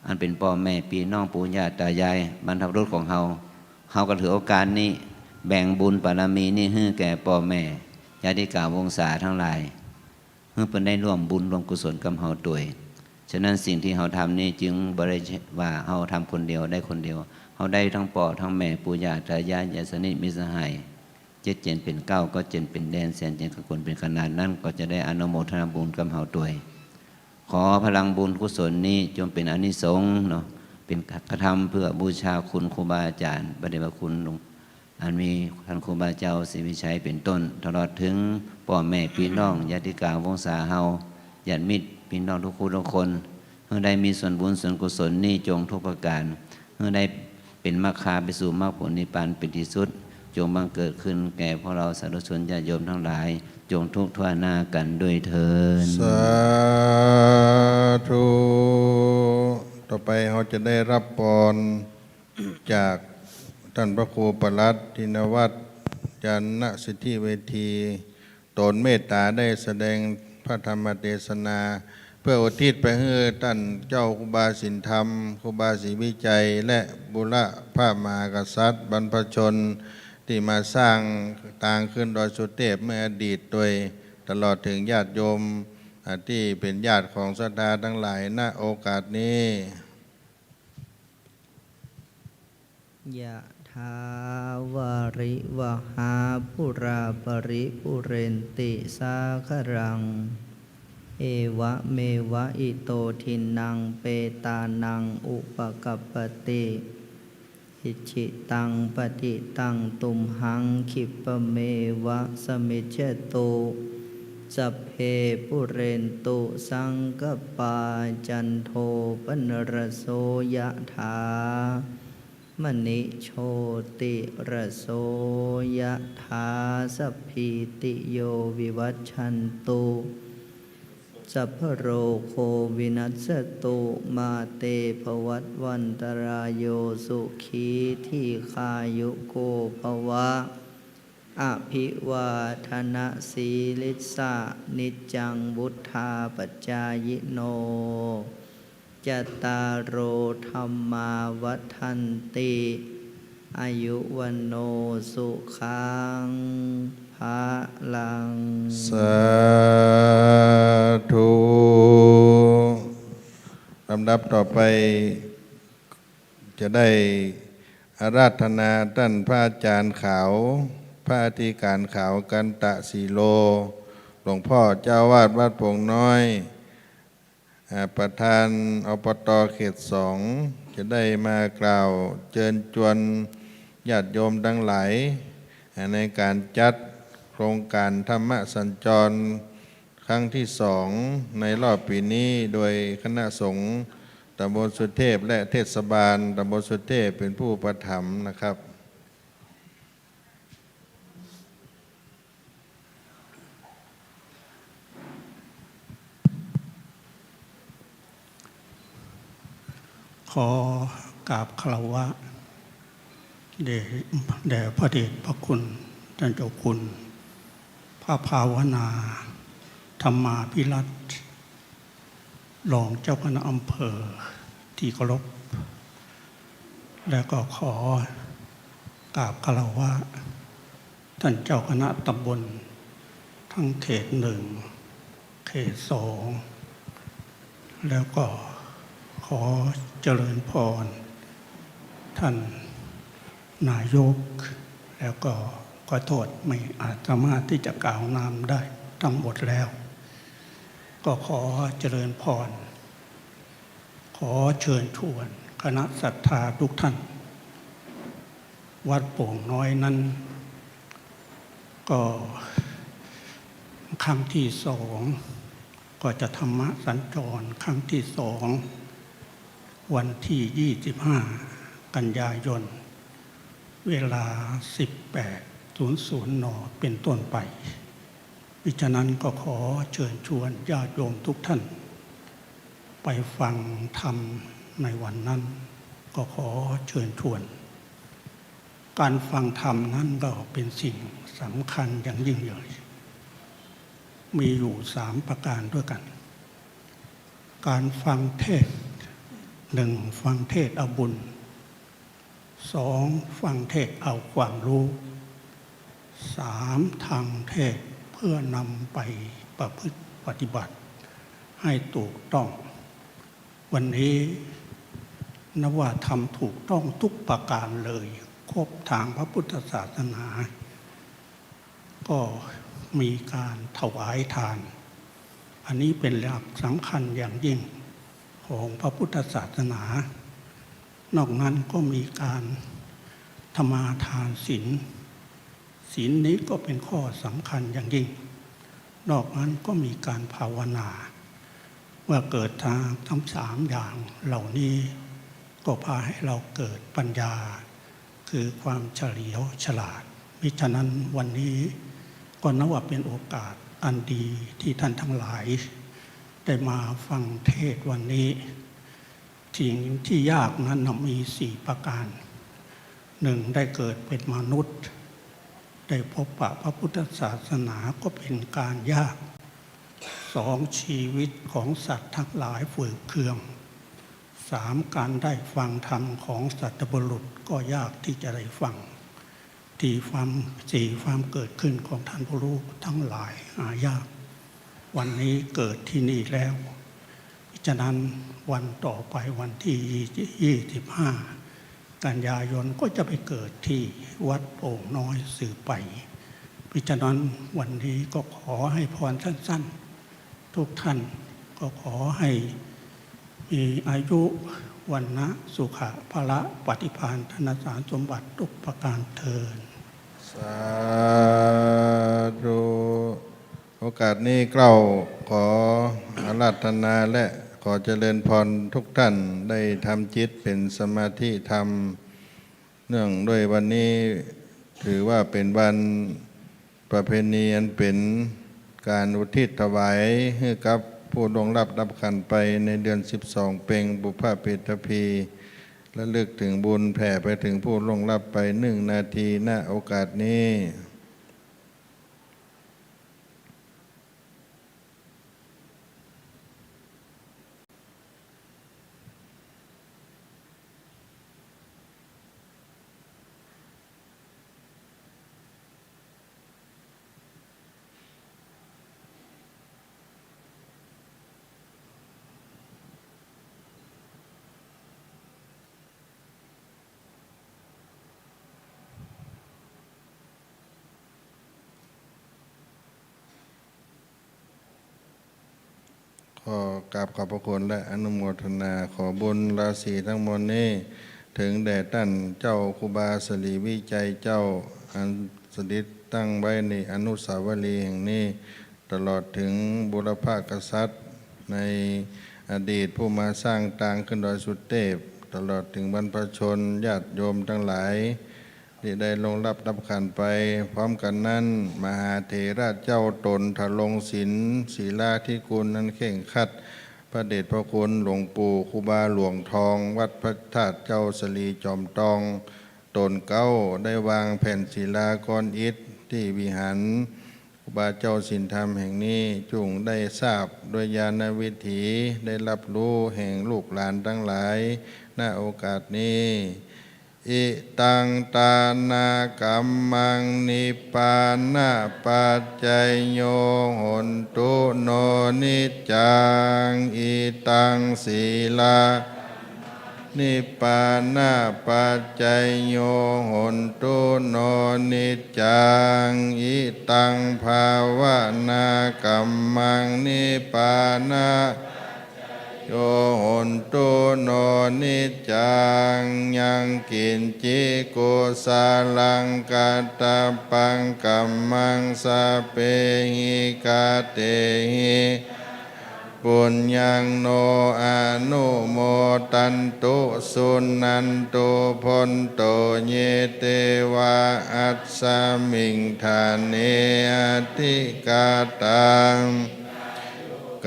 อันเป็นพ่อแม่พี่น้องปู่ย่าตายายบรรพบุรุษของเราก็ถือโอกาสนี้แบ่งบุญบารมีนี่ให้แก่พ่อแม่ญาติกาวงศาทั้งหลายเพื่อเป็นได้ร่วมบุญร่วมกุศลกับเราด้วยฉะนั้นสิ่งที่เราทำนี่จึงบริว่าเราทำคนเดียวได้คนเดียวเราได้ทั้งพ่อทั้งแม่ปู่ย่าตายายญาติสนิทมิตรสหายเจ็ดเจนเป็น9ก็เจนเป็นแดนแสนเจนกับคนเป็นขนาดนั้นก็จะได้อนุโมทนาบุญกับเราด้วยขอพลังบุญกุศลนี้จงเป็นอานิสงส์เนาะเป็นกระทำเพื่อบูชาคุณครูบาอาจารย์พระเดชพระคุณอันมีท่านครูบาเจ้าศรีวิชัยเป็นต้นตลอดถึงพ่อแม่พี่น้องญาติกาวงศาเฮาญาติมิตรพี่น้องทุกคู่ทุกคนเพื่อได้มีส่วนบุญส่วนกุศลนี้จงทุกประการเพื่อได้เป็นมรรคาไปสู่มรรคผลนิพพานเป็นที่สุดจงบังเกิดขึ้นแก่พวกเราสาธุชนญาติโยมทั้งหลายจงทุกข์ทั่วหน้ากันด้วยเถิดสาธุต่อไปเราจะได้รับพรจากท่านพระครูปลัดธินวัฒน์ยานณสิทธิเวทีตนเมตตาได้แสดงพระธรรมเทศนาเพื่ออุทิศไปให้ท่านเจ้าครูบาสินธรรมครูบาศรีวิจัยและบุรพมหากษัตริย์บรรพชนที่มาสร้างทางขึ้นดอยสุเทพเมื่ออดีตโดยตลอดถึงญาติโยมที่เป็นญาติของศรัทธาทั้งหลายณโอกาสนี้ยะถาวาริวหาปุราปริปุเรนติสาครังเอวะเมวะอิโตทินังเปตานังอุปกัปปติอิจิตังปฏิตังตุมหังคิปะเมวะสมิจเจตุสัพเพปุเรนตุสังกปาจันโทปนรโสยะถามณิโชติระโสยะถาสัพพิติโยวิวัชชันตุสัพพโรโควินัสสตุมาเตภวัตวันตรายโยสุขีที่คายุโกภวะอภิวาทนาสีลิสะนิจจังวุธาปัจจายโนจตารโอธรรมาวัฏันติอายุวันโนสุขังภะลังสาธุลำดับต่อไปจะได้อาราธนาท่านพระอาจารย์ขาวพระอธิการขาวกันตะสีโลหลวงพ่อเจ้าวาดวัดโป่งน้อยประธานอบต.เขต 2จะได้มากล่าวเชิญชวนญาติโยมทั้งหลายในการจัดโครงการธรรมสัญจรครั้งที่2ในรอบปีนี้โดยคณะสงฆ์ตำบลสุเทพและเทศบาลตำบลสุเทพเป็นผู้ประถมนะครับขอกราบคารวะแด่พระเดชพระคุณท่านเจ้าคุณพระภาวนา ธรรมาภิรัตน์รองเจ้าคณะอำเภอที่เคารพและก็ขอกราบคารวะท่านเจ้าคณะตำบลทั้งเขต 1 เขต 2 แล้วก็ขอเจริญพรท่านนายกแล้วก็ขอโทษไม่อาจสามารถที่จะกล่าวนามได้ทั้งหมดแล้วก็ขอเจริญพรขอเชิญชวนคณะศรัทธาทุกท่านวัดโป่งน้อยนั้นก็ครั้งที่2ก็จะธรรมสัญจรครั้งที่2วันที่25 กันยายนเวลา 18:00 น.เป็นต้นไปมิฉะนั้นก็ขอเชิญชวนญาติโยมทุกท่านไปฟังธรรมในวันนั้นก็ขอเชิญชวนการฟังธรรมนั้นก็เป็นสิ่งสำคัญอย่างยิ่งใหญ่มีอยู่3ประการด้วยกันการฟังเทศ1ฟังเทศเอาบุญ2ฟังเทศเอาความรู้3ทางเทศเพื่อนำไปประพฤติปฏิบัติให้ถูกต้องวันนี้นับว่าทำถูกต้องทุกประการเลยครบทางพระพุทธศาสนาก็มีการถวายทานอันนี้เป็นหลักสำคัญอย่างยิ่งของพระพุทธศาสนานอกนั้นก็มีการธรรมาทานศีลศีลนี้ก็เป็นข้อสำคัญอย่างยิ่งนอกนั้นก็มีการภาวนาเมื่อเกิดทางทั้ง3อย่างเหล่านี้ก็พาให้เราเกิดปัญญาคือความเฉลียวฉลาดมิฉะนั้นวันนี้ก็นับว่าเป็นโอกาสอันดีที่ท่านทั้งหลายได้มาฟังเทศวันนี้สิ่งที่ยากนั้นมี4ประการ1ได้เกิดเป็นมนุษย์ได้พบปะพระพุทธศาสนาก็เป็นการยาก2ชีวิตของสัตว์ทั้งหลายฝืดเคือง3การได้ฟังธรรมของสัตบุรุษก็ยากที่จะได้ฟังความเกิดขึ้นของท่านผู้รู้ทั้งหลายหายากวันนี้เกิดที่นี่แล้วฉะนั้นวันต่อไปวันที่25 กันยายนก็จะไปเกิดที่วัดโป่งน้อยสืบไปฉะนั้นวันนี้ก็ขอให้พรสั้นๆทุกท่านก็ขอให้มีอายุวันนะสุขะพละปฏิภาณธนสารสมบัติทุกประการเทินสาธุโอกาสนี้เกล่าวขออาราธนาและขอเจริญพรทุกท่านได้ทำจิตเป็นสมาธิธรรมเนื่องด้วยวันนี้ถือว่าเป็นวันประเพณีอันเป็นการอุทิศถวายให้กับผู้ล่วงลับดับขันไปในเดือน12เป็งบุพเพตพีและลึกถึงบุญแผ่ไปถึงผู้ล่วงลับไป1 นาทีณโอกาสนี้ขอกราบขอบพระคุณและอนุโมทนาขอบุญราศีทั้งหมดนี้ถึงแด่ท่านเจ้าครูบาศรีวิจัยเจ้าอันสถิตตั้งไว้ในอนุสาวรีย์แห่งนี้ตลอดถึงบุรพกษัตริย์ในอดีตผู้มาสร้างตางขึ้นดอยสุเทพตลอดถึงบรรพชนญาติโยมทั้งหลายที่ได้ลงรับดับขันไปพร้อมกันนั้นมหาเถระเจ้าตนถลงศิลศีลาธิกุลนั้นเข่งคัดพระเดชพระคุณหลวงปู่ครูบาหลวงทองวัดพระธาตุเจ้าสลีจอมตองตนเก้าได้วางแผ่นศิลาก้อนอิฐที่วิหารครู บาเจ้าศีลธรรมแห่งนี้จงได้ทราบโดยญาณวิถีได้รับรู้แห่งลูกหลานทั้งหลายณโอกาสนี้อิตังตานากัมมังนิปปานาปัจจัยโยโหนตุโนนิจจังอิตังศีลานิปปานาปัจจัยโยโหนตุโนนิจจังอิตังภาวนากัมมังนิปปานาโยโหนตุโนนิจจังยังกินจิกุสาลังกัตตปังกัมมังสะเปหิกาเตหิปุญญังโนอนุโมตันตุสุนันตุพนโตเยเตวะอัสสมิงธาเนอติกาตัง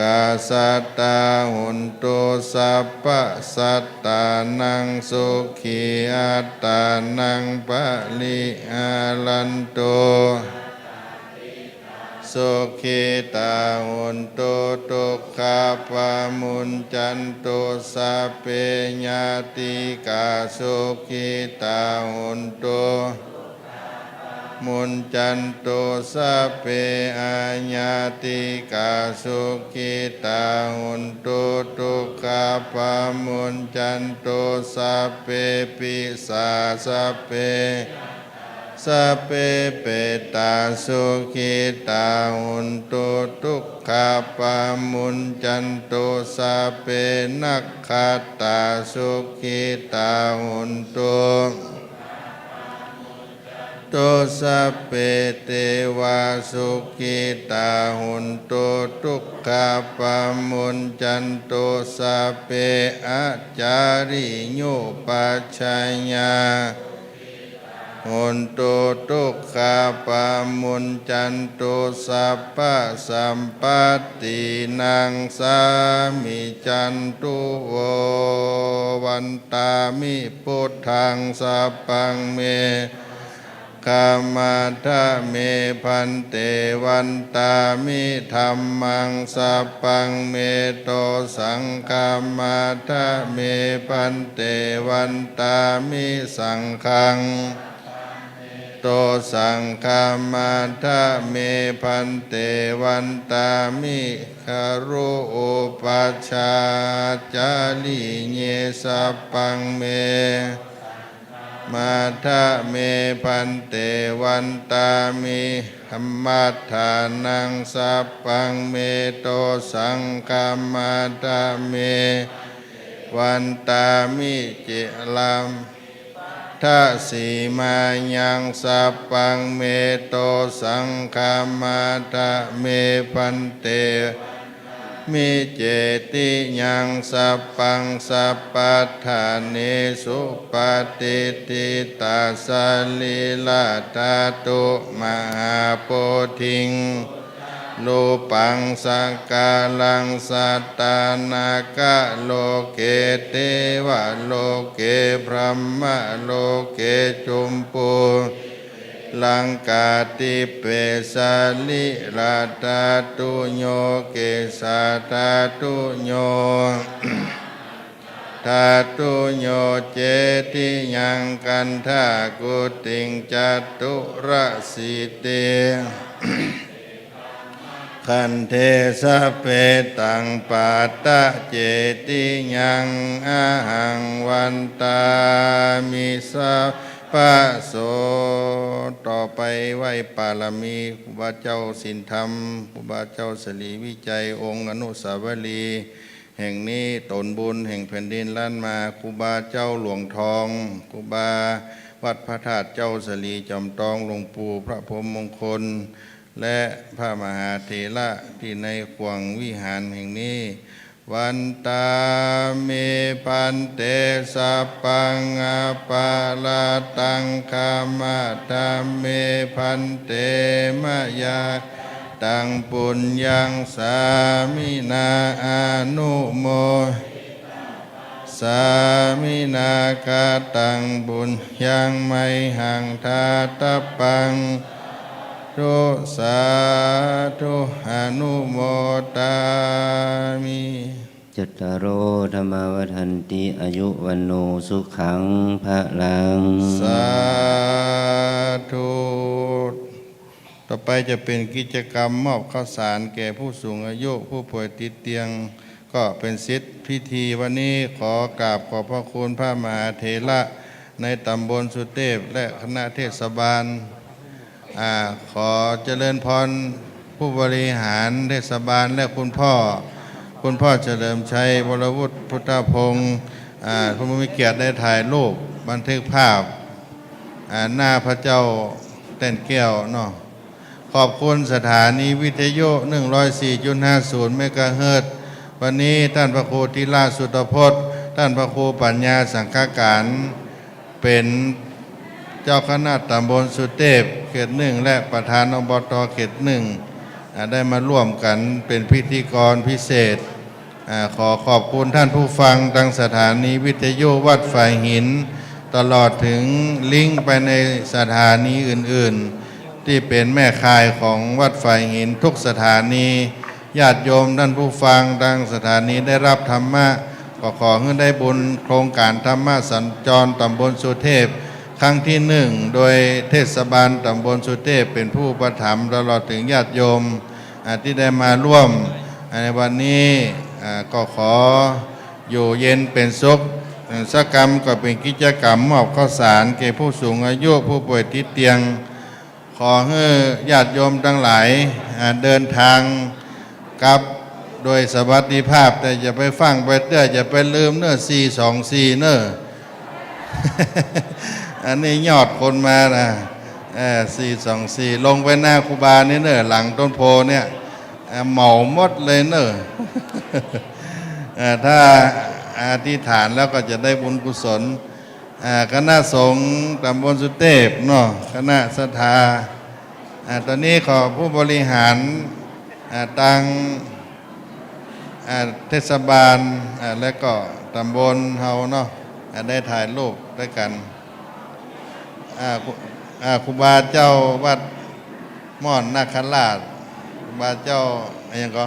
กาสัตตาหุนตุสัพพสัตตานังสุขีอัตตานังปะลิอาลันโตสุขิตาหุนตุทุกขปามุญจันตุสัพเพญาติกาสุขิตาหุนตุมุญจันตุสัพเพอาญาติกาสุขิตาหุนตุทุกขปามุญจันตุสัพเพปิสาสัพเพสัพเพเปตาสุขิตาหุนตุทุกขปามุญจันตุสัพเพนักขตาสุขิตาหุนตุตุสัพเพเทวาสุขิตาหุนตุทุกขปามุญจันตุสัพเพอาจาริโยปัชฌัญญาหุนตุทุกขปามุญจันตุสัพพะสัมปตินังสามิจันตุโววันตามิพุทธังสัพพังเมกามาทะเมพันเตวันตามิธัมมังสัพพังเมโตสังฆามาทะเมพันเตวันตามิสังฆังโตสังฆามาทะเมพันเตวันตามิคารุอุปัชฌาจาลิเยสัพพังเมมาทะเมพันเตวันตามิธัมมัฏฐานังสัพพังเมโตสังฆามาทะเมวันตามิเจลัมทัสีมายังสัพพังเมโตสังฆามาทะเมพันเตมิเจติยังสัพพังสัพพัทธาเนสุปฏิทิตาสลิลาตาตุมหาโพธิงรูปังสักกาลังสัตตานาคะโลเกเทวะโลเกพรหมโลเกจุมปูลังกาติเปสาลิลาตาตุโยเกสาตาตุโยทาตุโยเจติยังกันทากุติงจัตุระสิเตขันเทสะเปตังปาตะเจติยังอาหังวันตามิสัพพะโสต่อไปไหว้ปาลมีครูบาเจ้าศีลธรรมครูบาเจ้าสลีวิจัยองค์อนุสาวรีย์แห่งนี้ตนบุญแห่งแผ่นดินล้านมาครูบาเจ้าหลวงทองครูบาวัดพระธาตุเจ้าสลีจอมตองหลวงปู่พระพรหมมงคลและพระมหาเถระที่ในขวงวิหารแห่งนี้วันตาเมพันเตสัพพังอาปาลาตังคามาตาเมพันเตมะยาตังปุญญังสามินาอนุโมสามินาคาตังบุญยังไมหังทาตปัง ธุสาธุอนุโมทามิ จัตตารโอธรรมวัฏันติอายุวันโนสุขังพระลัง สาธุต่อไปจะเป็นกิจกรรมมอบข้าวสารแก่ผู้สูงอายุผู้ป่วยติดเตียงก็เป็นศิษย์พิธีวันนี้ขอกราบขอบพระคุณพระมหาเถระในตำบลสุเทพและคณะเทศบาลขอเจริญพรผู้บริหารเทศบาลและคุณพ่อเฉลิมชัยวรวุฒิพุทธพงศ์ผู้มีเกียรติได้ถ่ายรูปบันทึกภาพหน้าพระเจ้าเต้นแก้วเนาะขอบคุณสถานีวิทยุ 104.50 เมกะเฮิรตซ์วันนี้ท่านพระครูธีระสุตพจน์ท่านพระครูปัญญาสังฆการเป็นเจ้าคณะตำบลสุเทพเขต 1และประธานอบต.เขต 1ได้มาร่วมกันเป็นพิธีกรพิเศษขอขอบคุณท่านผู้ฟังทางสถานีวิทยุวัดฝ่ายหินตลอดถึงลิงก์ไปในสถานีอื่นๆที่เป็นแม่ข่ายของวัดฝ่ายหินทุกสถานีญาติโยมท่านผู้ฟังทางสถานีได้รับธรรมะก็ขอให้ได้บุญโครงการธรรมะสัญจรตำบลสุเทพครั้งที่ 1โดยเทศบาลตำบลสุเทพเป็นผู้ประถมภ์ตลอดถึงญาติโยมที่ได้มาร่วมในวันนี้ก็ขออยู่เย็นเป็นสุขสักกรรมก็เป็นกิจกรรมมอบข้าวสารแก่ผู้สูงอายุผู้ป่วยติดเตียงขอให้ญาติโยมทั้งหลายเดินทางกลับโดยสวัสดิภาพแต่อย่าไปฟังไปเตื้ออย่าไปลืมเน้อ424เน้อ อันนี้ยอดคนมานะ424ลงไปหน้าครูบานี่เน้อหลังต้นโพเนี่ยเหมาหมดเลยเน้อ ถ้าอธิษฐานแล้วก็จะได้บุญกุศลคณะสงฆ์ตำบลสุเทพเนาะคณะศรัทธาตอนนี้ขอผู้บริหารตังเทศบาลและก็ตำบลเฮาเนาะได้ถ่ายรูปด้วยกันครูบาเจ้าวัดม่อนนาคราชครูบาเจ้าอะไรอย่างก็